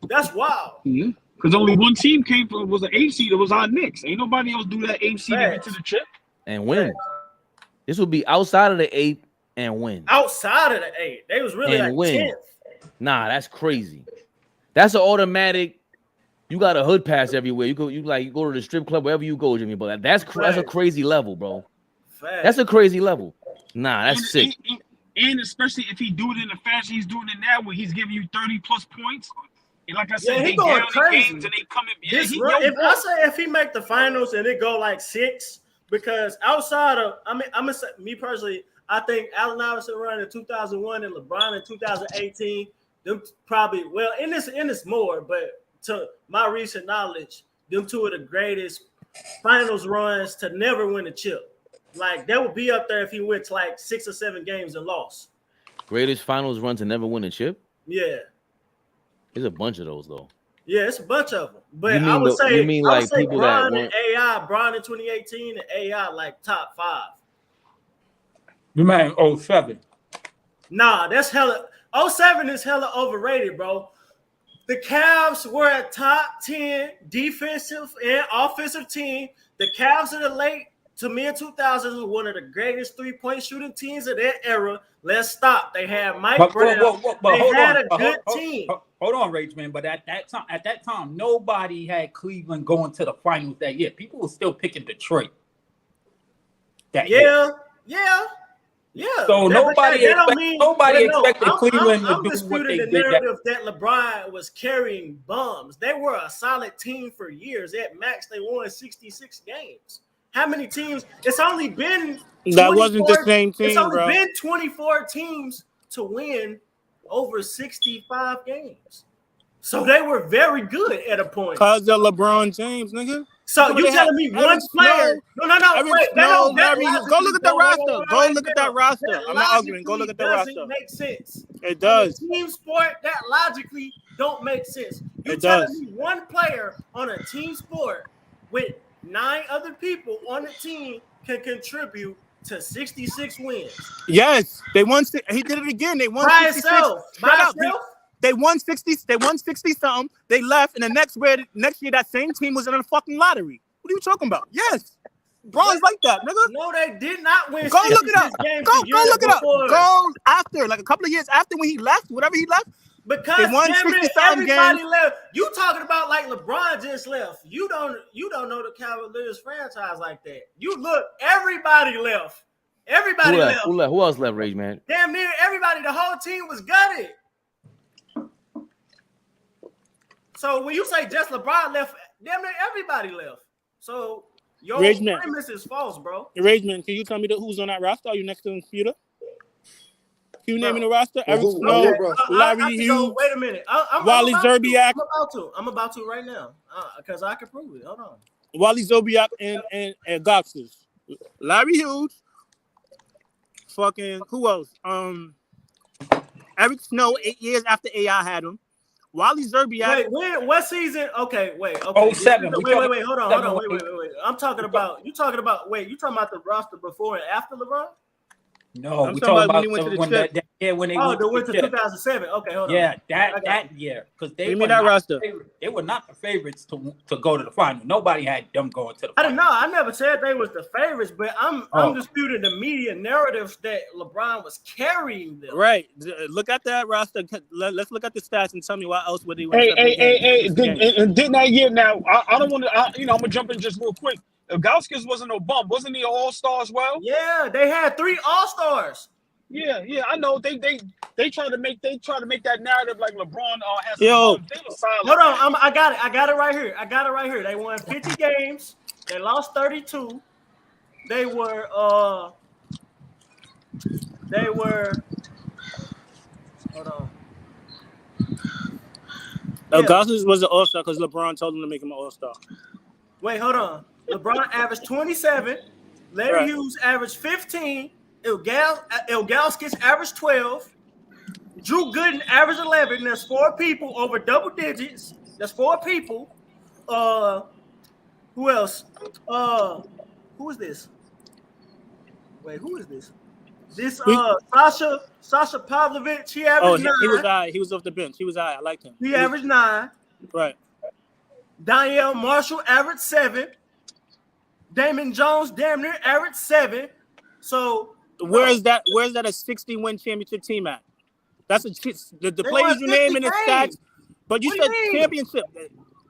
That's wild. Yeah, because only one team came from was an 8 seed. It was our Knicks. Ain't nobody else do that 8 seed to get to the chip and win. This would be outside of the 8 and win. Outside of the 8, they was really and like 10th. Nah, that's crazy. That's an automatic. You got a hood pass everywhere. You go to the strip club wherever you go, Jimmy. But that's a crazy level, bro. Fact. That's a crazy level. Nah, that's sick. And especially if he do it in the fashion he's doing it now, where he's giving you 30+ points. And like I said, he going crazy. Games and they come in. If he make the finals and it go like 6, because outside of I'm gonna say me personally, I think Allen Iverson run in 2001 and LeBron in 2018. Them probably in this more, but to my recent knowledge, them two are the greatest finals runs to never win a chip. Like that would be up there if he went to like 6 or 7 games and lost. Greatest finals run to never win a chip? Yeah. There's a bunch of those though. Yeah, it's a bunch of them. But I would say people Bron that and AI, Bron in 2018 and AI like top 5. You mean 07? Nah, that's hella. 07 is hella overrated, bro. The Cavs were a top 10 defensive and offensive team. The Cavs in the late to mid-2000s were one of the greatest three-point shooting teams of that era. Let's stop. They had Mike Brown. They had a good team. Hold on, Rage Man. But at that time, nobody had Cleveland going to the finals that year. People were still picking Detroit. Yeah. So nobody expected Cleveland to do what they did. The narrative that LeBron was carrying bums. They were a solid team for years. At max, they won 66 games. How many teams? It's only been 24, that wasn't the same team. It's only been 24 teams to win over 65 games. So they were very good at a point. Cause of LeBron James, nigga. So you telling me one player? No. Wait, go look at the roster. Go look at that roster. I'm not arguing. Go look at the roster. Doesn't make sense. It does. Team sport that logically don't make sense. You telling me one player on a team sport with 9 other people on the team can contribute to 66 wins? Yes, they won. He did it again. They won by 66. Himself. They won 60. They won 60 something. They left, and the next year that same team was in a fucking lottery. What are you talking about? Yes, Bron's like that, nigga. No, they did not win. Go look it up. Go look it up. Go after, like a couple of years after when he left, whatever he left. Because they won 60-something everybody left. You talking about like LeBron just left. You don't know the Cavaliers franchise like that. You look, everybody left. Everybody left. Who else left, Rage Man? Damn near everybody. The whole team was gutted. So when you say just LeBron left, damn near everybody left. So your premise is false, bro. Rage Man, can you tell me who's on that roster? Are you next to the computer? Can you name me the roster? Eric Snow, Larry Hughes. Wait a minute. Wally Zerbiak. I'm about to right now because I can prove it. Hold on. Wally Zerbiak and Gopsters. Larry Hughes. Fucking who else? Eric Snow 8 years after AI had him. Wally Zerbiak. Wait, what season? Okay, wait. Okay. 07. Wait, hold on. Wait. You talking about the roster before and after LeBron? No, we talking about when he went to the trip. When they went to 2007. Okay, hold on. Yeah, that year, because they were that roster. They were not the favorites to go to the final. Nobody had them going to the final. I don't know. I never said they was the favorites, but I'm disputing the media narratives that LeBron was carrying them. Right. Look at that roster. Let's look at the stats and tell me why else would they win. Hey. Didn't that year? Now I don't want to. I'm gonna jump in just real quick. Gauskas wasn't no bum. Wasn't he an all-star as well? Yeah, they had 3 all-stars. Yeah. I know they try to make that narrative like LeBron has some Yo, bums. They were solid. Hold on, I got it right here. They won 50 games. They lost 32. They were hold on. Augustus was an all-star because LeBron told him to make him an all-star. Wait, hold on. LeBron averaged 27. Larry Hughes averaged 15. Ilgauskas averaged 12. Drew Gooden averaged 11. There's 4 people over double digits. There's 4 people. Who else? Who is this? Wait, who is this? This Sasha Pavlovich. He averaged 9. He was high. He was off the bench. He was high. I liked him. He averaged 9. Right. Danielle Marshall averaged 7. Damon Jones damn near averaged 7. So where's that a 60-win championship team at? That's the players you name in the stats. But you said championship.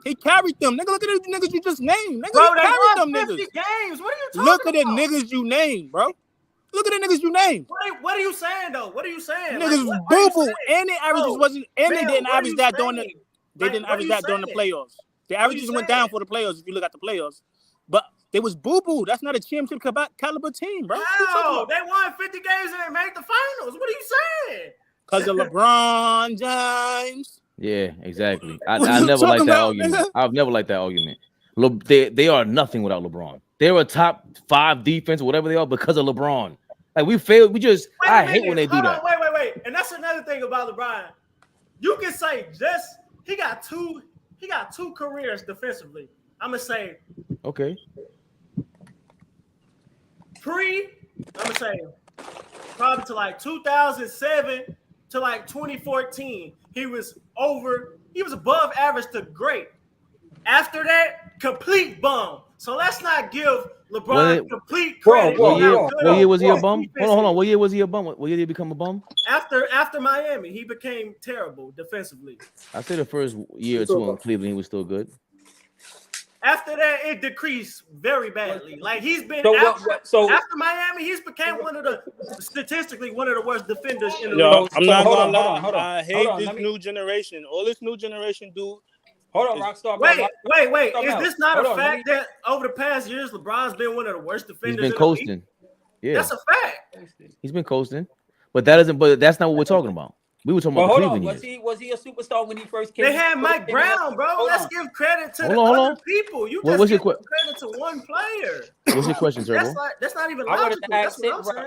He carried them. Nigga, look at the niggas you just named. Nigga, bro, he carried them 50 niggas. games. What are you talking Look at about? the niggas you named, bro. Look at the niggas you named. What are you saying though? What are you saying? Niggas like, boo-boo. And the averages wasn't and they didn't what are average you that saying? during they didn't average that during the playoffs. The What are averages you went saying? down for the playoffs if you look at the playoffs. But they was boo-boo. That's not a championship caliber team, bro. How? They won 50 games and they made the finals. What are you saying? Because of LeBron James. Yeah, exactly. I What you never liked talking that about, argument. nigga? I've never liked that argument. They are nothing without LeBron. They're a top 5 defense, whatever they are, because of LeBron. Like we failed. I hate when they do that. Wait. And that's another thing about LeBron. You can say he got two careers defensively. I'm gonna say Okay. I'm gonna say probably to like 2007 to like 2014. He was above average to great. After that, complete bum. So let's not give LeBron complete credit. What year was he a bum? Hold on. What year was he a bum? What year did he become a bum? After Miami, he became terrible defensively. I say the first year or 2 in Cleveland, he was still good. After that, it decreased very badly. Like he's been after Miami, he's became statistically one of the worst defenders in the league. I'm not gonna lie. Hold on. I hate this new generation. All this new generation do. Hold on, Rockstar. Wait. Is this not a fact that over the past years, LeBron's been one of the worst defenders? He's been coasting. Yeah, that's a fact. He's been coasting, but that's not what we're talking about. We were talking about Cleveland. Was he a superstar when he first came? They had Mike Brown, bro. Let's give credit to other people. You what's just your give credit to one player. What's your question, Turbo? That's not even logical. I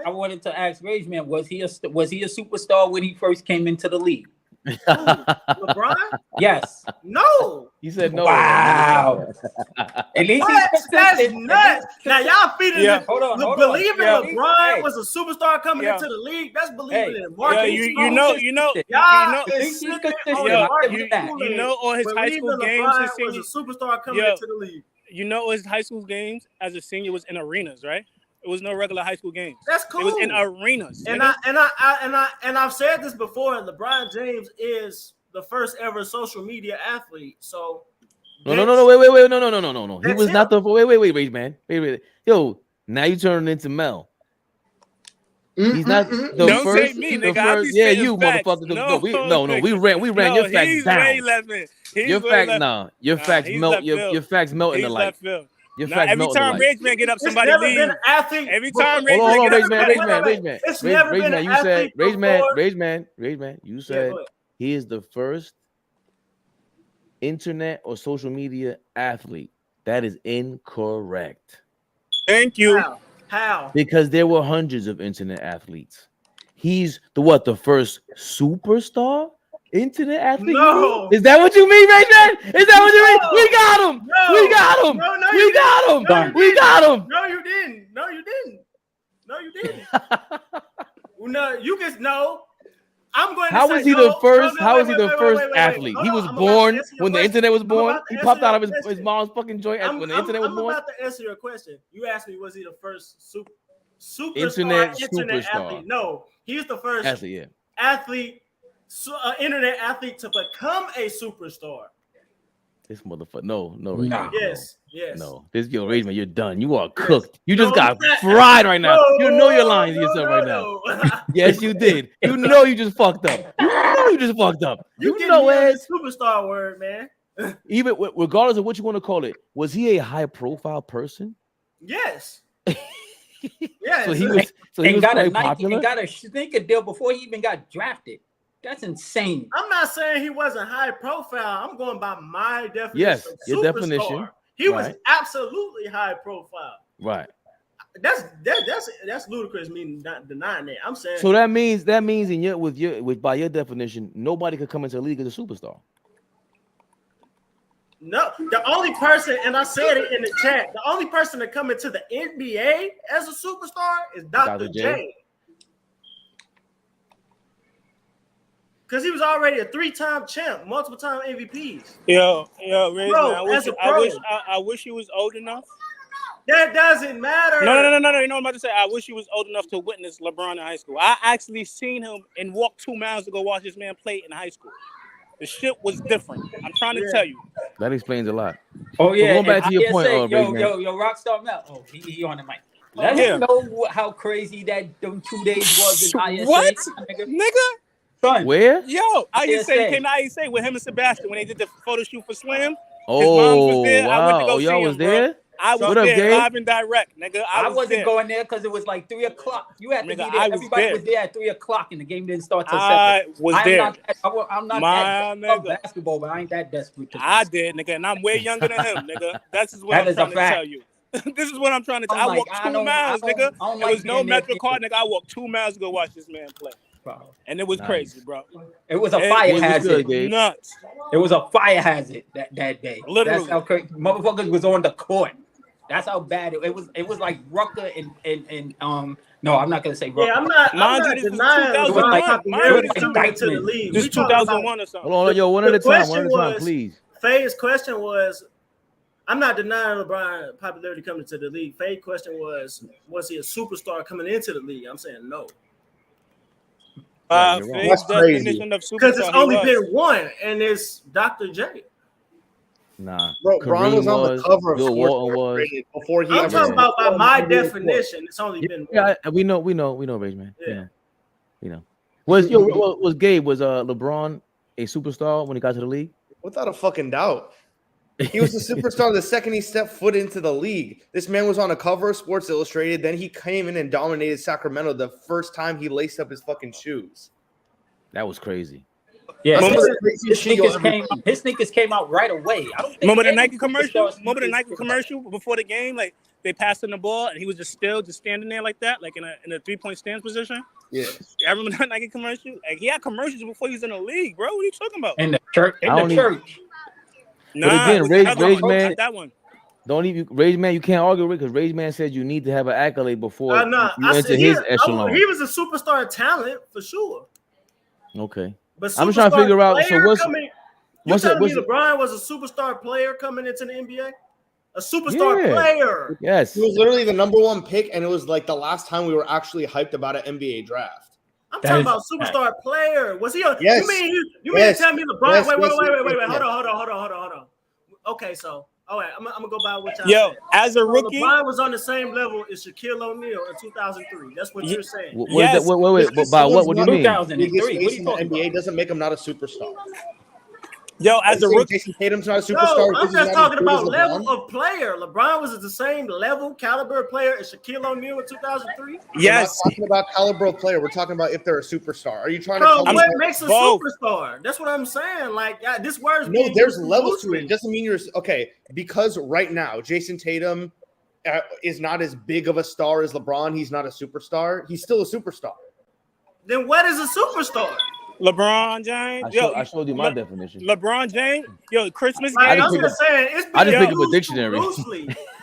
wanted to ask Rage Man, was he a superstar when he first came into the league? LeBron? Yes. No. He said no. Wow. At least that's nuts. Now y'all feeding believing LeBron was a superstar coming into the league. That's believing it. You know all his high school games. Was a superstar coming into the league. You know his high school games as a senior was in arenas, right? It was no regular high school games. That's cool. It was in arenas. And I've said this before. LeBron James is the first ever social media athlete. So no. Wait, no. He was not the wait, man. Wait. Yo, now you turning into Mel. He's not the Don't first. say me, the nigga. First, yeah, you motherfucker. We ran your facts down. Your facts melt. Your facts melt in the light. Your facts every time Rage Man get up, somebody leave. Every time Rage Man. It's never been an athlete. Rage Man. You said he is the first internet or social media athlete. That is incorrect. Thank you. How? Because there were hundreds of internet athletes. He's the first superstar internet athlete? No. Is that what you mean, Rage Man? Is that what you mean? We got him. No. We got him. No, we got him. No, we got him. No, you didn't. No, you just know. I'm going to How say was he no. the first? No, How was he the first wait. athlete? He was born when the internet was born. He popped out of his mom's fucking joint when the internet was born. I'm about to answer your question. You asked me, was he the first superstar internet athlete? No, he's the first internet athlete to become a superstar. This motherfucker. No, Nah. Rage Man, Yes. no. This Rage Man, you're done. You are cooked. You just No, got that- fried right now. You know you're lying to No, yourself no, right no. now. Yes, you did. You know you just fucked up. You know you just fucked up. You You know me on it. the superstar word, man. Even regardless of what you want to call it, was he a high profile person? Yes. Yes. So he was got a quite Nike popular. and got a sneaker deal before he even got drafted. That's insane. I'm not saying he wasn't high profile. I'm going by my definition. Yes, of your superstar. definition. He was absolutely high profile. Right. That's ludicrous. Me not denying that. I'm saying. So that means by your definition, nobody could come into the league as a superstar. No, the only person, and I said it in the chat, the only person to come into the NBA as a superstar is Dr. J. Because he was already a 3-time champ, multiple time MVPs. Yo, Rage, Bro, man, as a pro. I wish he was old enough. That doesn't matter. No. You know what I'm about to say? I wish he was old enough to witness LeBron in high school. I actually seen him and walked 2 miles to go watch this man play in high school. The shit was different. I'm trying to tell you. That explains a lot. Oh yeah. So going back to your point, yo, Rockstar Mel. Oh, he on the mic. Let him know how crazy that them 2 days was in ISA. What? Nigga? Son. Where? Yo, ISA came to ISA with him and Sebastian when they did the photo shoot for Swim. Oh, his mom was there. Wow. I went to go see y'all him, was bro. there? I was What up, there Gabe? live and direct, nigga. I wasn't going there because it was like 3 o'clock. You had to be there. Everybody was there at 3 o'clock, and the game didn't start till 7. I was there. I'm not that desperate basketball, but I ain't that desperate. I did, nigga, and I'm way younger than him, nigga. That's what I'm trying to tell you. This is what I'm trying to tell you. I walked 2 miles, nigga. There was no Metro card, nigga. I walked 2 miles to go watch this man play. And it was crazy, bro. It was a fire hazard. Nuts. It was a fire hazard that day. Literally. That's how crazy. Motherfuckers was on the court. That's how bad it was. It was like Rucker and no, I'm not gonna say Rucker. Yeah, I'm not denying popularity coming into the league. This 2001 or something. Hold on, yo, one at a time, please. Faye's question was, I'm not denying LeBron popularity coming into the league. Faye's question was he a superstar coming into the league? I'm saying no. Faye's definition of superstar. Because it's only been one, and it's Dr. J. Nah, bro, Bron was on the cover of Sports before he. I'm talking about by my definition. It's only been one. We know, Rage Man. Yeah, you know. Was Gabe LeBron a superstar when he got to the league? Without a fucking doubt. He was a superstar the second he stepped foot into the league. This man was on a cover of Sports Illustrated. Then he came in and dominated Sacramento the first time he laced up his fucking shoes. That was crazy. Yeah, his sneakers came out right away. I don't think Remember the Nike commercial? Remember the Nike commercial before the game? Like they passed him the ball and he was just standing there like that, like in a 3-point stance position. Yeah. I remember that Nike commercial. Like he had commercials before he was in the league, bro. What are you talking about? In the church. But again, Rage Man, that one. Don't even Rage Man. You can't argue with because Rage Man said you need to have an accolade before you enter his echelon. He was a superstar talent for sure. Okay. But I'm trying to figure out. So what's telling me LeBron was a superstar player coming into the NBA? A superstar player. Yes. He was literally the #1 pick, and it was like the last time we were actually hyped about an NBA draft. I'm talking about superstar player. Was he a yes. You mean to tell me LeBron? Wait. Hold on. Okay, so all right, I'm gonna go by what y'all said. As a rookie, LeBron was on the same level as Shaquille O'Neal in 2003. That's what you're saying. Yes. Wait. But by what do you mean? 2003. What are you talking NBA doesn't make him not a superstar. Yo, as a rookie, Jason Tatum's not a superstar. No, I'm just talking about level of player. LeBron was the same level, caliber player as Shaquille O'Neal in 2003. Yes. We're not talking about caliber of player. We're talking about if they're a superstar. Are you trying to? What makes a superstar? That's what I'm saying. Like this word. No, there's levels to it. It doesn't mean you're okay. Because right now, Jason Tatum is not as big of a star as LeBron. He's not a superstar. He's still a superstar. Then what is a superstar? LeBron James. I showed you my definition. LeBron James. Yo, Christmas game. I was just saying, I just pick up a dictionary.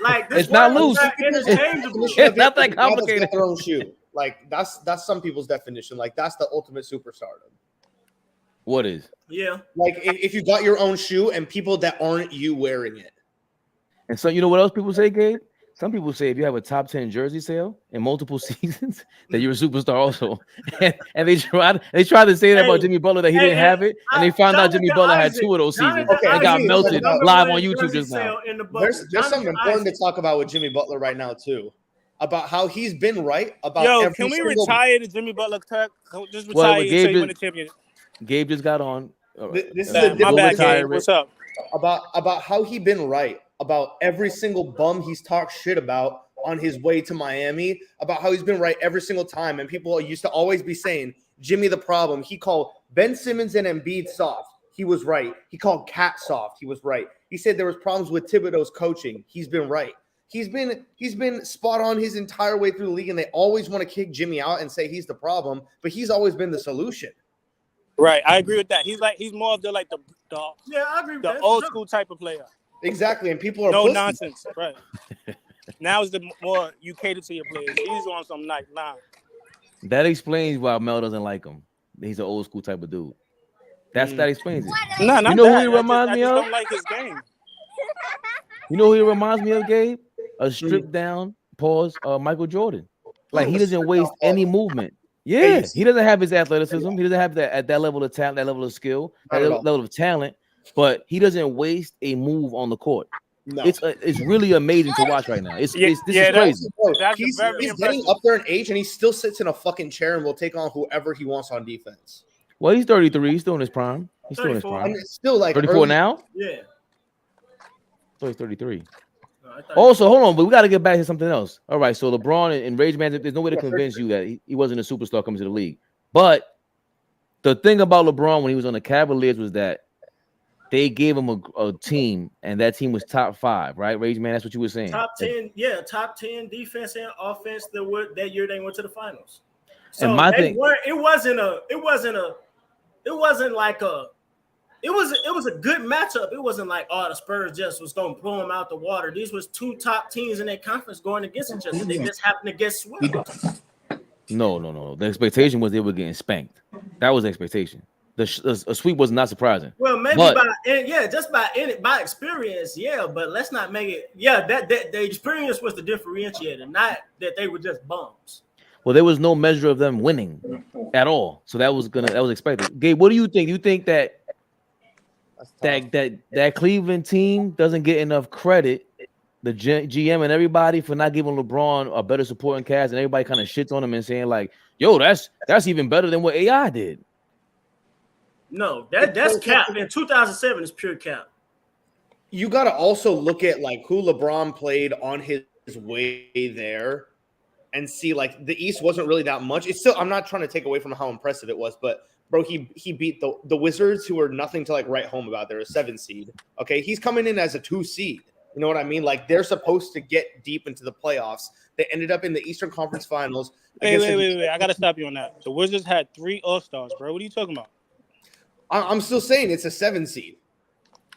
Like this it's not loose. It's not that complicated. Their own shoe. Like that's some people's definition. Like that's the ultimate superstardom. What is? Yeah. Like if you got your own shoe and people that aren't you wearing it. And so you know what else people say, Gabe? Some people say if you have a top 10 jersey sale in multiple seasons, that you're a superstar also. and they tried to say that about Jimmy Butler, that he didn't have it, and they found out Jimmy Butler had 2 of those seasons and got melted live on YouTube just now. There's something important to talk about with Jimmy Butler right now too, about how he's been right about. Yo, can we retire the Jimmy Butler tag? Just retire until you win the championship. Gabe just got on. This is a my bad, Gabe. What's up? About how he been right about every single bum he's talked shit about on his way to Miami, about how he's been right every single time. And people used to always be saying, Jimmy the problem. He called Ben Simmons and Embiid soft. He was right. He called Cat soft. He was right. He said there was problems with Thibodeau's coaching. He's been right. He's been spot on his entire way through the league, and they always want to kick Jimmy out and say he's the problem, but he's always been the solution. Right, I agree with that. He's more of the I agree with the old school type of player. Exactly, and people are no pussy. Nonsense. Right. Now is the more you cater to your players. He's on some night. Nah. That explains why Mel doesn't like him. He's an old school type of dude. That explains it. Nah, you know who he reminds me of? I just don't like his game. You know who he reminds me of, Gabe? A stripped down Michael Jordan. Like he doesn't waste any movement. Yeah, he doesn't have his athleticism. He doesn't have that at that level of talent, that level of skill, that level of talent. But he doesn't waste a move on the court. No. It's really amazing to watch right now. This is crazy. He's getting up there in age, and he still sits in a fucking chair and will take on whoever he wants on defense. Well, he's 33. He's still in his prime. He's still in his prime. And it's still like 34 early. now. Yeah. So he's 33. Also, hold on, but we got to get back to something else. All right, so LeBron and Rage Man, there's no way to convince you that he wasn't a superstar coming to the league. But the thing about LeBron when he was on the Cavaliers was that they gave him a team, and that team was top 5, right? Rage Man, that's what you were saying. Top 10, top 10 defense and offense that year they went to the finals. So and my thing, it was a good matchup. It wasn't like the Spurs just was going to blow them out the water. These was 2 top teams in that conference going against each other. They just happened to get swept. No. The expectation was they were getting spanked. That was the expectation. The sweep was not surprising. Well, maybe by experience, but let's not make it. Yeah, that the experience was the differentiator, not that they were just bums. Well, there was no measure of them winning at all, so that was expected. Gabe, what do you think? Do you think that Cleveland team doesn't get enough credit, the GM and everybody, for not giving LeBron a better supporting cast, and everybody kind of shits on him and saying like, "Yo, that's even better than what AI did." No, that's cap. In 2007 is pure cap. You got to also look at like who LeBron played on his way there, and see like the East wasn't really that much. It's still, I'm not trying to take away from how impressive it was, but bro, he beat the Wizards, who are nothing to like write home about. They're a 7 seed. Okay, he's coming in as a 2 seed. You know what I mean? Like they're supposed to get deep into the playoffs. They ended up in the Eastern Conference Finals. Wait! I gotta stop you on that. The Wizards had 3 All-Stars, bro. What are you talking about? I'm still saying it's a 7 seed.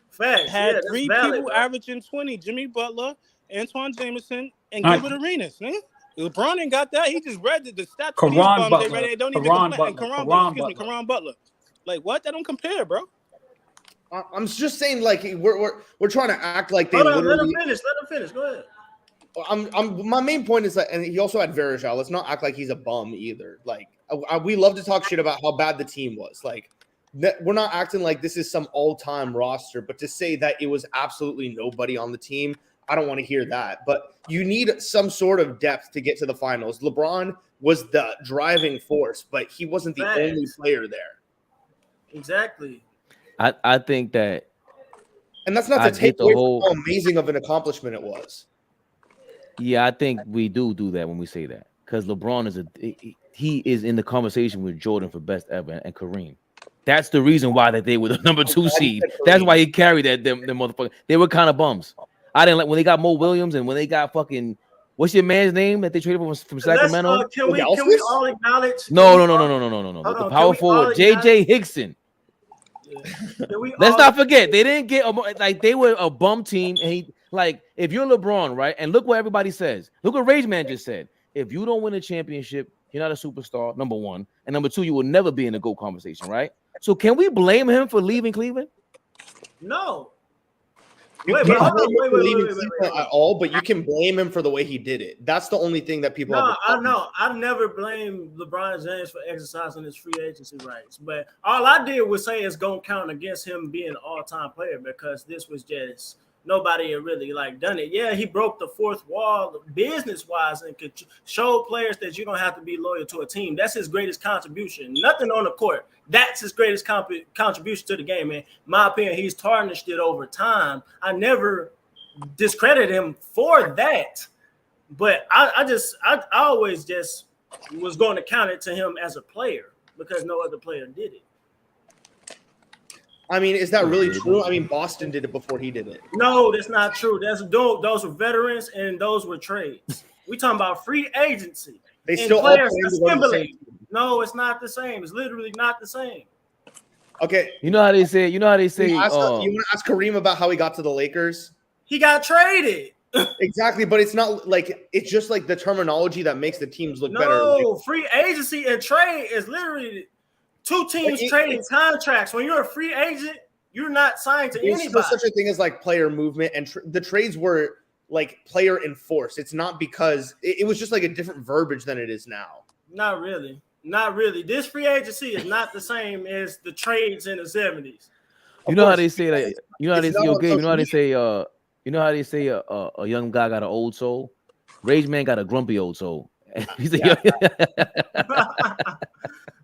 Facts. Had 3 people averaging 20: Jimmy Butler, Antoine Jameson, and Gilbert Arenas. Man, LeBron ain't got that. He just read the stats. Karan Butler. They don't even compare. Karan Butler. Like what? That don't compare, bro. I'm just saying, like we're trying to act like they. Hold on, let him finish. Go ahead. My main point is that, and he also had Varejao. Let's not act like he's a bum either. Like we love to talk shit about how bad the team was. Like we're not acting like this is some all-time roster, but to say that it was absolutely nobody on the team, I don't want to hear that. But you need some sort of depth to get to the finals. LeBron was the driving force, but he wasn't the only player there. Exactly. I think that, and that's not to take away from how amazing of an accomplishment it was. Yeah, I think we do that when we say that, because LeBron he is in the conversation with Jordan for best ever and Kareem. That's the reason why that they were the number 2 seed. That's why he carried that them motherfucker. They were kind of bums. I didn't like when they got Mo Williams and when they got fucking what's your man's name that they traded from Sacramento? Can we all acknowledge? No. The power forward JJ Hickson. Let's not forget they didn't get like they were a bum team, and if you're LeBron, right? And look what everybody says. Look what Rage Man just said. If you don't win a championship, you're not a superstar. Number 1, and number 2, you will never be in the GOAT conversation, right? So can we blame him for leaving Cleveland? No. You can't believe in Cleveland at all, but you can blame him for the way he did it. That's the only thing that people. No, I know. I never blame LeBron James for exercising his free agency rights, but all I did was say it's gonna count against him being an all-time player because this was just nobody had really like done it. Yeah, he broke the fourth wall business-wise and could show players that you don't have to be loyal to a team. That's his greatest contribution. Nothing on the court. That's his greatest contribution to the game, man. My opinion, he's tarnished it over time. I never discredit him for that, but I always just was going to count it to him as a player because no other player did it. I mean, is that really true? I mean, Boston did it before he did it. No, that's not true. Those were veterans and those were trades. We talking about free agency. They still all play No, it's not the same. It's literally not the same. Okay. You know how they say. You want to ask Kareem about how he got to the Lakers? He got traded. Exactly, but it's not like it's just like the terminology that makes the teams look better. No, free agency and trade is literally two teams trading contracts. When you're a free agent, you're not signed to anybody. There's such a thing as like player movement, and the trades were like player enforced. It's not because it was just like a different verbiage than it is now. Not really. Not really. This free agency is not the same as the trades in the 70s. You know how they say that. You know how they say. Okay. You know how they say. You know how they say a young guy got an old soul. Rage Man got a grumpy old soul. He's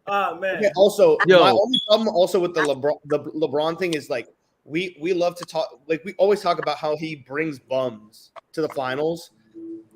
Oh man. Okay, also, my only problem also with the LeBron thing is like we love to talk, like we always talk about how he brings bums to the finals,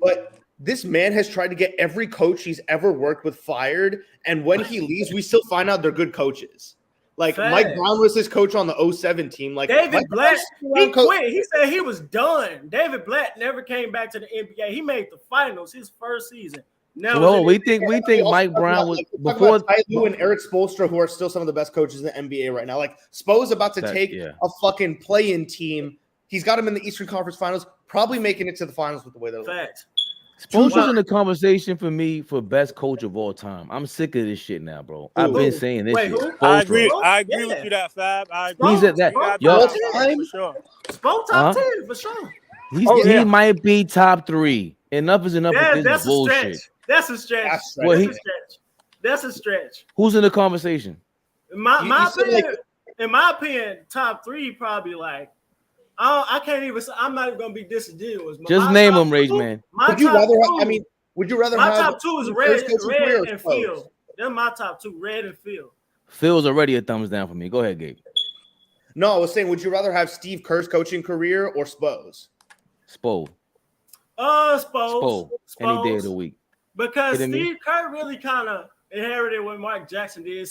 but this man has tried to get every coach he's ever worked with fired, and when he leaves, we still find out they're good coaches. Like Mike Brown was his coach on the 07 team. Like David Blatt, he quit. He said he was done. David Blatt never came back to the NBA. He made the finals his first season. No, we think Mike Brown was before Ty Lue and Eric Spoelstra, who are still some of the best coaches in the NBA right now. Like Spo's about to take a fucking play-in team. He's got him in the Eastern Conference Finals, probably making it to the finals with the way they're looking. Spoelstra's in the conversation for me for best coach of all time. I'm sick of this shit now, bro. I've been saying this shit. I agree with you that, Fab. He's at that. Spo top 10 for sure. He might be top 3. Enough is enough with this bullshit. That's a stretch. That's a stretch. Who's in the conversation? In my opinion, top 3 probably like I can't even. I'm not even gonna be disingenuous. Just name them, Rage Man. Would you rather? Would you rather? My have top 2 is Red and Phil. They're my top 2, Red and Phil. Phil's already a thumbs down for me. Go ahead, Gabe. No, I was saying, would you rather have Steve Kerr's coaching career or Spo's? Spo. Spo. Any day of the week. Because Steve Kerr really kind of inherited what Mike Jackson did.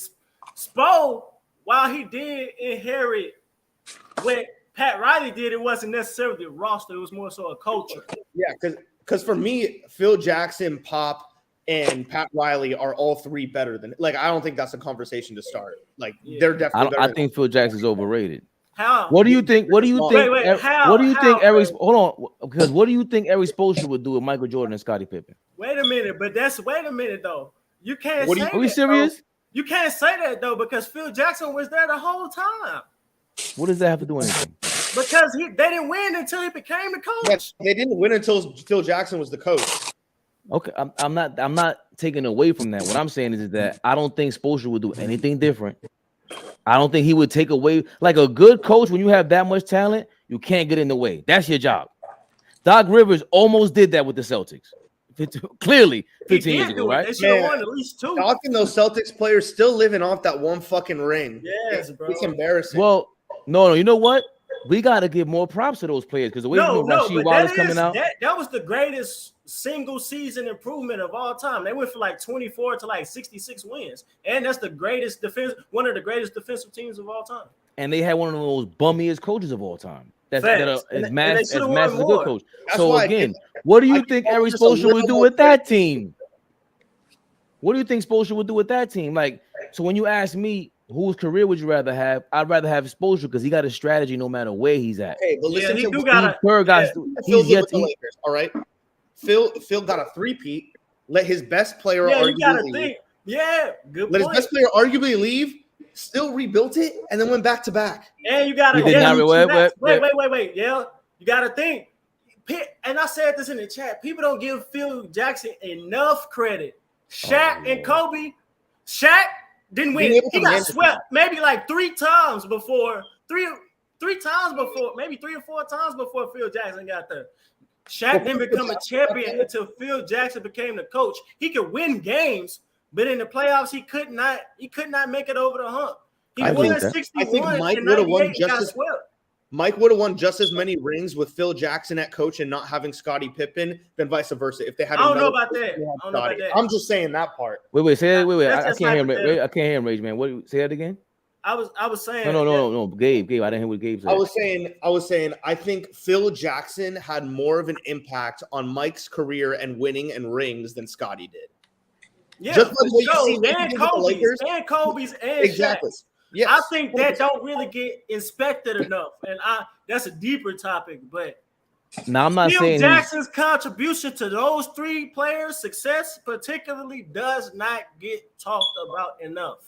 Spo, while he did inherit what Pat Riley did, it wasn't necessarily the roster. It was more so a culture. Yeah, because for me, Phil Jackson, Pop, and Pat Riley are all 3 better than. Like, I don't think that's a conversation to start. Like, they're definitely better. I think Phil Jackson's overrated. How? What do you think? What do you think? Wait, how? What do you think? Eric, hold on, because what do you think Eric Spoelstra would do with Michael Jordan and Scottie Pippen? Wait a minute though. You can't. Are we serious? You can't say that though because Phil Jackson was there the whole time. What does that have to do with anything? Because they didn't win until he became the coach. Yes, they didn't win until Phil Jackson was the coach. Okay, I'm not taking away from that. What I'm saying is that I don't think Spoelstra would do anything different. I don't think he would take away, like a good coach, when you have that much talent, you can't get in the way. That's your job. Doc Rivers almost did that with the Celtics. Clearly, 15 years ago, right? They should have won at least 2. Doc and those Celtics players still living off that one fucking ring. Yes, bro. It's embarrassing. Well, no, you know what? We got to give more props to those players because the way Rasheed Wallace coming out. That was the greatest single season improvement of all time. They went from like 24 to like 66 wins. And that's the greatest one of the greatest defensive teams of all time. And they had one of the most bummiest coaches of all time. That's as massive a good coach. So again, what do you think Eric Spoelstra would do with that team? What do you think Spoelstra would do with that team? Like, so when you ask me, whose career would you rather have? I'd rather have Spoelstra because he got a strategy no matter where he's at. Hey, but listen to he's yet to. Lakers, all right. Phil got a 3-peat. Let his best player arguably leave. Good Let point. his best player arguably leave. Still rebuilt it and then went back to back. And you got to wait. Yeah, You got to think. And I said this in the chat. People don't give Phil Jackson enough credit. Shaq and Kobe. Shaq didn't win. He got swept maybe like three times before, maybe 3 or 4 times before Phil Jackson got there. Shaq didn't become a champion until Phil Jackson became the coach. He could win games, but in the playoffs, he could not make it over the hump. He won 61. I think Mike would have won Mike would have won just as many rings with Phil Jackson at coach and not having Scottie Pippen than vice versa. If they had, I don't know about that. I'm just saying that part. Wait. I can't hear him. I can't hear him, Rage Man. What? Say that again. I was saying. No. Gabe. I didn't hear what Gabe said. I was saying. I think Phil Jackson had more of an impact on Mike's career and winning and rings than Scottie did. Yeah, just like what you see Kobe's and exactly. Shaq's. Yes. I think that don't really get inspected enough, and that's a deeper topic. But now I'm not saying Phil Jackson's contribution to those 3 players' success, particularly, does not get talked about enough.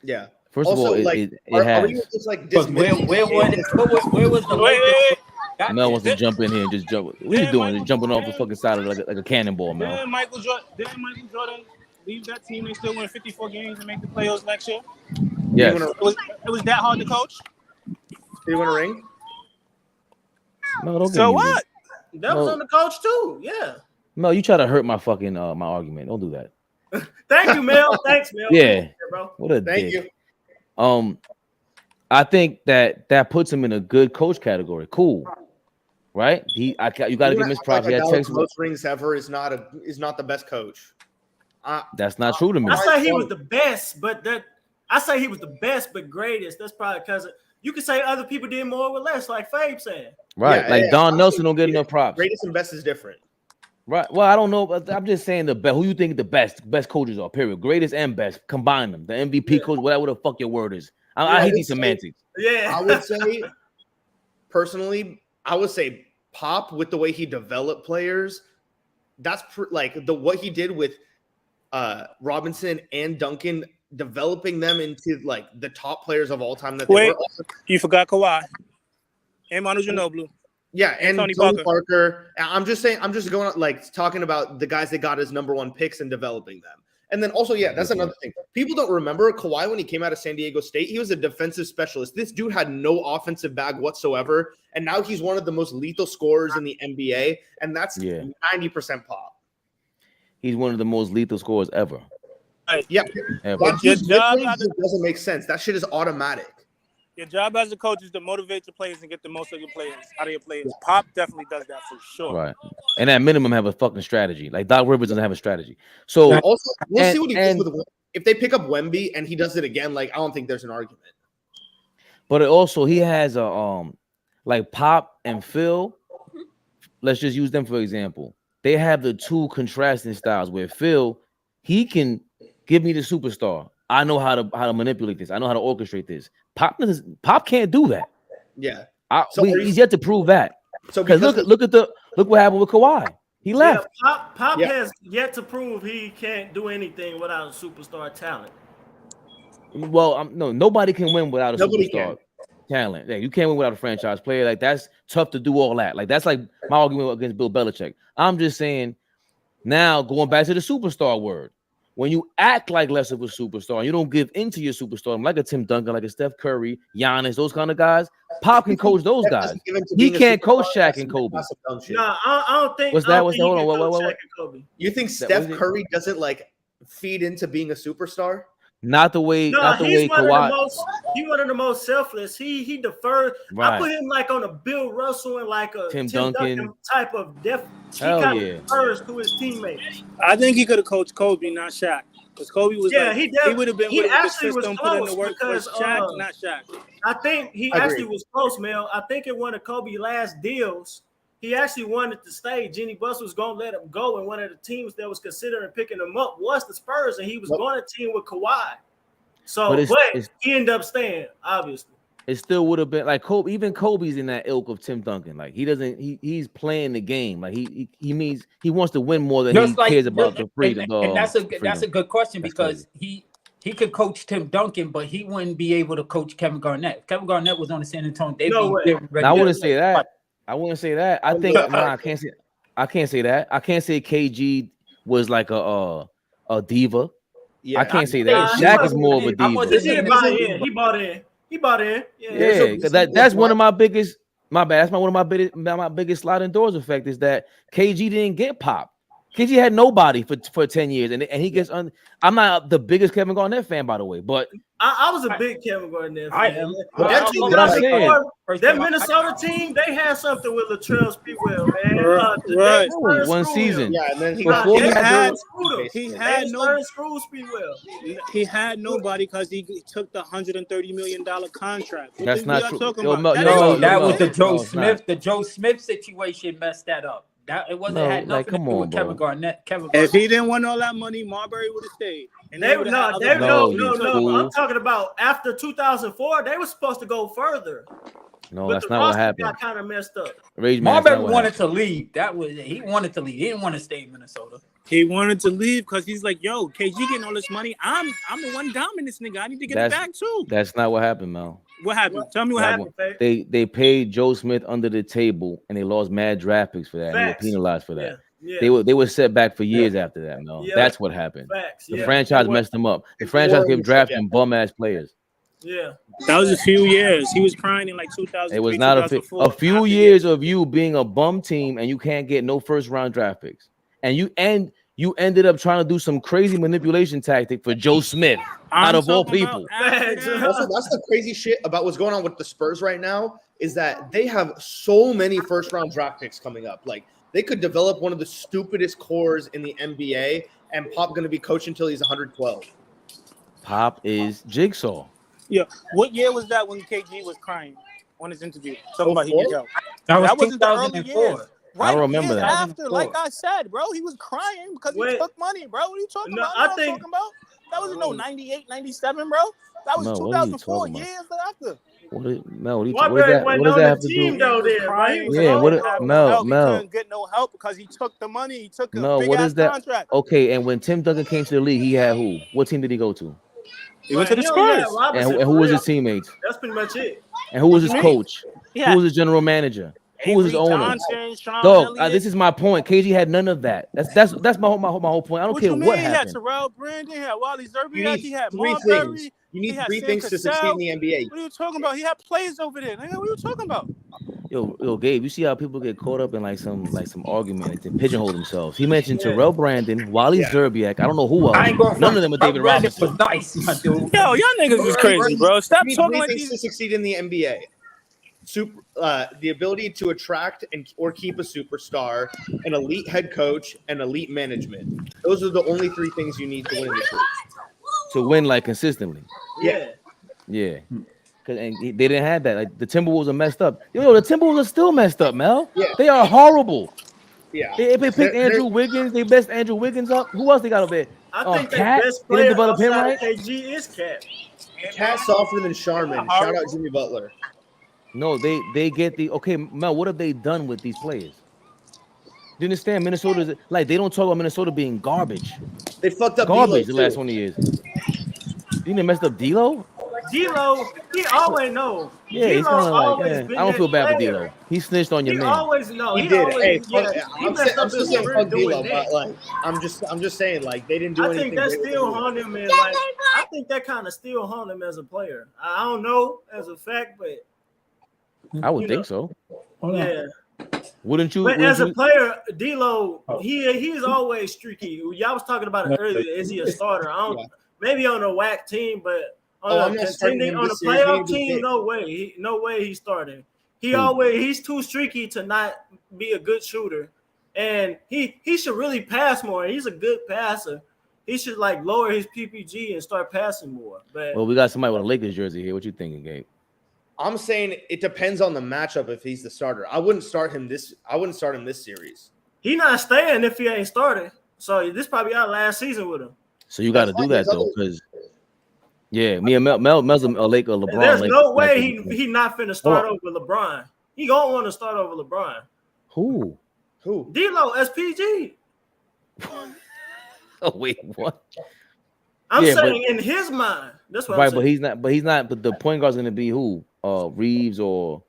Yeah. First of all, like, it has. Are you just like where was the Lakers? Mel wants to jump in here and just jump. What are you doing? Just jumping off the fucking side of like a cannonball, Mel. Didn't Michael Jordan leave that team? They still win 54 games and make the playoffs next year. Yes. It was that hard to coach. Do you want a ring? No, so what? That was on the coach too. Yeah. Mel, you try to hurt my fucking my argument. Don't do that. Thank you, Mel. Thanks, Mel. Yeah, bro. What a Thank dick. you. I think that puts him in a good coach category. Cool, right? You got to give him his props. He had most rings ever is not the best coach. That's not true to me. I say he was the best, but greatest. That's probably because you could say other people did more with less, like Fabe saying. Right, Don Nelson don't get enough props. Greatest and best is different. Right. Well, I don't know, but I'm just saying the best. Who you think the best coaches are? Period. Greatest and best. Combine them. The MVP coach, whatever the fuck your word is. I hate these semantics. Yeah. I would say, personally, Pop with the way he developed players. That's what he did with Robinson and Duncan, developing them into like the top players of all time. You forgot Kawhi and Manu Ginobili. Yeah, and Tony Parker. I'm just going talking about the guys that got as number 1 picks and developing them. And then also, that's another thing. People don't remember Kawhi when he came out of San Diego State. He was a defensive specialist. This dude had no offensive bag whatsoever. And now he's one of the most lethal scorers in the NBA. And that's 90% Pop. He's one of the most lethal scorers ever. Yeah. Ever. Doesn't make sense. That shit is automatic. Your job as a coach is to motivate your players and get the most of your players out of your players. Pop definitely does that for sure. Right. And at minimum, have a fucking strategy. Like Doc Rivers doesn't have a strategy. So also, we'll see what he does with if they pick up Wemby and he does it again. Like I don't think there's an argument. But he has a like Pop and Phil. Let's just use them for example. They have the 2 contrasting styles where Phil, he can give me the superstar. I know how to manipulate this. I know how to orchestrate this. Pop can't do that. Yeah. He's yet to prove that. So because look what happened with Kawhi. He left. Yeah, Pop has yet to prove he can't do anything without a superstar talent. Well, nobody can win without a superstar talent. Yeah, you can't win without a franchise player. Like that's tough to do all that. Like that's like my argument against Bill Belichick. I'm just saying now going back to the superstar word. When you act like less of a superstar and you don't give into your superstar, like a Tim Duncan, like a Steph Curry, Giannis, those kind of guys, Pop can coach those guys. He can't coach Shaq and Kobe. No, I don't think. What's that? Hold on. You think Steph Curry doesn't like feed into being a superstar? Not the way. He's one of the most selfless. He deferred. Right. I put him like on a Bill Russell and like a Tim Duncan type of depth. He kind of defers to his teammates. I think he could have coached Kobe, not Shaq. Because Kobe was he would have been with the system put in the work for Shaq, not Shaq. I think he actually was close, Mel. I think in one of Kobe's last deals, he actually wanted to stay. Jenny Buss was going to let him go, and one of the teams that was considering picking him up was the Spurs, and he was going to team with Kawhi. So, but he ended up staying, obviously. It still would have been like Kobe. Even Kobe's in that ilk of Tim Duncan. Like he doesn't. He's playing the game. Like he means he wants to win more than he cares about the freedom. And that's a good question because he could coach Tim Duncan, but he wouldn't be able to coach Kevin Garnett. If Kevin Garnett was on the San Antonio, I wouldn't say that. I wouldn't say that. I think I can't say. I can't say that. I can't say KG was like a diva. Yeah, I can't say that. Nah, he Shaq is wasn't more of a a diva. I diva. wasn't He did saying buy it. in. He bought in. He bought in. Yeah, because that's one of my biggest. My bad. That's one of my biggest sliding doors effect is that KG didn't get Pop. KG had nobody for 10 years, and he gets on. I'm not the biggest Kevin Garnett fan, by the way, but I was a big Kevin Garnett fan. I am. That But I'm saying 2004, that Minnesota team, they had something with Latrell Sprewell, man. Right. that was one season. Yeah, and then he Before got he had screw Sprewell. He had nobody because he took the $130 million contract. What That's we not are true. talking Yo, about? That was the Joe it's Smith. not. The Joe Smith situation messed that up. That it wasn't No, had like, nothing come to do on, with Kevin bro. Garnett. If he didn't want all that money, Marbury would have stayed. And No. fool. I'm talking about after 2004, they were supposed to go further. No, But that's the not what roster happened. got kind of messed up. Rage Man, Marbury that's not what wanted happened. to leave. He wanted to leave. He didn't want to stay in Minnesota. He wanted to leave because he's like, yo, KG getting all this money. I'm the one dominant this nigga. I need to get it back too. That's not what happened, Mel. What happened? Tell me what happened. They paid Joe Smith under the table, and they lost mad draft picks for that. And they were penalized for that. Yeah. They were set back for years after that. No, that's what happened. The franchise messed them up. The franchise kept drafting bum ass players. Yeah, that was a few years. He was crying in like 2000. It was not a few years of you being a bum team, and you can't get no first round draft picks, and you ended up trying to do some crazy manipulation tactic for Joe Smith out of all people. Also, that's the crazy shit about what's going on with the Spurs right now is that they have so many first round draft picks coming up. Like they could develop one of the stupidest cores in the NBA, and Pop going to be coaching until he's 112. Pop is Jigsaw. Yeah. What year was that when KG was crying on his interview? Talking about he could go. That wasn't the early years. I don't remember that. After, like I said, bro, he was crying because he took money, bro. What are you talking about? Talking about? That was no 98, 97, bro. That was 2004, years after. What does that have to do? Mel. He couldn't get no help because he took the money. He took a big ass contract. Okay, and when Tim Duncan came to the league, he had who? What team did he go to? He went to the Spurs. And who was his teammates? That's pretty much it. And who was his coach? Who was his general manager? Who was his owner? Dog, this is my point. KG had none of that. That's my whole point. I don't care what happened. He had Terrell Brandon, he had Wally Zerbiak, he had three Marbury. things. You need three things to succeed in the NBA. What are you talking about? He had players over there. Nigga, what are you talking about? Yo, Gabe, you see how people get caught up in like some argument and then pigeonhole themselves. He mentioned Terrell Brandon, Wally Zerbiak. I don't know who else. None of them are David Robinson. Was nice, my dude. Yo, y'all niggas is crazy, bro. Stop talking like these. To succeed in the NBA. The ability to attract or keep a superstar, an elite head coach, and elite management. Those are the only three things you need to win in this league. To win like consistently. Yeah. And they didn't have that. Like the Timberwolves are messed up. Yo, the Timberwolves are still messed up, Mel. Yeah. They are horrible. Yeah. They picked Andrew Wiggins. They best Andrew Wiggins up. Who else they got over there? I think Cat. the best They didn't player develop him outside right. of KG is Cat. Cat softer than Sharman. Shout out Jimmy Butler. No, they get the okay, Mel. What have they done with these players? Do you understand? Minnesota's like they don't talk about Minnesota being garbage. They fucked up garbage D-Lo the last too. 20 years. You didn't messed up D'Lo? D'Lo, he always knows. Yeah, he's kind of like, I don't feel bad for D'Lo. He snitched on your he man. Always know. He did. Always, I'm still saying fuck D'Lo, but like I'm just saying like they didn't do anything. I think that still haunt him, and like I think that kind of still haunt him as a player. I don't know as a fact, but I would think so. Yeah. Wouldn't you? But as a player, D'Lo, he's always streaky. Y'all was talking about it earlier. Is he a starter? I don't. Maybe on a whack team, but on a playoff team, no way. No way he's starting. He's too streaky to not be a good shooter, and he should really pass more. He's a good passer. He should like lower his PPG and start passing more. But well, we got somebody with a Lakers jersey here. What you thinking, Gabe? I'm saying it depends on the matchup if he's the starter. I wouldn't start him this series. He not staying if he ain't starting. So this probably our last season with him. So you got to do that though, because me and Mel's a Laker, LeBron. There's Laker, no way he not finna start over LeBron. He gonna want to start over LeBron. Who? D'Lo, SPG. Oh wait, what? I'm saying in his mind. That's what I'm saying. But he's not. But the point guard's gonna be who? Reeves or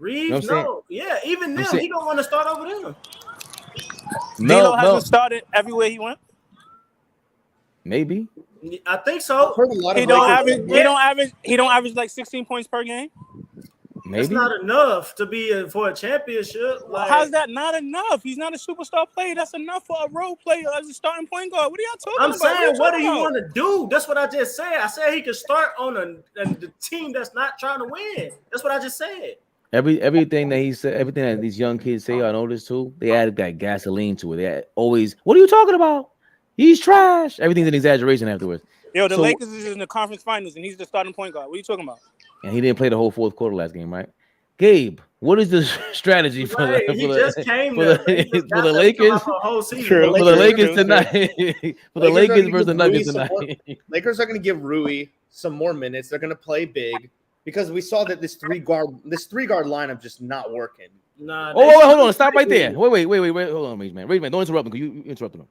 Reeves, no. Yeah, even them, he don't want to start over them. D'Lo hasn't started everywhere he went. Maybe. I think so. He don't average like 16 points per game. Maybe. It's not enough to be for a championship. Like, how's that not enough? He's not a superstar player. That's enough for a role player as a starting point guard. What are y'all talking about? I'm saying, what do you want to do? That's what I just said. I said he could start on the team that's not trying to win. That's what I just said. Everything that he said, everything that these young kids say, I noticed too. They added that gasoline to it. They always, what are you talking about? He's trash. Everything's an exaggeration afterwards. Yo, the Lakers is in the conference finals, and he's the starting point guard. What are you talking about? And he didn't play the whole fourth quarter last game, right? Gabe, what is the strategy for the Lakers? For the Lakers tonight. For the Lakers versus the Nuggets tonight. Lakers are going to give Rui some more minutes. They're going to play big because we saw that this three guard lineup just not working. Nah. Hold on. Stop right there. Wait. Hold on, Rage man. Don't interrupt him because you interrupted him.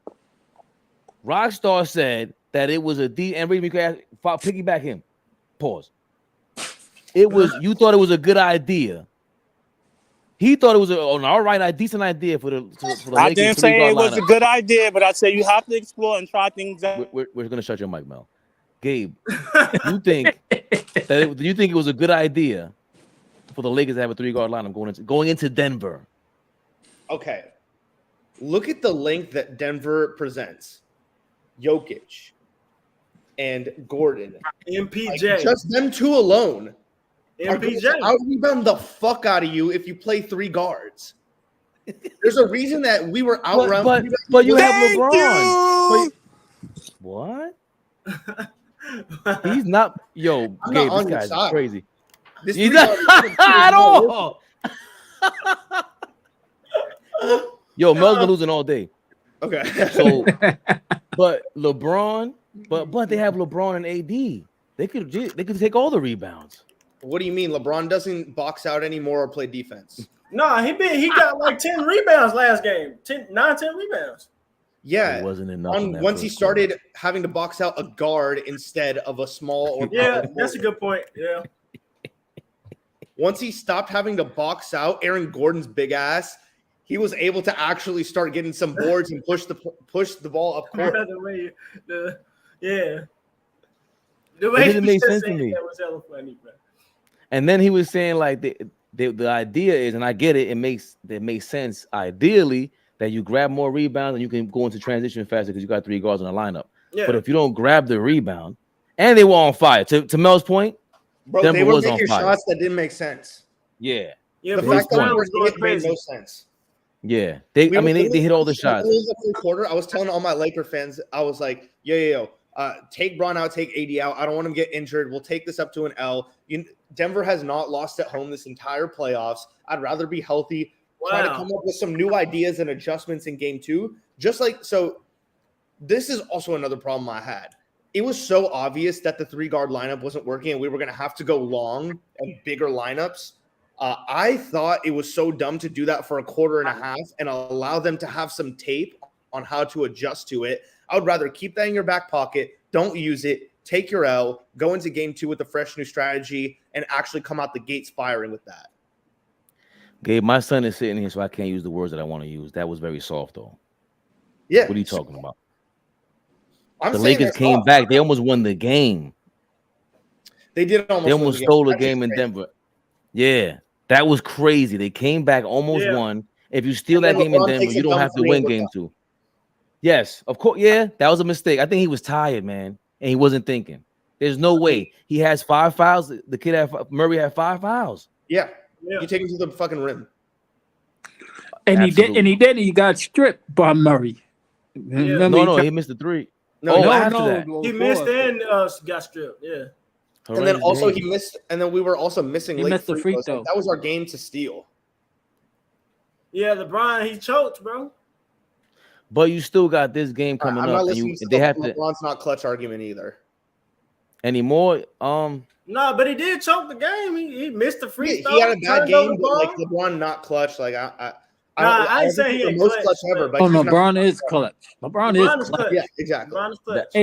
Rockstar said that it was a D, and Rage man, piggyback him. Pause. It was, you thought it was a good idea. He thought it was a decent idea for the Lakers. I didn't say it was a good idea, but I said you have to explore and try things out. We're gonna shut your mic, Mel. Gabe, you think it was a good idea for the Lakers to have a 3-guard lineup going into Denver? Okay, look at the length that Denver presents. Jokic and Gordon, MPJ, just them two alone. MPJ out rebound the fuck out of you if you play 3 guards. There's a reason that we were out but you have LeBron. What? He's not. Yo, I'm Gabe, not this guy's crazy. He's not at all. Yo, Mel's been losing all day. Okay. So, but LeBron, but they have LeBron and AD. They could take all the rebounds. What do you mean? LeBron doesn't box out anymore or play defense? Nah, he got like 10 rebounds last game. 10 rebounds. Yeah, it wasn't enough. Once he started having to box out a guard instead of a small or that's a good point. Yeah. Once he stopped having to box out Aaron Gordon's big ass, he was able to actually start getting some boards and push the ball up court. The way it didn't make sense to me. That was hella funny, bro. And then he was saying like the idea is, and I get it, it makes sense ideally that you grab more rebounds and you can go into transition faster because you got 3 guards in the lineup. Yeah. But if you don't grab the rebound, and they were on fire. To Mel's point, bro, Denver they were was making on fire. shots that didn't make sense. Yeah. The fact that they were doing it made no sense. Yeah. They hit all the shots. The quarter, I was telling all my Laker fans, I was like, yo. Take Bron out, take AD out. I don't want him to get injured. We'll take this up to an L. Denver has not lost at home this entire playoffs. I'd rather be healthy. Try to come up with some new ideas and adjustments in game 2. So this is also another problem I had. It was so obvious that the 3-guard lineup wasn't working and we were going to have to go long and bigger lineups. I thought it was so dumb to do that for a quarter and a half and allow them to have some tape on how to adjust to it. I would rather keep that in your back pocket. Don't use it. Take your L. Go into game 2 with a fresh new strategy and actually come out the gates firing with that. Gabe, my son is sitting here, so I can't use the words that I want to use. That was very soft, though. Yeah. What are you talking about? The Lakers came back. They almost won the game. They did almost. They almost stole the game in Denver. Yeah, that was crazy. They came back, almost won. If you steal that game in Denver, you don't have to win game 2. Yes, of course. Yeah, that was a mistake. I think he was tired, man, and he wasn't thinking. There's no way. He has 5 fouls. The kid Murray had 5 fouls. Yeah. You take him to the fucking rim. And he got stripped by Murray. Yeah. No, he missed the 3. No. He missed and got stripped. Yeah. And then also he missed, and then we were also missing late missed the free throw. That was our game to steal. Yeah, LeBron, he choked, bro. But you still got this game coming up. Not listening to LeBron's not clutch argument either. Anymore. No, but he did choke the game. He missed the free throw. He had a bad game, but like LeBron not clutch. Like I ain't saying he ain't most clutch ever. But LeBron is clutch. LeBron is clutch. Yeah, exactly.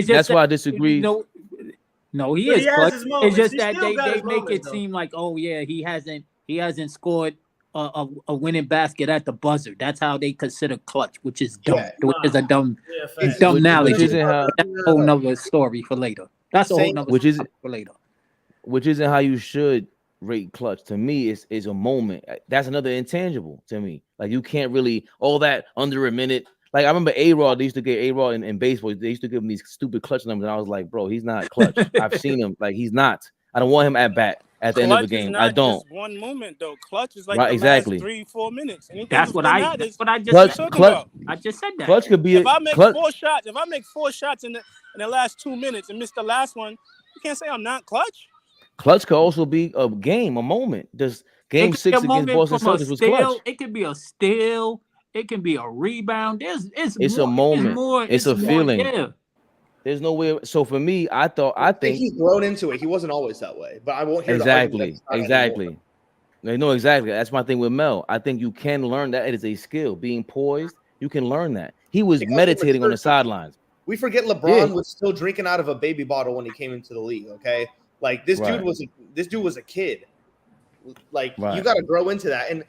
That's why I disagree. No, he is clutch. It's just that they make it seem like, oh yeah, he hasn't He hasn't scored a winning basket at the buzzer. That's how they consider clutch, which is dumb. Which is a dumb, dumb knowledge. Which isn't how. That's a whole nother story for later. That's a whole nother story for later. Which isn't how you should rate clutch. To me, is a moment. That's another intangible to me. Like you can't really all that under a minute. Like I remember A-Rod, they used to get A-Rod in baseball. They used to give him these stupid clutch numbers, and I was like, bro, he's not clutch. I've seen him. Like he's not. I don't want him at bat at the end of the game. I don't. Just one moment though. Clutch is like right, the exactly. last 3-4 minutes. That's what I just clutch. I just said that. Clutch could be. If I make 4 shots in the last 2 minutes and miss the last one, you can't say I'm not clutch. Clutch could also be a game, a moment. Just game 6 against Boston Celtics was clutch. It could be a steal. It can be a rebound. It's a moment. It's a feeling. Yeah. There's no way. So for me, I think he's grown into it. He wasn't always that way, but I won't hear exactly. No, exactly. That's my thing with Mel. I think you can learn that. It is a skill. Being poised, you can learn that. He was meditating on the sidelines. We forget LeBron was still drinking out of a baby bottle when he came into the league. Okay, like this dude was a kid. Like you got to grow into that. And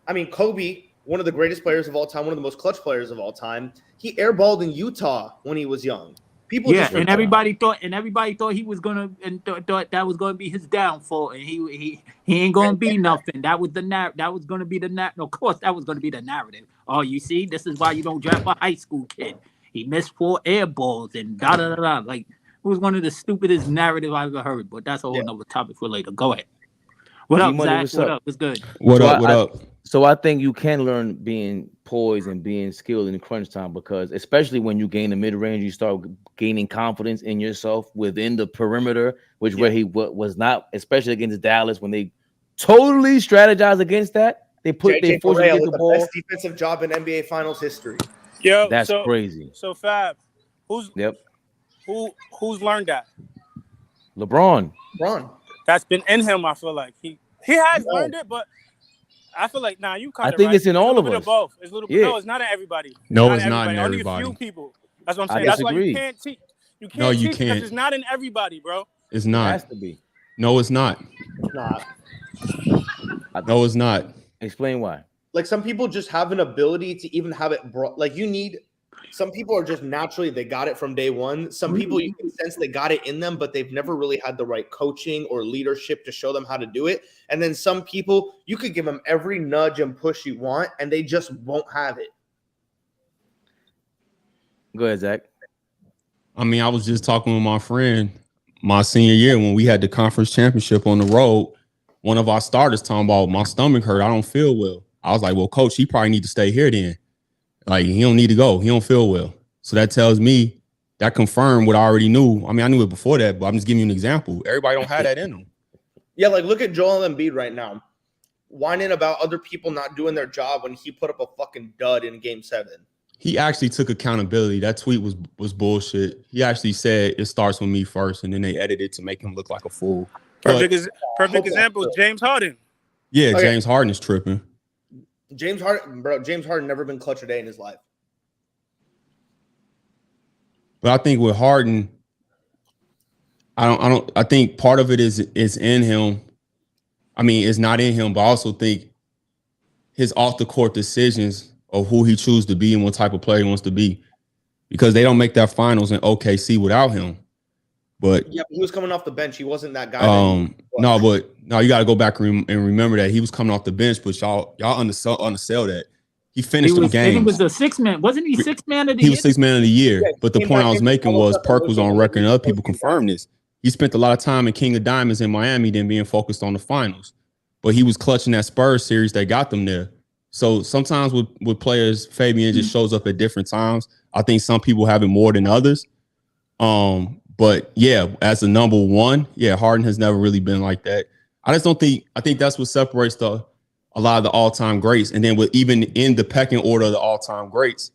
I mean, Kobe, one of the greatest players of all time, one of the most clutch players of all time. He airballed in Utah when he was young. People and everybody thought he was gonna thought that was gonna be his downfall, and he ain't gonna be nothing. That was gonna be the narrative. Of course, that was gonna be the narrative. Oh, you see, this is why you don't draft a high school kid. He missed 4 air balls and da da da da. Like it was one of the stupidest narrative I've ever heard. But that's a whole nother topic for later. Go ahead. What up, Zach? What up? It's good. What up? So I think you can learn being poised and being skilled in crunch time, because especially when you gain the mid range, you start gaining confidence in yourself within the perimeter, which where he was not, especially against Dallas when they totally strategized against that. They forced him to get the ball. Best defensive job in NBA Finals history. Yo, that's crazy. So Fab, who's learned that? LeBron. That's been in him. I feel like he has learned it, but I feel like you kind of. I think it's in all of us. Both. It's a little bit. No, it's not in everybody. No, it's not in everybody. Only a few people. That's what I'm saying. That's why you can't teach. You can't teach because it's not in everybody, bro. It's not. It has to be. No, it's not. It's not. No, it's not. Explain why. Like some people just have an ability to even have it like you need. Some people are just naturally, they got it from day one. Some people you can sense they got it in them, but they've never really had the right coaching or leadership to show them how to do it. And then some people, you could give them every nudge and push you want, and they just won't have it. Go ahead, Zach. I mean, I was just talking with my friend my senior year when we had the conference championship on the road. One of our starters talking about my stomach hurt. I don't feel well. I was like, well, coach, he probably need to stay here then. Like, he don't need to go. He don't feel well. So that tells me, that confirmed what I already knew. I mean, I knew it before that, but I'm just giving you an example. Everybody don't have that in them. Yeah, like look at Joel Embiid right now, whining about other people not doing their job when he put up a fucking dud in Game 7. He actually took accountability. That tweet was bullshit. He actually said it starts with me first, and then they edited it to make him look like a fool. Perfect example is James Harden. Yeah, okay. James Harden is tripping. James Harden never been clutch a day in his life. But I think with Harden, I think part of it is in him. I mean, it's not in him, but I also think his off the court decisions of who he chooses to be and what type of player he wants to be, because they don't make that finals in OKC without him. But yeah, he was coming off the bench. He wasn't that guy. No, you got to go back and remember that he was coming off the bench. But y'all undersell that. He finished the game. He was the 6th man. Wasn't he 6th man of the year? He was 6th man of the year. Yeah, but the point I was making was Perk was on record, and other people confirmed this. He spent a lot of time in King of Diamonds in Miami than being focused on the finals. But he was clutching that Spurs series that got them there. So sometimes with players, Fabian just shows up at different times. I think some people have it more than others. But yeah, as a number one, Harden has never really been like that. I think that's what separates a lot of the all-time greats. And then with even in the pecking order of the all-time greats,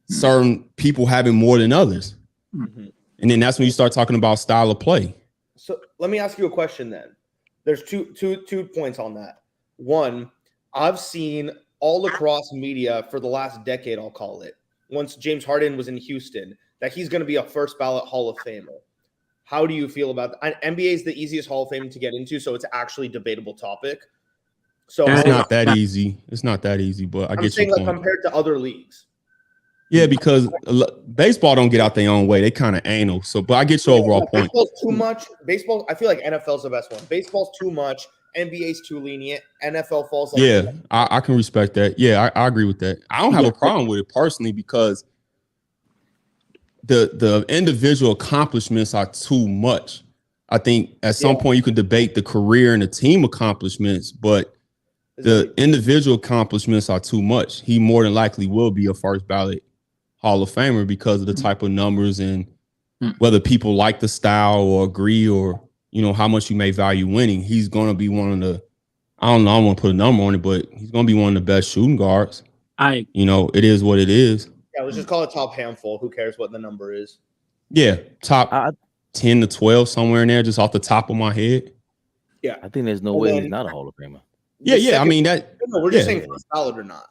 certain people having more than others. Mm-hmm. And then that's when you start talking about style of play. So let me ask you a question then. There's two points on that. One, I've seen all across media for the last decade, I'll call it, once James Harden was in Houston, that he's going to be a first ballot Hall of Famer. How do you feel about that? NBA is the easiest Hall of Fame to get into, so it's actually a debatable topic. So it's not that easy. It's not that easy, but I'm saying like compared to other leagues. Yeah, because baseball don't get out their own way. They kind of anal. So, but I get your overall point. Baseball's too much. Baseball, I feel like NFL's the best one. Baseball's too much. NBA's too lenient. NFL falls. Yeah, I can respect that. Yeah, I agree with that. I don't have a problem with it personally because the individual accomplishments are too much. I think at some point you can debate the career and the team accomplishments, but the individual accomplishments are too much. He more than likely will be a first ballot Hall of Famer because of the type of numbers and whether people like the style or agree or, you know, how much you may value winning. He's going to be one of the, I don't know, I don't want to put a number on it, but he's going to be one of the best shooting guards. You know, it is what it is. Yeah, let's just call it top handful. Who cares what the number is? Yeah, top 10 to 12, somewhere in there, just off the top of my head. Yeah. I think there's no way he's not a Hall of Famer. Yeah, I mean that. No, we're just saying first ballot or not.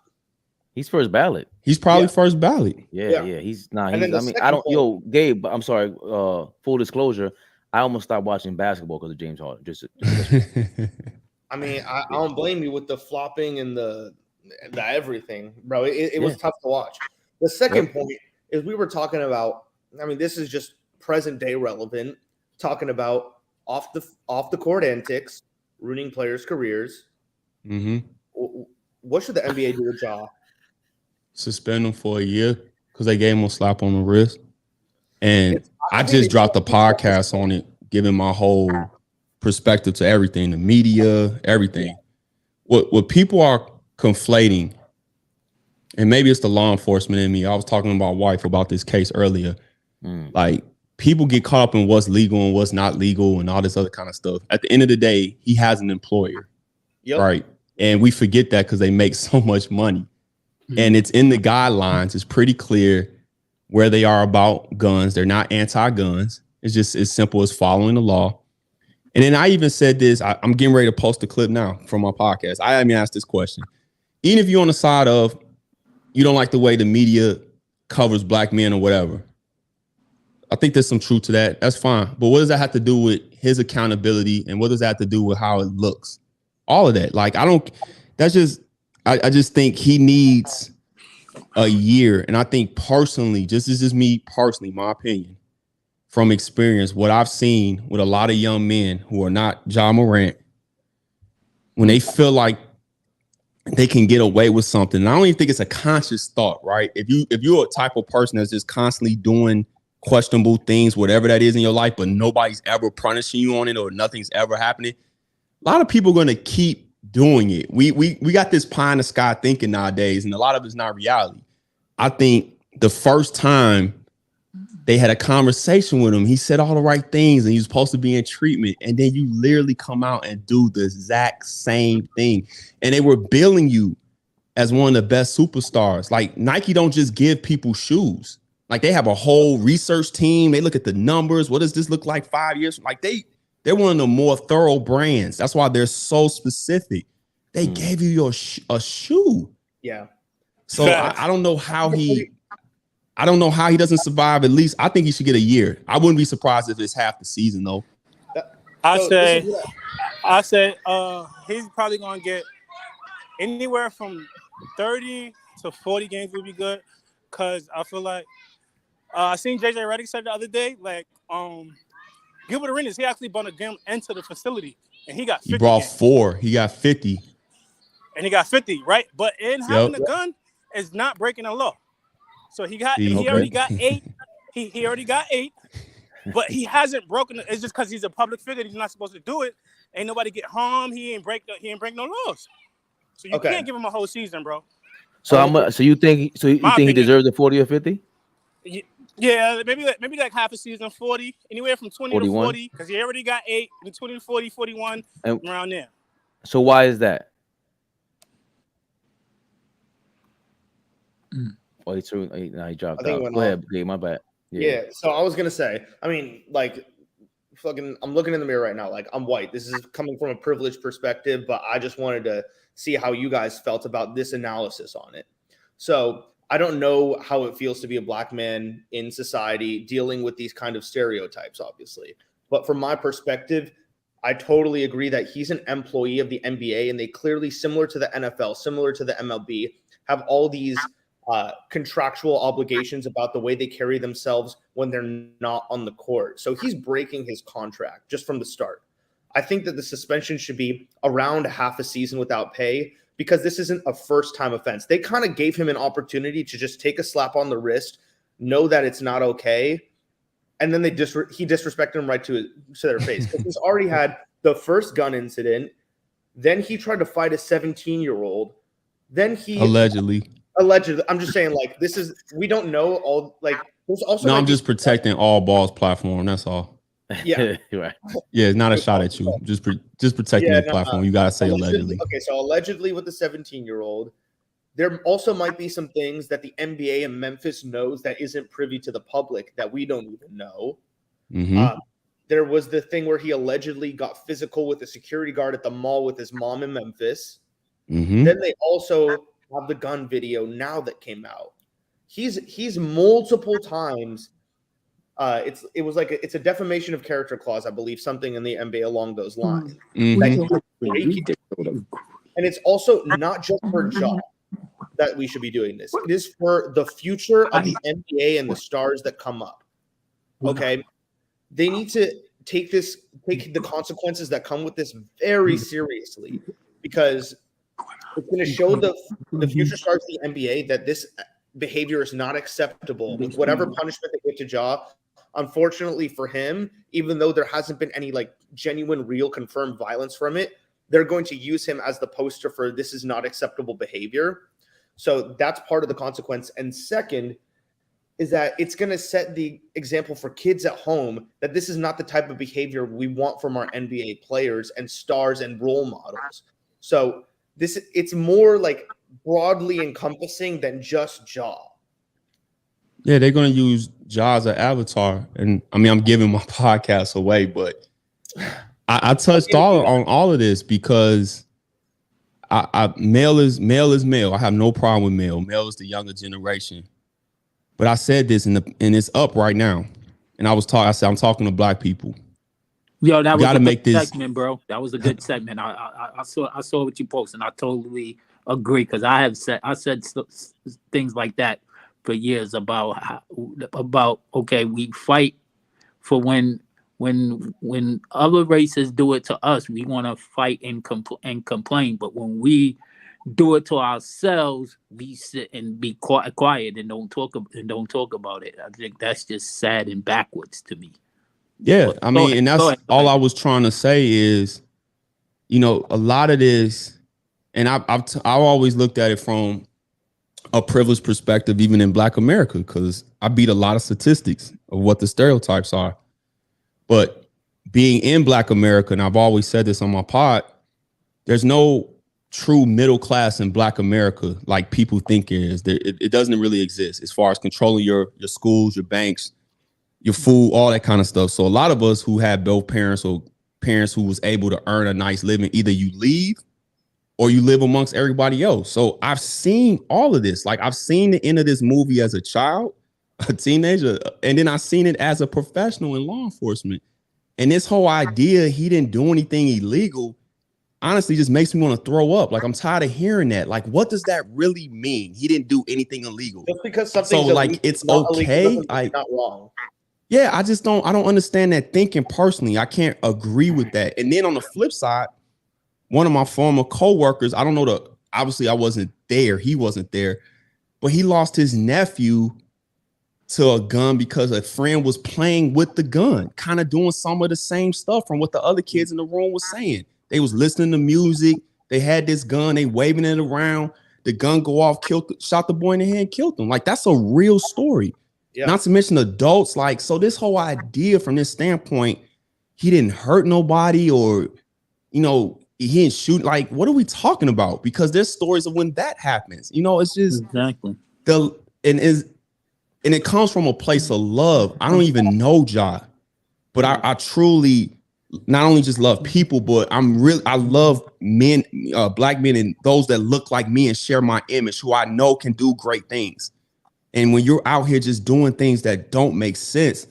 He's first ballot. He's probably first ballot. Yeah. He's not. I mean, I don't. Yo, Gabe, I'm sorry. Full disclosure, I almost stopped watching basketball because of James Harden. I mean, I don't blame you with the flopping and the everything, bro. It was tough to watch. The second point is we were talking about. I mean, this is just present day relevant. Talking about off the court antics, ruining players' careers. What should the NBA do with Ja? Suspend him for a year because they gave him a slap on the wrist. And I just dropped a podcast on it, giving my whole perspective to everything, the media, everything. What people are conflating, and maybe it's the law enforcement in me. I was talking to my wife about this case earlier. Like, people get caught up in what's legal and what's not legal and all this other kind of stuff. At the end of the day, he has an employer. Right. And we forget that because they make so much money. And it's in the guidelines. It's pretty clear where they are about guns. They're not anti-guns. It's just as simple as following the law. And then I even said this. I'm getting ready to post a clip now from my podcast. I even asked this question. Even if you're on the side of you don't like the way the media covers black men or whatever, I think there's some truth to that. That's fine. But what does that have to do with his accountability? And what does that have to do with how it looks? All of that. Like, I just think he needs a year. And I think personally, this is me personally, my opinion, from experience, what I've seen with a lot of young men who are not Ja Morant, when they feel like they can get away with something. And I don't even think it's a conscious thought, right? If you're a type of person that's just constantly doing questionable things, whatever that is in your life, but nobody's ever punishing you on it or nothing's ever happening, a lot of people are going to keep doing it. We got this pie in the sky thinking nowadays, and a lot of it's not reality. I think the first time they had a conversation with him, he said all the right things and he was supposed to be in treatment. And then you literally come out and do the exact same thing. And they were billing you as one of the best superstars. Like, Nike don't just give people shoes. Like, they have a whole research team. They look at the numbers. What does this look like 5 years? Like, they're one of the more thorough brands. That's why they're so specific. They gave you a shoe. Yeah. So I don't know how he doesn't survive. At least I think he should get a year. I wouldn't be surprised if it's half the season though. I said he's probably gonna get anywhere from 30 to 40 games would be good. Cause I feel like I seen JJ Redick said the other day, like Gilbert Arenas, he actually brought a game into the facility and he got 50 He brought games. 4. He got 50. And he got 50, right? But in having a gun is not breaking the law. So he already got 8. He already got 8, but he hasn't broken it. It's just because he's a public figure. He's not supposed to do it. Ain't nobody get harmed. He ain't break no laws. So you can't give him a whole season, bro. So how much? So you think? So you think he deserves a 40 or 50? Yeah, maybe like half a season, 40, anywhere from 20 to 40, because he already got 8, and 20 to 40, 41, around there. So why is that? Oh, he dropped out. Go ahead, Gabe, my bad. Yeah. So I was gonna say, I mean, like, fucking, I'm looking in the mirror right now. Like, I'm white. This is coming from a privileged perspective, but I just wanted to see how you guys felt about this analysis on it. So I don't know how it feels to be a black man in society dealing with these kind of stereotypes, obviously. But from my perspective, I totally agree that he's an employee of the NBA, and they clearly, similar to the NFL, similar to the MLB, have all these contractual obligations about the way they carry themselves when they're not on the court. So he's breaking his contract just from the start. I think that the suspension should be around half a season without pay, because this isn't a first-time offense. They kind of gave him an opportunity to just take a slap on the wrist, know that it's not okay, and then he disrespected him right to their face. Because he's already had the first gun incident, then he tried to fight a 17-year-old, then he allegedly. I'm just saying, like, we don't know all, like, there's also. No, I'm just protecting Allball's platform. That's all. Yeah. Right. Yeah, it's not a shot at you. Just protecting the platform. You gotta say allegedly. Okay, so allegedly with the 17-year-old, there also might be some things that the NBA and Memphis knows that isn't privy to the public that we don't even know. Mm-hmm. There was the thing where he allegedly got physical with a security guard at the mall with his mom in Memphis. Mm-hmm. Then they also have the gun video now that came out. He's multiple times. It's a defamation of character clause, I believe, something in the NBA along those lines. Mm-hmm. And it's also not just for job that we should be doing this. It is for the future of the NBA and the stars that come up. Okay, they need to take the consequences that come with this very seriously, because it's going to show the future stars of the NBA that this behavior is not acceptable. With whatever punishment they give to Ja, unfortunately for him, even though there hasn't been any like genuine, real, confirmed violence from it, they're going to use him as the poster for this is not acceptable behavior. So that's part of the consequence. And second is that it's going to set the example for kids at home that this is not the type of behavior we want from our NBA players and stars and role models. So it's more like broadly encompassing than just Ja. Yeah, they're going to use Ja as an avatar. And I mean, I'm giving my podcast away, but I touched on all of this because male is male. I have no problem with male. Male is the younger generation. But I said this and it's up right now. And I said, I'm talking to black people. Yo, that was gotta a make good this segment, bro. That was a good segment. I saw what you posted, and I totally agree, because I said things like that for years about okay, we fight for when other races do it to us, we want to fight and complain, but when we do it to ourselves, we sit and be quiet and don't talk about it. I think that's just sad and backwards to me. Yeah, I mean, and that's all I was trying to say is, a lot of this, and I've always looked at it from a privileged perspective, even in Black America, because I beat a lot of statistics of what the stereotypes are. But being in Black America, and I've always said this on my pod, there's no true middle class in Black America like people think it is. It doesn't really exist as far as controlling your schools, your banks, your food, all that kind of stuff. So a lot of us who had both parents or parents who was able to earn a nice living, either you leave or you live amongst everybody else. So I've seen all of this. Like, I've seen the end of this movie as a child, a teenager, and then I've seen it as a professional in law enforcement. And this whole idea he didn't do anything illegal honestly just makes me want to throw up. Like, I'm tired of hearing that. Like, what does that really mean? He didn't do anything illegal. Just because something's like, it's okay. Like, not wrong. Yeah, I don't understand that thinking personally. I can't agree with that. And then on the flip side, one of my former coworkers, obviously I wasn't there. He wasn't there, but he lost his nephew to a gun because a friend was playing with the gun, kind of doing some of the same stuff from what the other kids in the room was saying. They was listening to music. They had this gun. They waving it around. The gun go off, shot the boy in the head, killed him. Like, that's a real story. Yeah. Not to mention adults. Like, so this whole idea from this standpoint, he didn't hurt nobody or, he didn't shoot. Like, what are we talking about? Because there's stories of when that happens. It's just exactly and it comes from a place of love. I don't even know Ja, but I truly not only just love people, but I love men, Black men, and those that look like me and share my image, who I know can do great things. And when you're out here just doing things that don't make sense,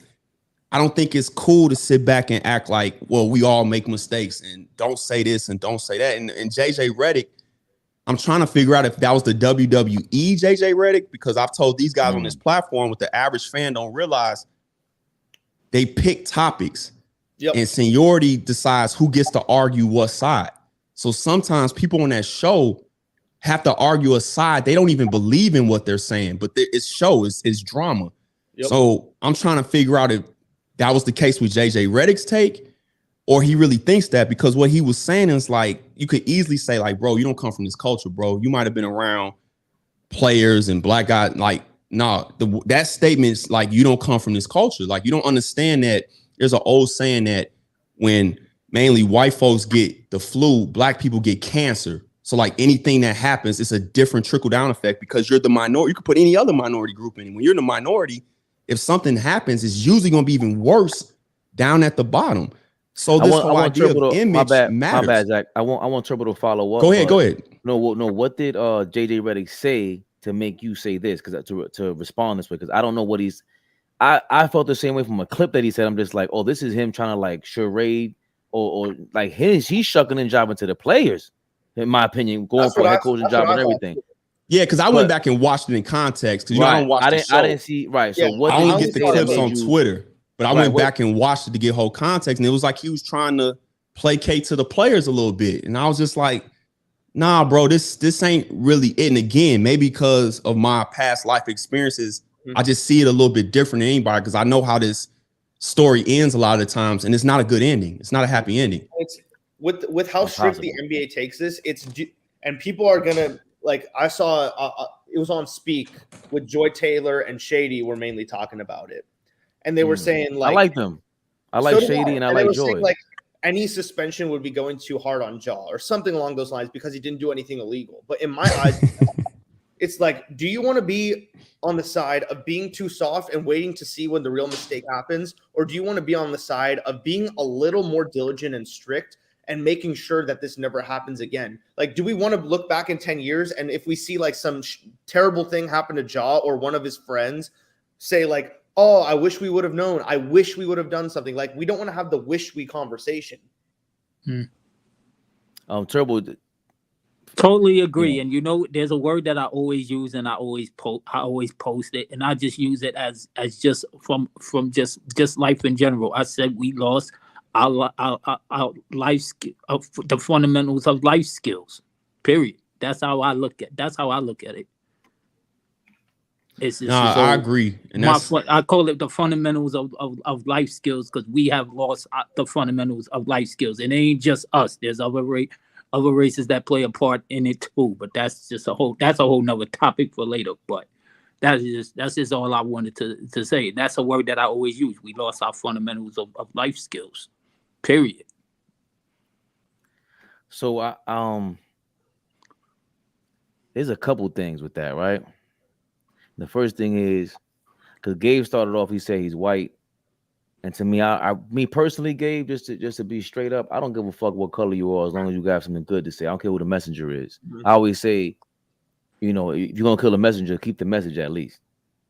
I don't think it's cool to sit back and act like, well, we all make mistakes and don't say this and don't say that. And JJ Redick, I'm trying to figure out if that was the WWE JJ Redick, because I've told these guys on this platform what the average fan don't realize. They pick topics and seniority decides who gets to argue what side. So sometimes people on that show have to argue a side. They don't even believe in what they're saying, but it's drama. So I'm trying to figure out if that was the case with JJ Redick's take, or he really thinks that, because what he was saying is like, you could easily say like, bro, you don't come from this culture, bro. You might've been around players and black guys. Like, nah, that statement's like, you don't come from this culture. Like, you don't understand that there's an old saying that when mainly white folks get the flu, black people get cancer. So like anything that happens, it's a different trickle down effect because you're the minority. You could put any other minority group in. When you're in the minority, if something happens, it's usually going to be even worse down at the bottom. So this whole idea of image matters. My bad, Zach. I want Turbo to follow up. Go ahead. No. What did JJ Redick say to make you say this? Because to respond this way, because I don't know what he's. I felt the same way from a clip that he said. I'm just like, oh, this is him trying to like charade or like he's shucking and jiving to the players, in my opinion, going for head coaching job and everything. Yeah, because I went back and watched it in context because I don't watch the show. I didn't see So what I only get the clips on Twitter, but I went back and watched it to get whole context, and it was like he was trying to placate to the players a little bit, and I was just like, nah, bro, this ain't really it. And again, maybe because of my past life experiences, I just see it a little bit different than anybody because I know how this story ends a lot of the times, and it's not a good ending. It's not a happy ending. It's with how strict the NBA takes this. And people are gonna. Like I saw, it was on Speak with Joy Taylor and Shady were mainly talking about it, and they were saying like, I like them. I like Shady and I like Joy. Like any suspension would be going too hard on Jaw or something along those lines because he didn't do anything illegal. But in my eyes, it's like, do you want to be on the side of being too soft and waiting to see when the real mistake happens, or do you want to be on the side of being a little more diligent and strict and making sure that this never happens again? Like, do we want to look back in 10 years and if we see like some terrible thing happen to Jaw or one of his friends, say like, oh, I wish we would have known. I wish we would have done something. Like, we don't want to have the wish we conversation. Turbo. Totally agree. And you know, there's a word that I always use and I always post it, and I just use it as just from just life in general. I said we lost our life the fundamentals of life skills. Period. That's how I look at it. It's I agree. And I call it the fundamentals of life skills because we have lost the fundamentals of life skills. And it ain't just us. There's other races that play a part in it too. But that's a whole nother topic for later. But that's just all I wanted to say. That's a word that I always use. We lost our fundamentals of life skills. Period. So there's a couple things with that, right? The first thing is because Gabe started off, he said he's white, and to me, me personally, Gabe, just to be straight up, I don't give a fuck what color you are as long as you got something good to say. I don't care who the messenger is. I always say, you know, if you're gonna kill a messenger, keep the message at least.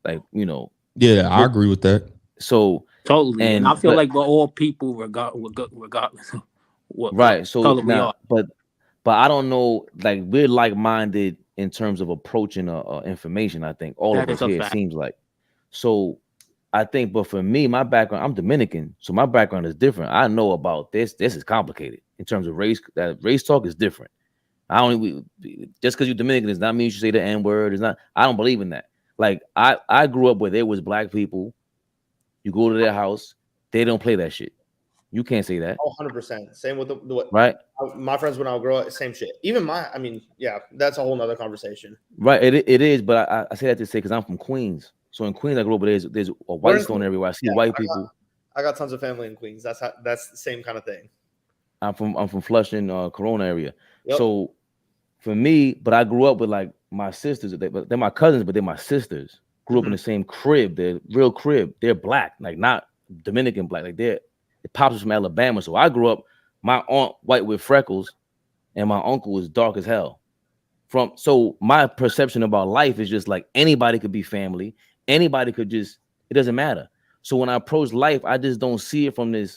Like, you know. Yeah, I agree with that. So totally, and I feel like we're all people, regardless of what color we are. But I don't know. Like we're like-minded in terms of approaching information. I think all of us here, it seems like. So I think, but for me, my background, I'm Dominican, so my background is different. I know about this. This is complicated in terms of race. That race talk is different. Just because you're Dominican does not mean you should say the N-word. It's not. I don't believe in that. Like I grew up where there was black people. You go to their house, they don't play that shit. You can't say that. 100%. Same with the right. My friends when I grew up, same shit. Even that's a whole nother conversation. Right. It is, but I say that to say because I'm from Queens. So in Queens, I grew up, there's a white stone everywhere. I see white people. I got tons of family in Queens. That's the same kind of thing. I'm from Flushing, Corona area. Yep. So for me, but I grew up with like my sisters. They're my cousins, but they're my sisters. Grew up in the same crib. They're real crib. They're black, like not Dominican black. Like it pops from Alabama. So I grew up. My aunt white with freckles, and my uncle was dark as hell. So my perception about life is just like anybody could be family. Anybody could it doesn't matter. So when I approach life, I just don't see it from the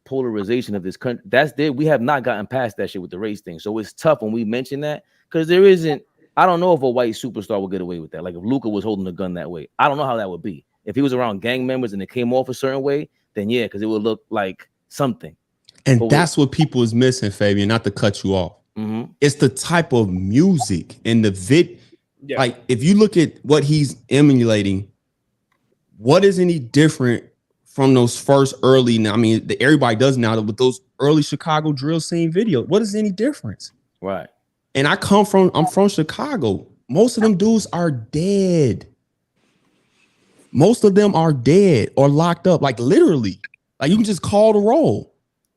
polarization of this country. That's there. We have not gotten past that shit with the race thing. So it's tough when we mention that because there isn't. I don't know if a white superstar would get away with that. Like if Luka was holding a gun that way, I don't know how that would be. If he was around gang members and it came off a certain way, then yeah, because it would look like something. And that's what people is missing, Fabian. Not to cut you off. It's the type of music and the vid. Yeah. Like if you look at what he's emulating, what is any different from those first early? I mean, everybody does now with those early Chicago drill scene videos. What is any difference? Right. And I'm from Chicago. Most of them dudes are dead. Most of them are dead or locked up, like literally. Like you can just call the roll.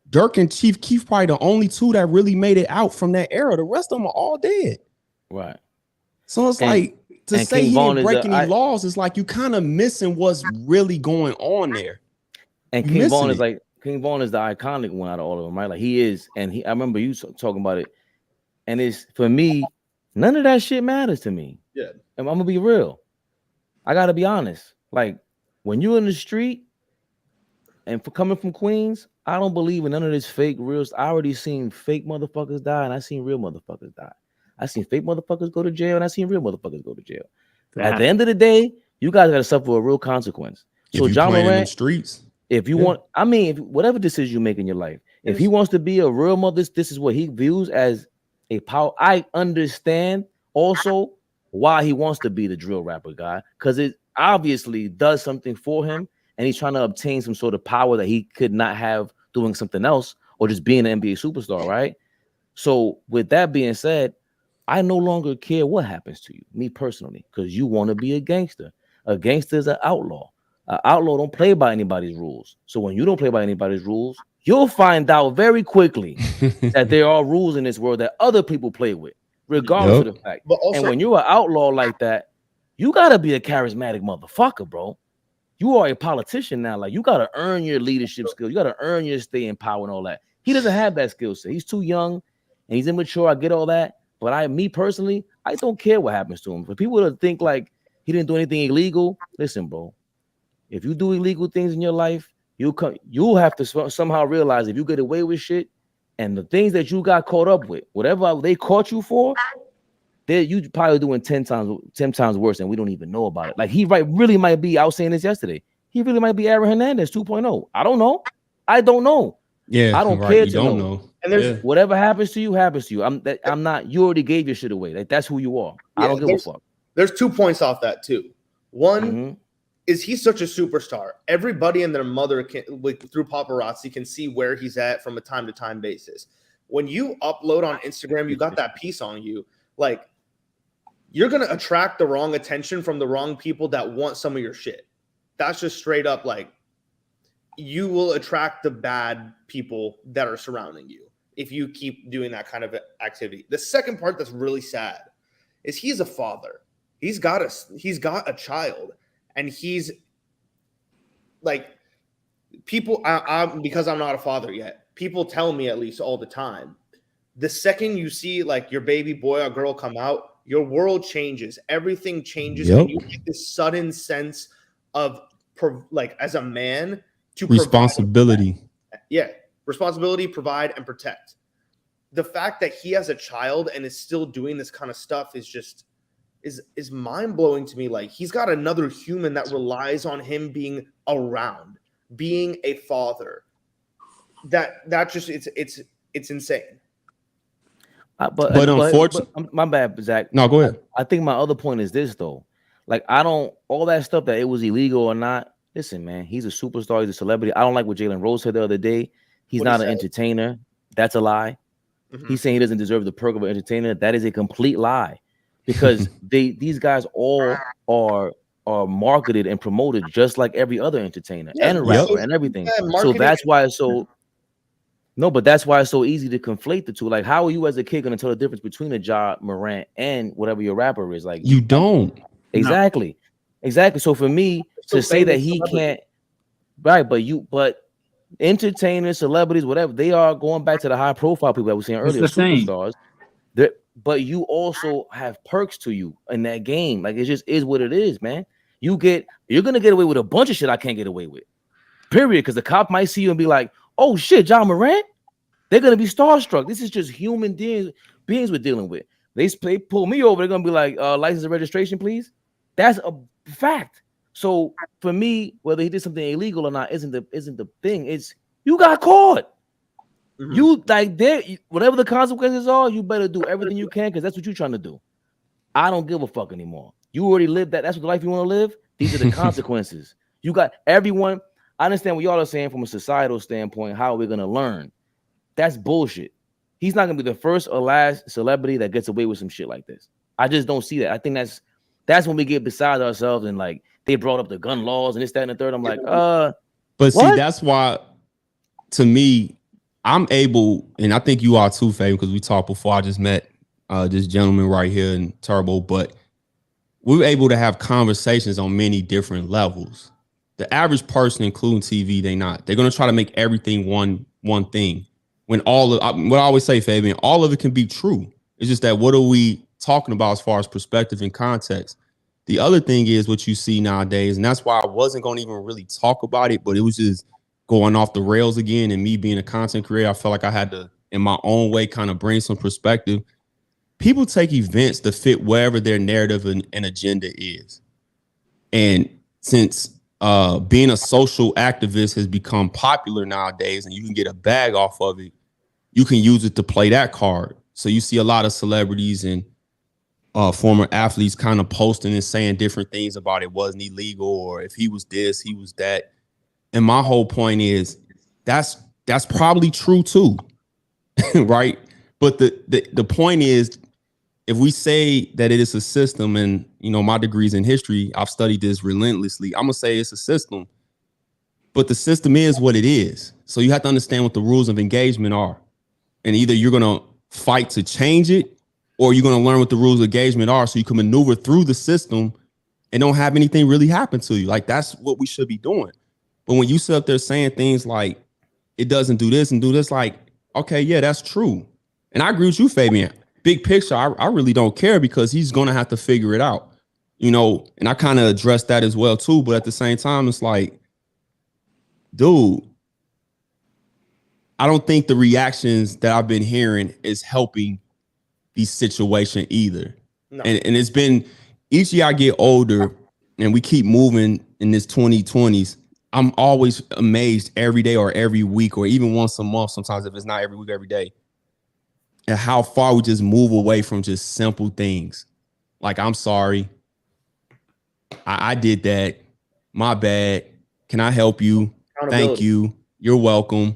Dirk and Chief Keef probably the only two that really made it out from that era. The rest of them are all dead. Right. So it's like to say he didn't break any laws is like you kind of missing what's really going on there. And King Von is like King Von is the iconic one out of all of them, right? Like he is, and I remember you talking about it. And it's for me, none of that shit matters to me. Yeah. And I'm gonna be real. I gotta be honest. Like when you're in the street and for coming from Queens, I don't believe in none of this fake real. I already seen fake motherfuckers die, and I seen real motherfuckers die. I seen fake motherfuckers go to jail, and I seen real motherfuckers go to jail. At the end of the day, you guys gotta suffer a real consequence. So John Morant, streets. If you want, I mean, whatever decision you make in your life, if he wants to be a real mother, this is what he views as a power. I understand also why he wants to be the drill rapper guy, because it obviously does something for him, and he's trying to obtain some sort of power that he could not have doing something else or just being an NBA superstar, right? So with that being said, I no longer care what happens to you, me personally, because you want to be a gangster. A gangster is an outlaw. An outlaw don't play by anybody's rules. So when you don't play by anybody's rules, you'll find out very quickly that there are rules in this world that other people play with, regardless of the fact. But also, and when you're an outlaw like that, you gotta be a charismatic motherfucker, bro. You are a politician now. Like you gotta earn your leadership skills. You gotta earn your stay in power and all that. He doesn't have that skill set. He's too young and he's immature. I get all that. But me personally, I don't care what happens to him. For people to think like he didn't do anything illegal, listen, bro. If you do illegal things in your life, you'll have to somehow realize if you get away with shit and the things that you got caught up with, whatever they caught you for, you probably doing 10 times worse, and we don't even know about it. Like he really might be. I was saying this yesterday. He really might be Aaron Hernandez 2.0. I don't know. I don't know. Yeah, I don't right. care You to don't know. And there's whatever happens to you, happens to you. I'm not. You already gave your shit away. Like that's who you are. I don't give a fuck. There's 2 points off that too. One. Is he such a superstar? Everybody and their mother can, like, through paparazzi, can see where he's at from a time-to-time basis. When you upload on Instagram, you got that piece on you. Like, you're gonna attract the wrong attention from the wrong people that want some of your shit. That's just straight up like you will attract the bad people that are surrounding you if you keep doing that kind of activity. The second part that's really sad is he's a father. He's got a child. And he's like people, because I'm not a father yet, people tell me at least all the time, the second you see like your baby boy or girl come out, your world changes. Everything changes. And you get this sudden sense of like as a man to responsibility. Responsibility, provide, and protect. The fact that he has a child and is still doing this kind of stuff is just is mind-blowing to me. Like he's got another human that relies on him being around, being a father. That just it's insane. But unfortunately, my bad, Zach. No, go ahead. I think my other point is this though. Like all that stuff that it was illegal or not. Listen, man, he's a superstar. He's a celebrity. I don't like what Jalen Rose said the other day. He's not an entertainer. That's a lie. He's saying he doesn't deserve the perk of an entertainer. That is a complete lie. Because these guys all are marketed and promoted just like every other entertainer and a rapper and everything. So that's why it's so that's why it's so easy to conflate the two. Like, how are you as a kid gonna tell the difference between a Ja Morant and whatever your rapper is? Like, you don't. Exactly. So for me to say that he can't, right? But entertainers, celebrities, whatever, they are going back to the high profile people that we seen earlier, superstars. But you also have perks to you in that game. Like it just is what it is, man. You're gonna get away with a bunch of shit I can't get away with. Period. Because the cop might see you and be like, "Oh shit, John Morant." They're gonna be starstruck. This is just human beings we're dealing with. They pull me over. They're gonna be like, "License and registration, please." That's a fact. So for me, whether he did something illegal or not isn't the thing. It's you got caught. Mm-hmm. You like whatever the consequences are, you better do everything you can because that's what you're trying to do. I don't give a fuck anymore. You already lived that. That's what the life you want to live. These are the consequences. You got everyone. I understand what y'all are saying from a societal standpoint, how we're gonna learn. That's bullshit. He's not gonna be the first or last celebrity that gets away with some shit like this. I just don't see that. I think that's when we get beside ourselves and like they brought up the gun laws and this, that, and the third. I'm like, But what? see, that's why to me, I'm able, and I think you are too, Fabian, because we talked before. I just met this gentleman right here in Turbo, but we were able to have conversations on many different levels. The average person, including TV, they're going to try to make everything one thing. When what I always say, Fabian, all of it can be true. It's just that what are we talking about as far as perspective and context? The other thing is what you see nowadays, and that's why I wasn't going to even really talk about it, but it was just going off the rails again. And me being a content creator, I felt like I had to, in my own way, kind of bring some perspective. People take events to fit wherever their narrative and agenda is. And since being a social activist has become popular nowadays and you can get a bag off of it, you can use it to play that card. So you see a lot of celebrities and former athletes kind of posting and saying different things about it wasn't illegal, or if he was this, he was that. And my whole point is that's probably true too, right? But the point is, if we say that it is a system, and my degree's in history, I've studied this relentlessly. I'm gonna say it's a system, but the system is what it is. So you have to understand what the rules of engagement are, and either you're gonna fight to change it, or you're gonna learn what the rules of engagement are, so you can maneuver through the system and don't have anything really happen to you. Like that's what we should be doing. But when you sit up there saying things like it doesn't do this and do this, like, okay, yeah, that's true. And I agree with you, Fabian. Big picture, I really don't care because he's going to have to figure it out, and I kind of addressed that as well, too. But at the same time, it's like, dude, I don't think the reactions that I've been hearing is helping the situation either. No. And it's been each year I get older and we keep moving in this 2020s. I'm always amazed every day or every week or even once a month, sometimes if it's not every week, every day, and how far we just move away from just simple things. Like, I'm sorry. I did that. My bad. Can I help you? Thank you. You're welcome.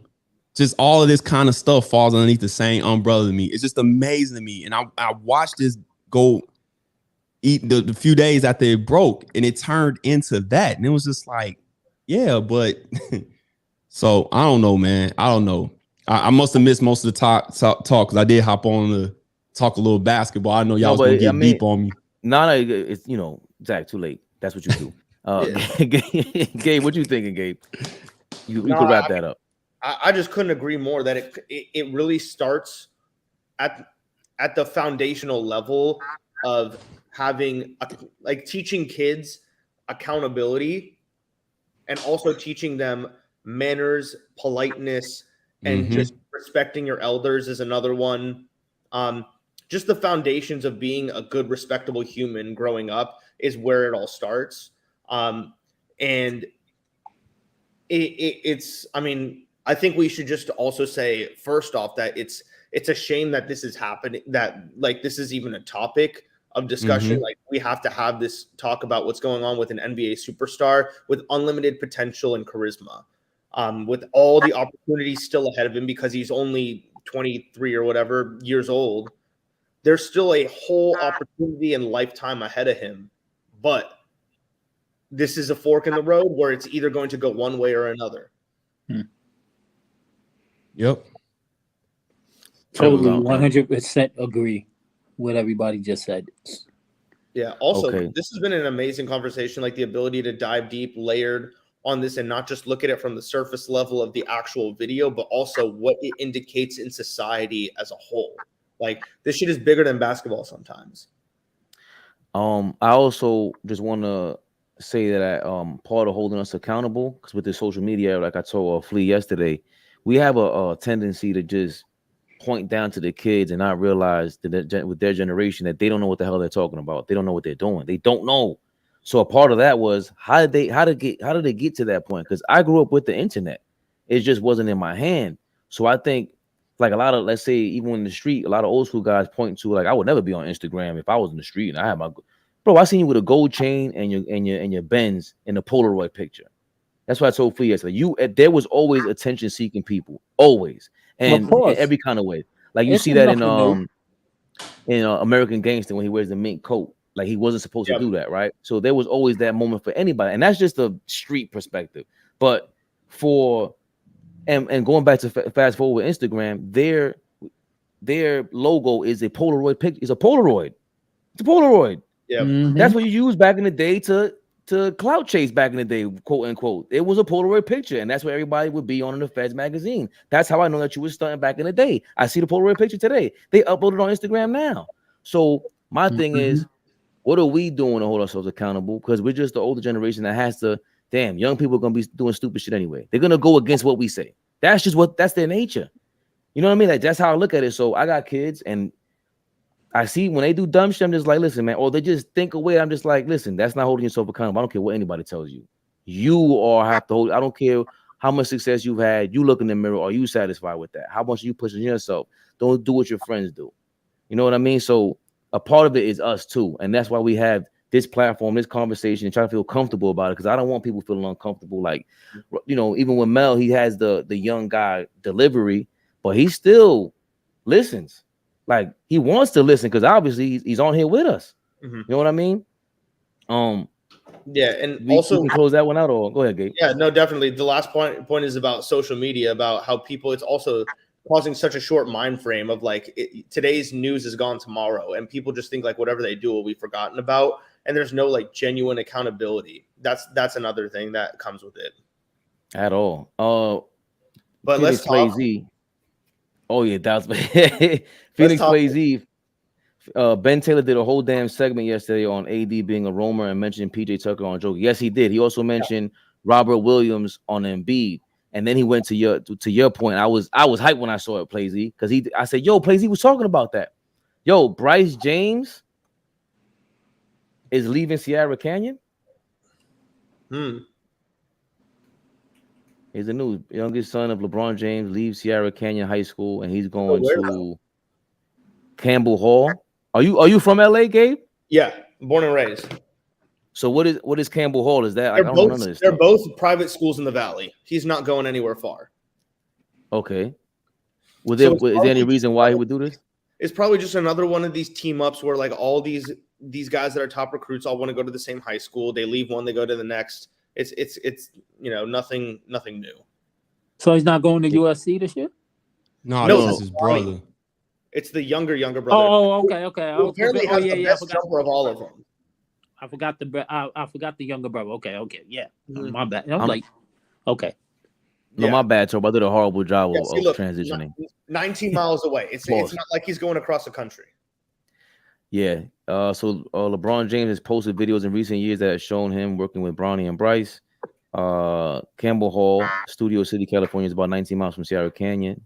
Just all of this kind of stuff falls underneath the same umbrella to me. It's just amazing to me. And I watched this go eat the few days after it broke, and it turned into that. And it was just like, yeah, but so I don't know, man. I don't know. I must have missed most of the talk because I did hop on to talk a little basketball. I know y'all was gonna get deep on me. No, it's Zach, too late. That's what you do. Gabe, what you thinking, Gabe? You could wrap that up. I just couldn't agree more that it really starts at the foundational level of having teaching kids accountability and also teaching them manners, politeness, and just respecting your elders is another one. Just the foundations of being a good, respectable human growing up is where it all starts. And it's, I mean, I think we should just also say, first off, that it's a shame that this is happening, that this is even a topic of discussion. Like, we have to have this talk about what's going on with an NBA superstar with unlimited potential and charisma, with all the opportunities still ahead of him because he's only 23 or whatever years old. There's still a whole opportunity and lifetime ahead of him, but this is a fork in the road where it's either going to go one way or another. Yep. Totally 100% agree with everybody just said. Yeah. Also, This has been an amazing conversation, like the ability to dive deep, layered on this, and not just look at it from the surface level of the actual video, but also what it indicates in society as a whole. Like, this shit is bigger than basketball sometimes. I also just want to say that part of holding us accountable, because with the social media, like I told Flea yesterday, we have a tendency to just point down to the kids and not realize that with their generation that they don't know what the hell they're talking about. They don't know what they're doing. They don't know. So a part of that was how did they get to that point? Because I grew up with the internet. It just wasn't in my hand. So I think like a lot of, let's say, even in the street, a lot of old school guys point to like, I would never be on Instagram if I was in the street and I had my bro. I seen you with a gold chain and your Benz in a Polaroid picture. That's what I told Flea yesterday. There was always attention seeking people, always, and in every kind of way. Like you see that in American Gangster when he wears the mink coat. Like he wasn't supposed to do that, right? So there was always that moment for anybody, and that's just a street perspective. But and going back to fast forward with Instagram, their logo is a Polaroid picture. It's a Polaroid. It's a Polaroid. Yeah, that's what you used back in the day to clout chase back in the day, quote unquote. It was a Polaroid picture, and that's what everybody would be on in the Feds magazine. That's how I know that you were stunting back in the day. I see the Polaroid picture today. They uploaded on Instagram now. So my thing is, what are we doing to hold ourselves accountable? Because we're just the older generation that has to. Damn, young people are gonna be doing stupid shit anyway. They're gonna go against what we say. That's their nature. You know what I mean? Like that's how I look at it. So I got kids, and I see when they do dumb shit, I'm just like, listen, man, or they just think away. I'm just like, listen, that's not holding yourself accountable. I don't care what anybody tells you. You are have to hold. I don't care how much success you've had. You look in the mirror. Are you satisfied with that? How much are you pushing yourself? Don't do what your friends do. You know what I mean? So a part of it is us too. And that's why we have this platform, this conversation, and try to feel comfortable about it. Because I don't want people feeling uncomfortable. Like, you know, even with Mel, he has the young guy delivery, but he still listens. Like he wants to listen because obviously he's on here with us. You know what I mean? Yeah, and we can close that one out, or go ahead, Gabe. Yeah, no, definitely. The last point is about social media, about how people. It's also causing such a short mind frame of like today's news is gone tomorrow, and people just think like whatever they do will be forgotten about, and there's no like genuine accountability. That's another thing that comes with it. At all. But Phoenix let's talk. Z. Oh yeah, that's Phoenix plays Eve. Ben Taylor did a whole damn segment yesterday on AD being a roamer and mentioned PJ Tucker on Joker. Yes, he did. He also mentioned Robert Williams on Embiid, and then he went to your point. I was hyped when I saw it, Play Z, because I said, "Yo, Play Z was talking about that." Yo, Bryce James is leaving Sierra Canyon. He's the new youngest son of LeBron James, leaves Sierra Canyon High School, and he's going to Campbell Hall. Are you from LA, Gabe? Yeah, born and raised. So what is Campbell Hall? Is that I don't know none of this they're stuff. both private schools in the Valley. He's not going anywhere far. Okay. Is there any reason why he would do this? It's probably just another one of these team ups where like all these guys that are top recruits all want to go to the same high school. They leave one, they go to the next. It's you know nothing new. So he's not going to USC this year? No, that's his brother. It's the younger brother. Oh, okay. Who apparently has the best jumper of all of them. I forgot the younger brother. Okay, yeah. My bad. I'm like, okay. No, my bad, Turbo. I did a horrible job of transitioning. 19 miles away. It's not like he's going across the country. Yeah. So LeBron James has posted videos in recent years that have shown him working with Bronny and Bryce. Campbell Hall, Studio City, California, is about 19 miles from Sierra Canyon.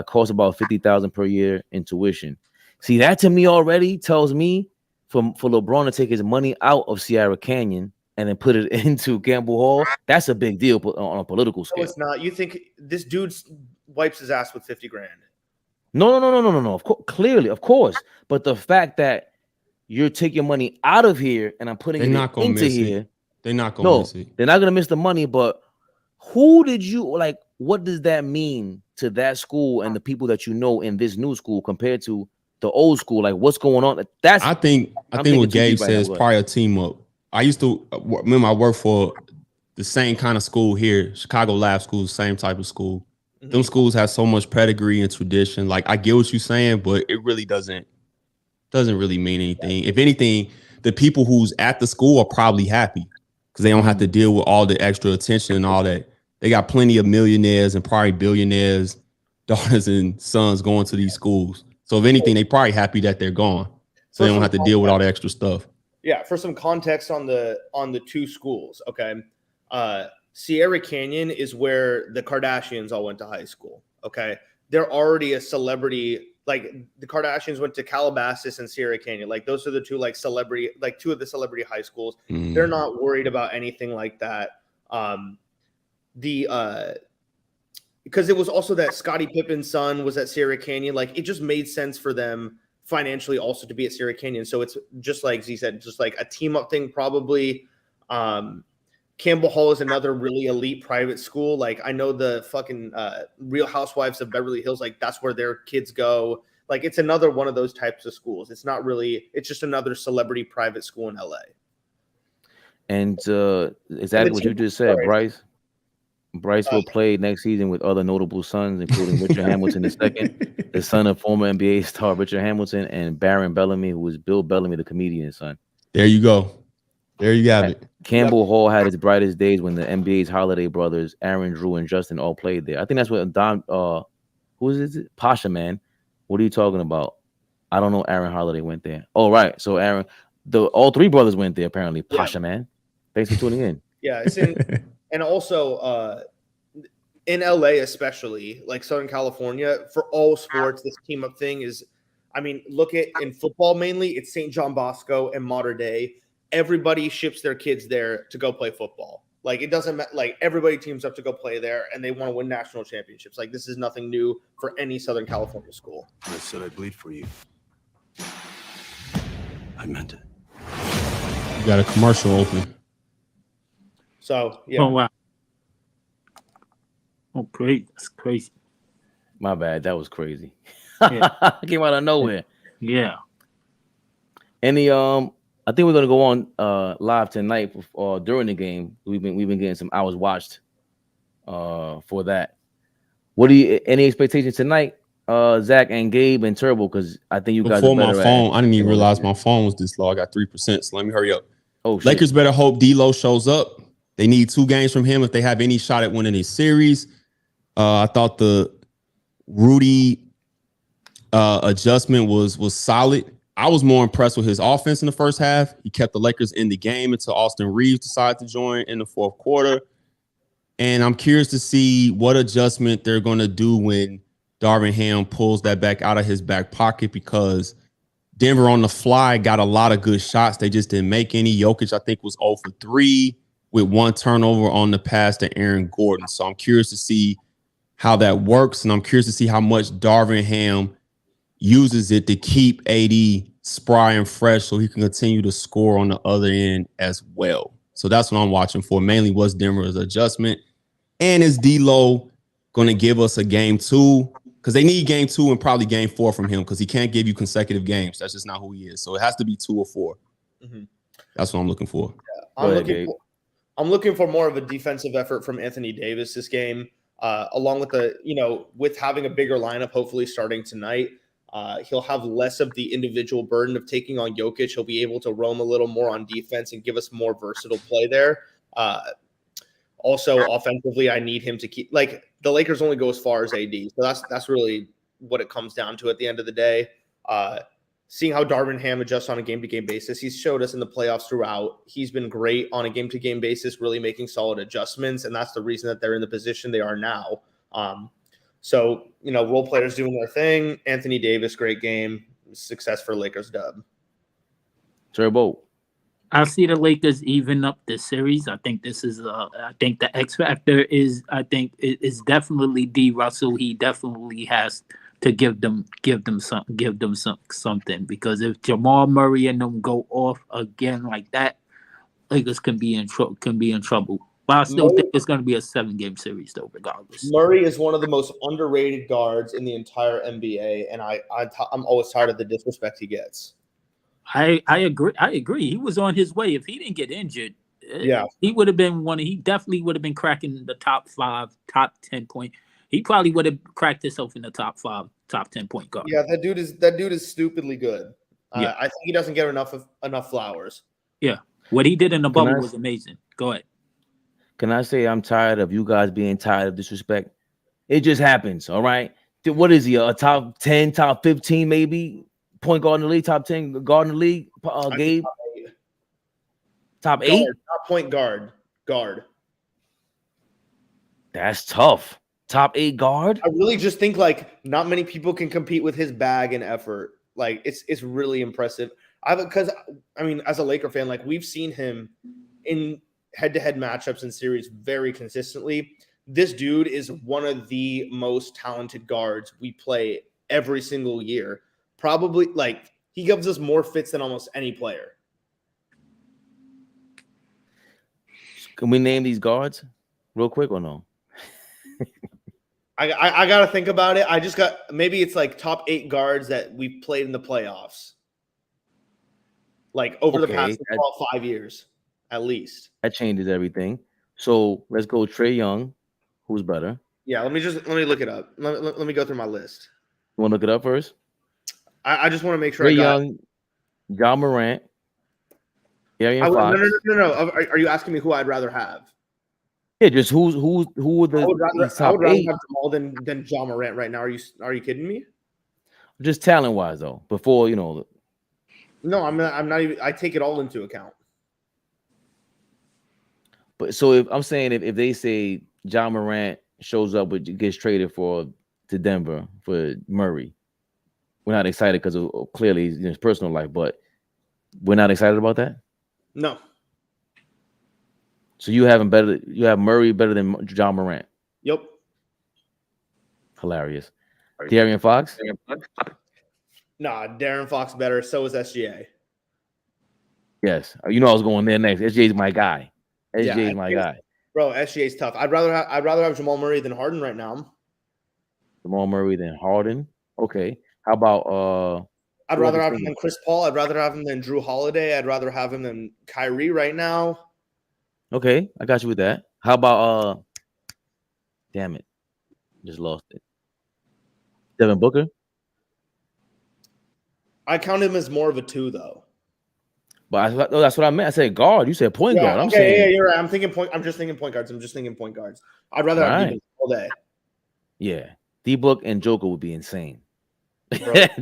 Costs about $50,000 per year in tuition. See, that to me already tells me for LeBron to take his money out of Sierra Canyon and then put it into Campbell Hall, that's a big deal on a political scale. No, it's not. You think this dude wipes his ass with 50 grand? No. Of course, clearly, of course. But the fact that you're taking money out of here and I'm putting it into here, they're not going to miss it. They're not going to miss the money. But who did you like? What does that mean to that school and the people that you know in this new school compared to the old school? Like, what's going on? I think what Gabe says is probably a team up. I used to remember I worked for the same kind of school here, Chicago Lab School, same type of school. Them schools have so much pedigree and tradition. Like, I get what you're saying, but it really doesn't really mean anything. If anything, the people who's at the school are probably happy because they don't have to deal with all the extra attention and all that. They got plenty of millionaires and probably billionaires, daughters and sons going to these schools. So if anything, they probably happy that they're gone. So they don't have to deal with all the extra stuff. for some context on the two schools. Okay, Sierra Canyon is where the Kardashians all went to high school. Okay, they're already a celebrity. Like the Kardashians went to Calabasas and Sierra Canyon. Like those are the two two of the celebrity high schools. They're not worried about anything like that. Because it was also that Scottie Pippen's son was at Sierra Canyon. Like it just made sense for them financially also to be at Sierra Canyon. So it's just like Z said, just like a team up thing probably. Campbell Hall is another really elite private school. Like I know the fucking Real Housewives of Beverly Hills, like that's where their kids go. Like it's another one of those types of schools. It's not really, it's just another celebrity private school in LA. And exactly what you just said, Bryce will play next season with other notable sons, including Richard Hamilton II, the son of former NBA star Richard Hamilton, and Baron Bellamy, who was Bill Bellamy, the comedian's son. There you go. There you have it. Campbell Hall had his brightest days when the NBA's Holiday brothers, Aaron, Drew, and Justin all played there. I think that's what who is it? Pasha, man. What are you talking about? I don't know. Aaron Holiday went there. Oh, right. So Aaron, all three brothers went there apparently. Pasha, man. Thanks for tuning in. Yeah, it's in. And also in LA, especially like Southern California, for all sports, this team up thing is, I mean, look at in football mainly, it's St. John Bosco and Mater Dei. Everybody ships their kids there to go play football. Like it doesn't matter. Like everybody teams up to go play there, and they want to win national championships. Like this is nothing new for any Southern California school. I said I'd bleed for you. I meant it. You got a commercial open. So yeah. Oh wow. Oh, great. That's crazy. My bad. That was crazy. Yeah. Came out of nowhere. Yeah. Any I think we're gonna go on live tonight during the game. We've been getting some hours watched for that. What do you any expectations tonight? Zach and Gabe and Turbo, because I think you guys before my phone, I didn't even realize my phone was this low. I got 3%, so let me hurry up. Oh, shit. Lakers better hope D-Lo shows up. They need 2 games from him if they have any shot at winning this series. I thought the Rudy adjustment was solid. I was more impressed with his offense in the first half. He kept the Lakers in the game until Austin Reeves decided to join in the fourth quarter. And I'm curious to see what adjustment they're going to do when Darvin Ham pulls that back out of his back pocket, because Denver on the fly got a lot of good shots. They just didn't make any. Jokic, I think, was 0 for 3 with 1 turnover on the pass to Aaron Gordon. So I'm curious to see how that works, and I'm curious to see how much Darvin Ham uses it to keep AD spry and fresh so he can continue to score on the other end as well. So that's what I'm watching for. Mainly what's Denver's adjustment. And is D-Lo going to give us a game 2? Because they need game 2 and probably game 4 from him, because he can't give you consecutive games. That's just not who he is. So it has to be 2 or 4. Mm-hmm. That's what I'm looking for. Yeah, I'm looking for more of a defensive effort from Anthony Davis this game, along with with having a bigger lineup, hopefully starting tonight. He'll have less of the individual burden of taking on Jokic. He'll be able to roam a little more on defense and give us more versatile play there. Also, offensively, I need him to keep, like, the Lakers only go as far as AD. So that's really what it comes down to at the end of the day. Seeing how Darvin Ham adjusts on a game-to-game basis. He's showed us in the playoffs throughout. He's been great on a game-to-game basis, really making solid adjustments, and that's the reason that they're in the position they are now. So, role players doing their thing. Anthony Davis, great game. Success for Lakers dub. Turbo. I see the Lakers even up this series. I think this is I think the X factor is definitely D Russell. He definitely has to give them something, because if Jamal Murray and them go off again like that, Lakers can be in trouble. But I still think it's going to be a 7-game series, though, regardless. Murray is one of the most underrated guards in the entire NBA, and I'm always tired of the disrespect he gets. I agree. He was on his way. If he didn't get injured, he would have been he definitely would have been cracking the top 5, top 10 point. He probably would have cracked himself in the top 5, top 10 point guard. Yeah, that dude is stupidly good. I think he doesn't get enough flowers. Yeah, what he did in the bubble was amazing. Go ahead. Can I say I'm tired of you guys being tired of disrespect? It just happens, all right? What is he, a top 10, top 15 maybe? Point guard in the league, top 10 guard in the league, Gabe? Top 8? Top point guard. That's tough. Top 8 guard? I really just think like not many people can compete with his bag and effort. Like it's really impressive. Because I mean, as a Laker fan, like we've seen him in head-to-head matchups and series very consistently. This dude is one of the most talented guards we play every single year. Probably like he gives us more fits than almost any player. Can we name these guards real quick or no? I gotta think about it. I just got maybe it's like top 8 guards that we've played in the playoffs. Like over the past 5 years, at least. That changes everything. So let's go Trae Young. Who's better? Yeah, let me look it up. Let me go through my list. You want to look it up first? I just want to make sure. Trae Young, John Morant. Fox. No. Are you asking me who I'd rather have? Yeah, just who would the I would rather top have 8? Jamal than John Morant right now. Are you kidding me? Just talent wise though. Before No, I'm not even. I take it all into account. But so if they say John Morant shows up but gets traded to Denver for Murray, we're not excited because of clearly his personal life, but we're not excited about that. No. So you have Murray better than John Morant. Yep. Hilarious. De'Aaron Fox? Nah, De'Aaron Fox better. So is SGA. Yes. I was going there next. SGA is my guy. SGA is my guy. Bro, SGA is tough. I'd rather have Jamal Murray than Harden right now. Jamal Murray than Harden. Okay. How about I'd rather have him than Chris Paul. I'd rather have him than Drew Holiday. I'd rather have him than Kyrie right now. Okay, I got you with that. How about damn it. Just lost it. Devin Booker? I count him as more of a 2 though. But that's what I meant. I said guard. You said point guard. I'm saying yeah, you're right. I'm just thinking point guards. I'd rather have D-Book all day. Yeah. D-Book and Joker would be insane.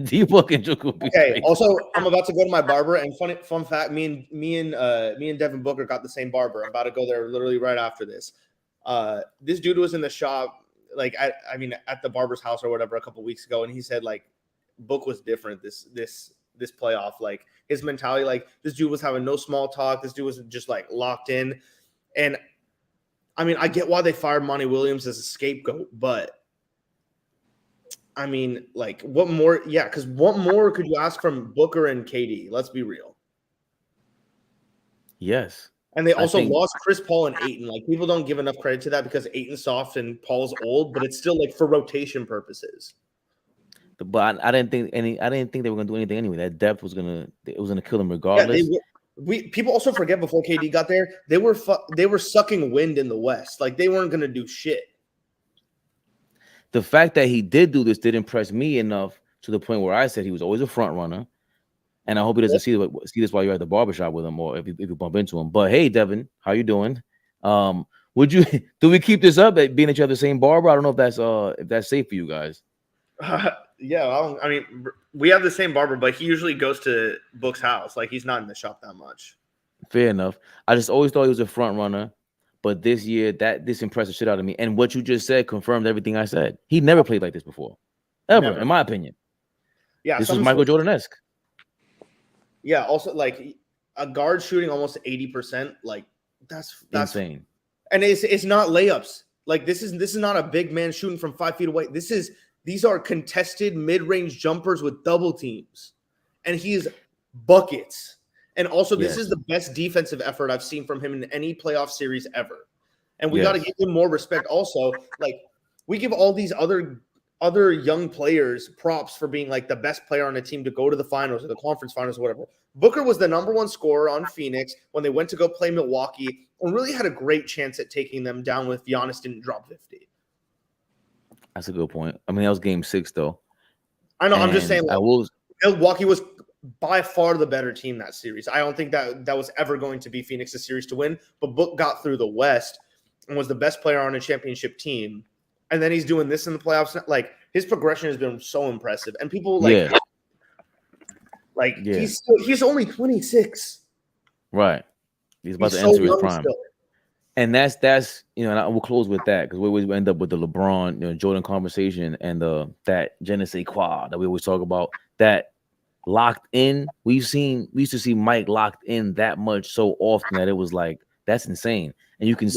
D-Book and Joker would be crazy. Also, I'm about to go to my barber, and fun fact, me and Devin Booker got the same barber. I'm about to go there literally right after this. This dude was in the shop, like at the barber's house or whatever a couple weeks ago, and he said like Book was different this playoff. Like his mentality, like this dude was having no small talk. This dude was just like locked in. And I mean, I get why they fired Monty Williams as a scapegoat, but I mean, like what more? Yeah, because what more could you ask from Booker and KD? Let's be real. Yes. And they also lost Chris Paul and Ayton. Like people don't give enough credit to that because Ayton's soft and Paul's old, but it's still like for rotation purposes. But I didn't think they were gonna do anything anyway. That depth was gonna kill them regardless. Yeah, people also forget before KD got there, they were sucking wind in the West. Like they weren't gonna do shit. The fact that he did do this did impress me enough to the point where I said he was always a front runner, and I hope he doesn't see this while you're at the barbershop with him or if you bump into him. But hey, Devin, how you doing? Do we keep this up at being at each other same barber? I don't know if that's safe for you guys. Yeah, I mean, we have the same barber, but he usually goes to Book's house. Like he's not in the shop that much. Fair enough. I just always thought he was a front runner, but this year this impressed the shit out of me. And what you just said confirmed everything I said. He never played like this before, ever, in my opinion. Yeah, this was Michael Jordan-esque. Yeah, also like a guard shooting almost 80%. Like that's insane. And it's not layups. Like this is not a big man shooting from 5 feet away. These are contested mid-range jumpers with double teams. And he's buckets. And also, this is the best defensive effort I've seen from him in any playoff series ever. And we got to give him more respect also. Like, we give all these other young players props for being, like, the best player on a team to go to the finals or the conference finals or whatever. Booker was the #1 scorer on Phoenix when they went to go play Milwaukee and really had a great chance at taking them down if Giannis didn't drop 50. That's a good point. I mean, that was game 6, though. I know. I'm just saying, like, Milwaukee was by far the better team that series. I don't think that was ever going to be Phoenix's series to win, but Book got through the West and was the best player on a championship team. And then he's doing this in the playoffs. Like, his progression has been so impressive. And people, he's only 26. Right. He's about to so enter his young prime. still. And that's and we'll close with that because we always end up with the LeBron, Jordan conversation and that je ne sais quoi that we always talk about. That locked in. We used to see Mike locked in that much so often that it was like that's insane. And you can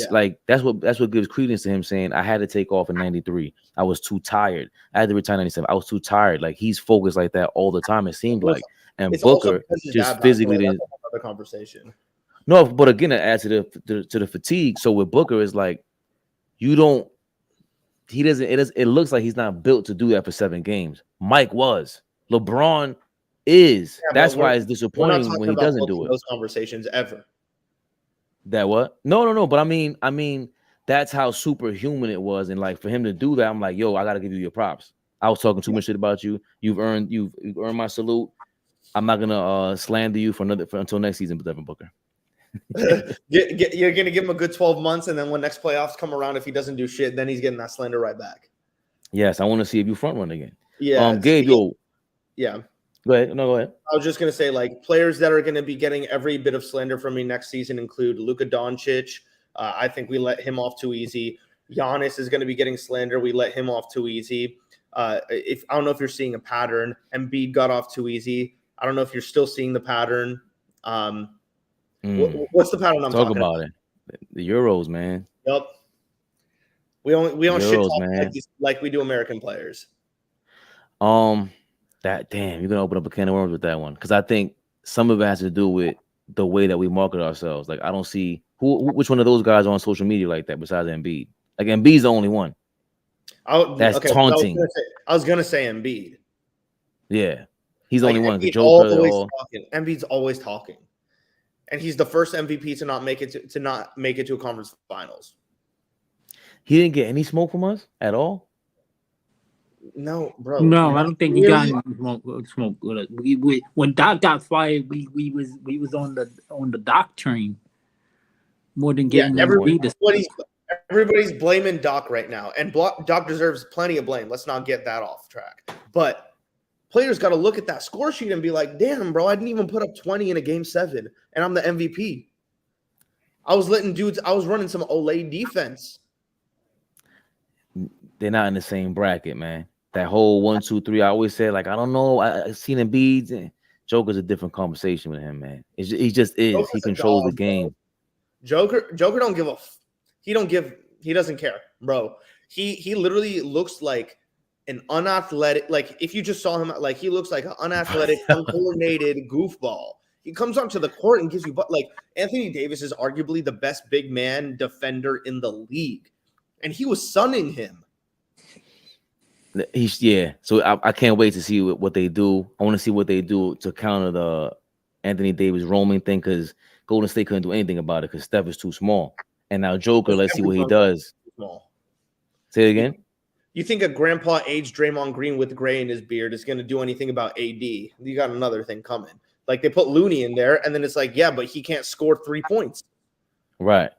that's what gives credence to him saying I had to take off in '93. I was too tired. I had to retire in '97. I was too tired. Like he's focused like that all the time. It seemed like. And it's Booker just physically didn't. Another conversation. No, but again, it adds to the fatigue. So with Booker, it's like it looks like he's not built to do that for 7 games. Mike was. LeBron is. Yeah, that's why it's disappointing when he doesn't do it. Those conversations ever. That what? No. But I mean, that's how superhuman it was. And like for him to do that, I'm like, yo, I gotta give you your props. I was talking too much shit about you. You've earned my salute. I'm not gonna slander you until next season, Devin Booker. You're gonna give him a good 12 months, and then when next playoffs come around, if he doesn't do shit, then he's getting that slander right back. Yes, I want to see if you front run again. Yeah, Gabe, yeah. Go ahead. No, go ahead. I was just gonna say, like, players that are gonna be getting every bit of slander from me next season include Luka Doncic. I think we let him off too easy. Giannis is gonna be getting slander. We let him off too easy. I don't know if you're seeing a pattern. Embiid got off too easy. I don't know if you're still seeing the pattern. What's the pattern I'm talking about? It. The Euros, man. Yep. We don't Euros, shit talk man. like we do American players. That damn, you're gonna open up a can of worms with that one because I think some of it has to do with the way that we market ourselves. Like I don't see which one of those guys are on social media like that besides Embiid. Like Embiid's the only one. That's taunting. I was gonna say Embiid. Yeah, he's the only one. Embiid's always talking, and he's the first MVP to not make it to a conference finals. He didn't get any smoke from us at all. No, bro. No, I don't think he got any smoke with us. We when Doc got fired, we was on the Doc train more than getting everybody's blaming Doc right now, and Doc deserves plenty of blame. Let's not get that off track. But players got to look at that score sheet and be like, "Damn, bro, I didn't even put up 20 in a game 7, and I'm the MVP." I was running some Olay defense. They're not in the same bracket, man. That whole 1, 2, 3. I always said, like, I don't know. I seen Embiid. Joker's a different conversation with him, man. He just is. Joker's he controls the game. Joker don't give a. He doesn't care, bro. He literally looks like an unathletic. Like if you just saw him, like he looks like an unathletic, uncoordinated goofball. He comes onto the court and gives you, but like Anthony Davis is arguably the best big man defender in the league, and he was sunning him. So I can't wait to see what they do. I want to see what they do to counter the Anthony Davis roaming thing because Golden State couldn't do anything about it because Steph is too small. And now Joker, let's see what he does. Small. Say it again. You think a grandpa aged Draymond Green with gray in his beard is going to do anything about AD? You got another thing coming. Like they put Looney in there, and then it's like, yeah, but he can't score 3 points. Right.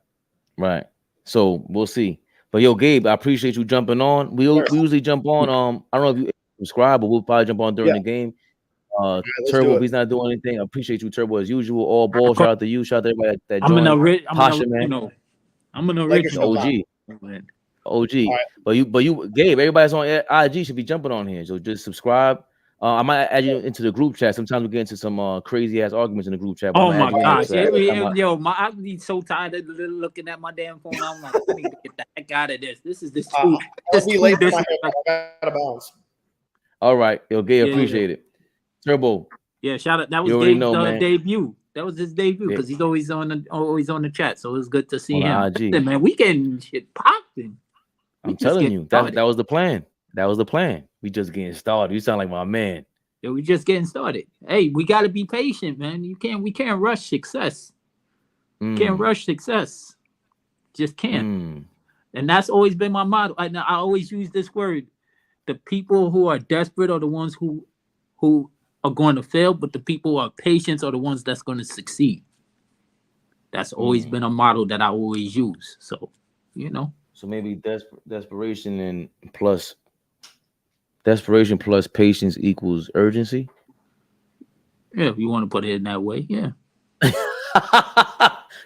So we'll see. But yo, Gabe, I appreciate you jumping on. We usually jump on. I don't know if you subscribe, but we'll probably jump on during the game. Turbo, if he's not doing anything, I appreciate you, Turbo, as usual. All ball, shout out to you, shout out to everybody that joined. I'm an original OG. Right. But you, Gabe, everybody's on IG should be jumping on here. So just subscribe. I might add you into the group chat. Sometimes we get into some crazy ass arguments in the group chat. Oh my gosh. I be so tired of looking at my damn phone. I'm like, I need to get the heck out of this. This is this too. I gotta bounce. All right. Yo, Gabe, appreciate it. Turbo. Yeah, shout out. That was Gabe's debut. That was his debut because he's always on the chat. So it was good to see him. Listen, man, we getting shit popping. I'm telling you, that was the plan. That was the plan. We just getting started. You sound like my man. Yeah, we just getting started. Hey, we got to be patient, man. We can't rush success. Can't rush success. Just can't. And that's always been my motto. I always use this word. The people who are desperate are the ones who are going to fail, but the people who are patient are the ones that's going to succeed. That's always been a model that I always use. So, So maybe desperation plus patience equals urgency. Yeah, if you want to put it in that way, yeah.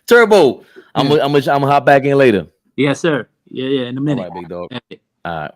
Turbo, I'm gonna hop back in later. Yes, sir. Yeah, in a minute. All right, big dog. All right.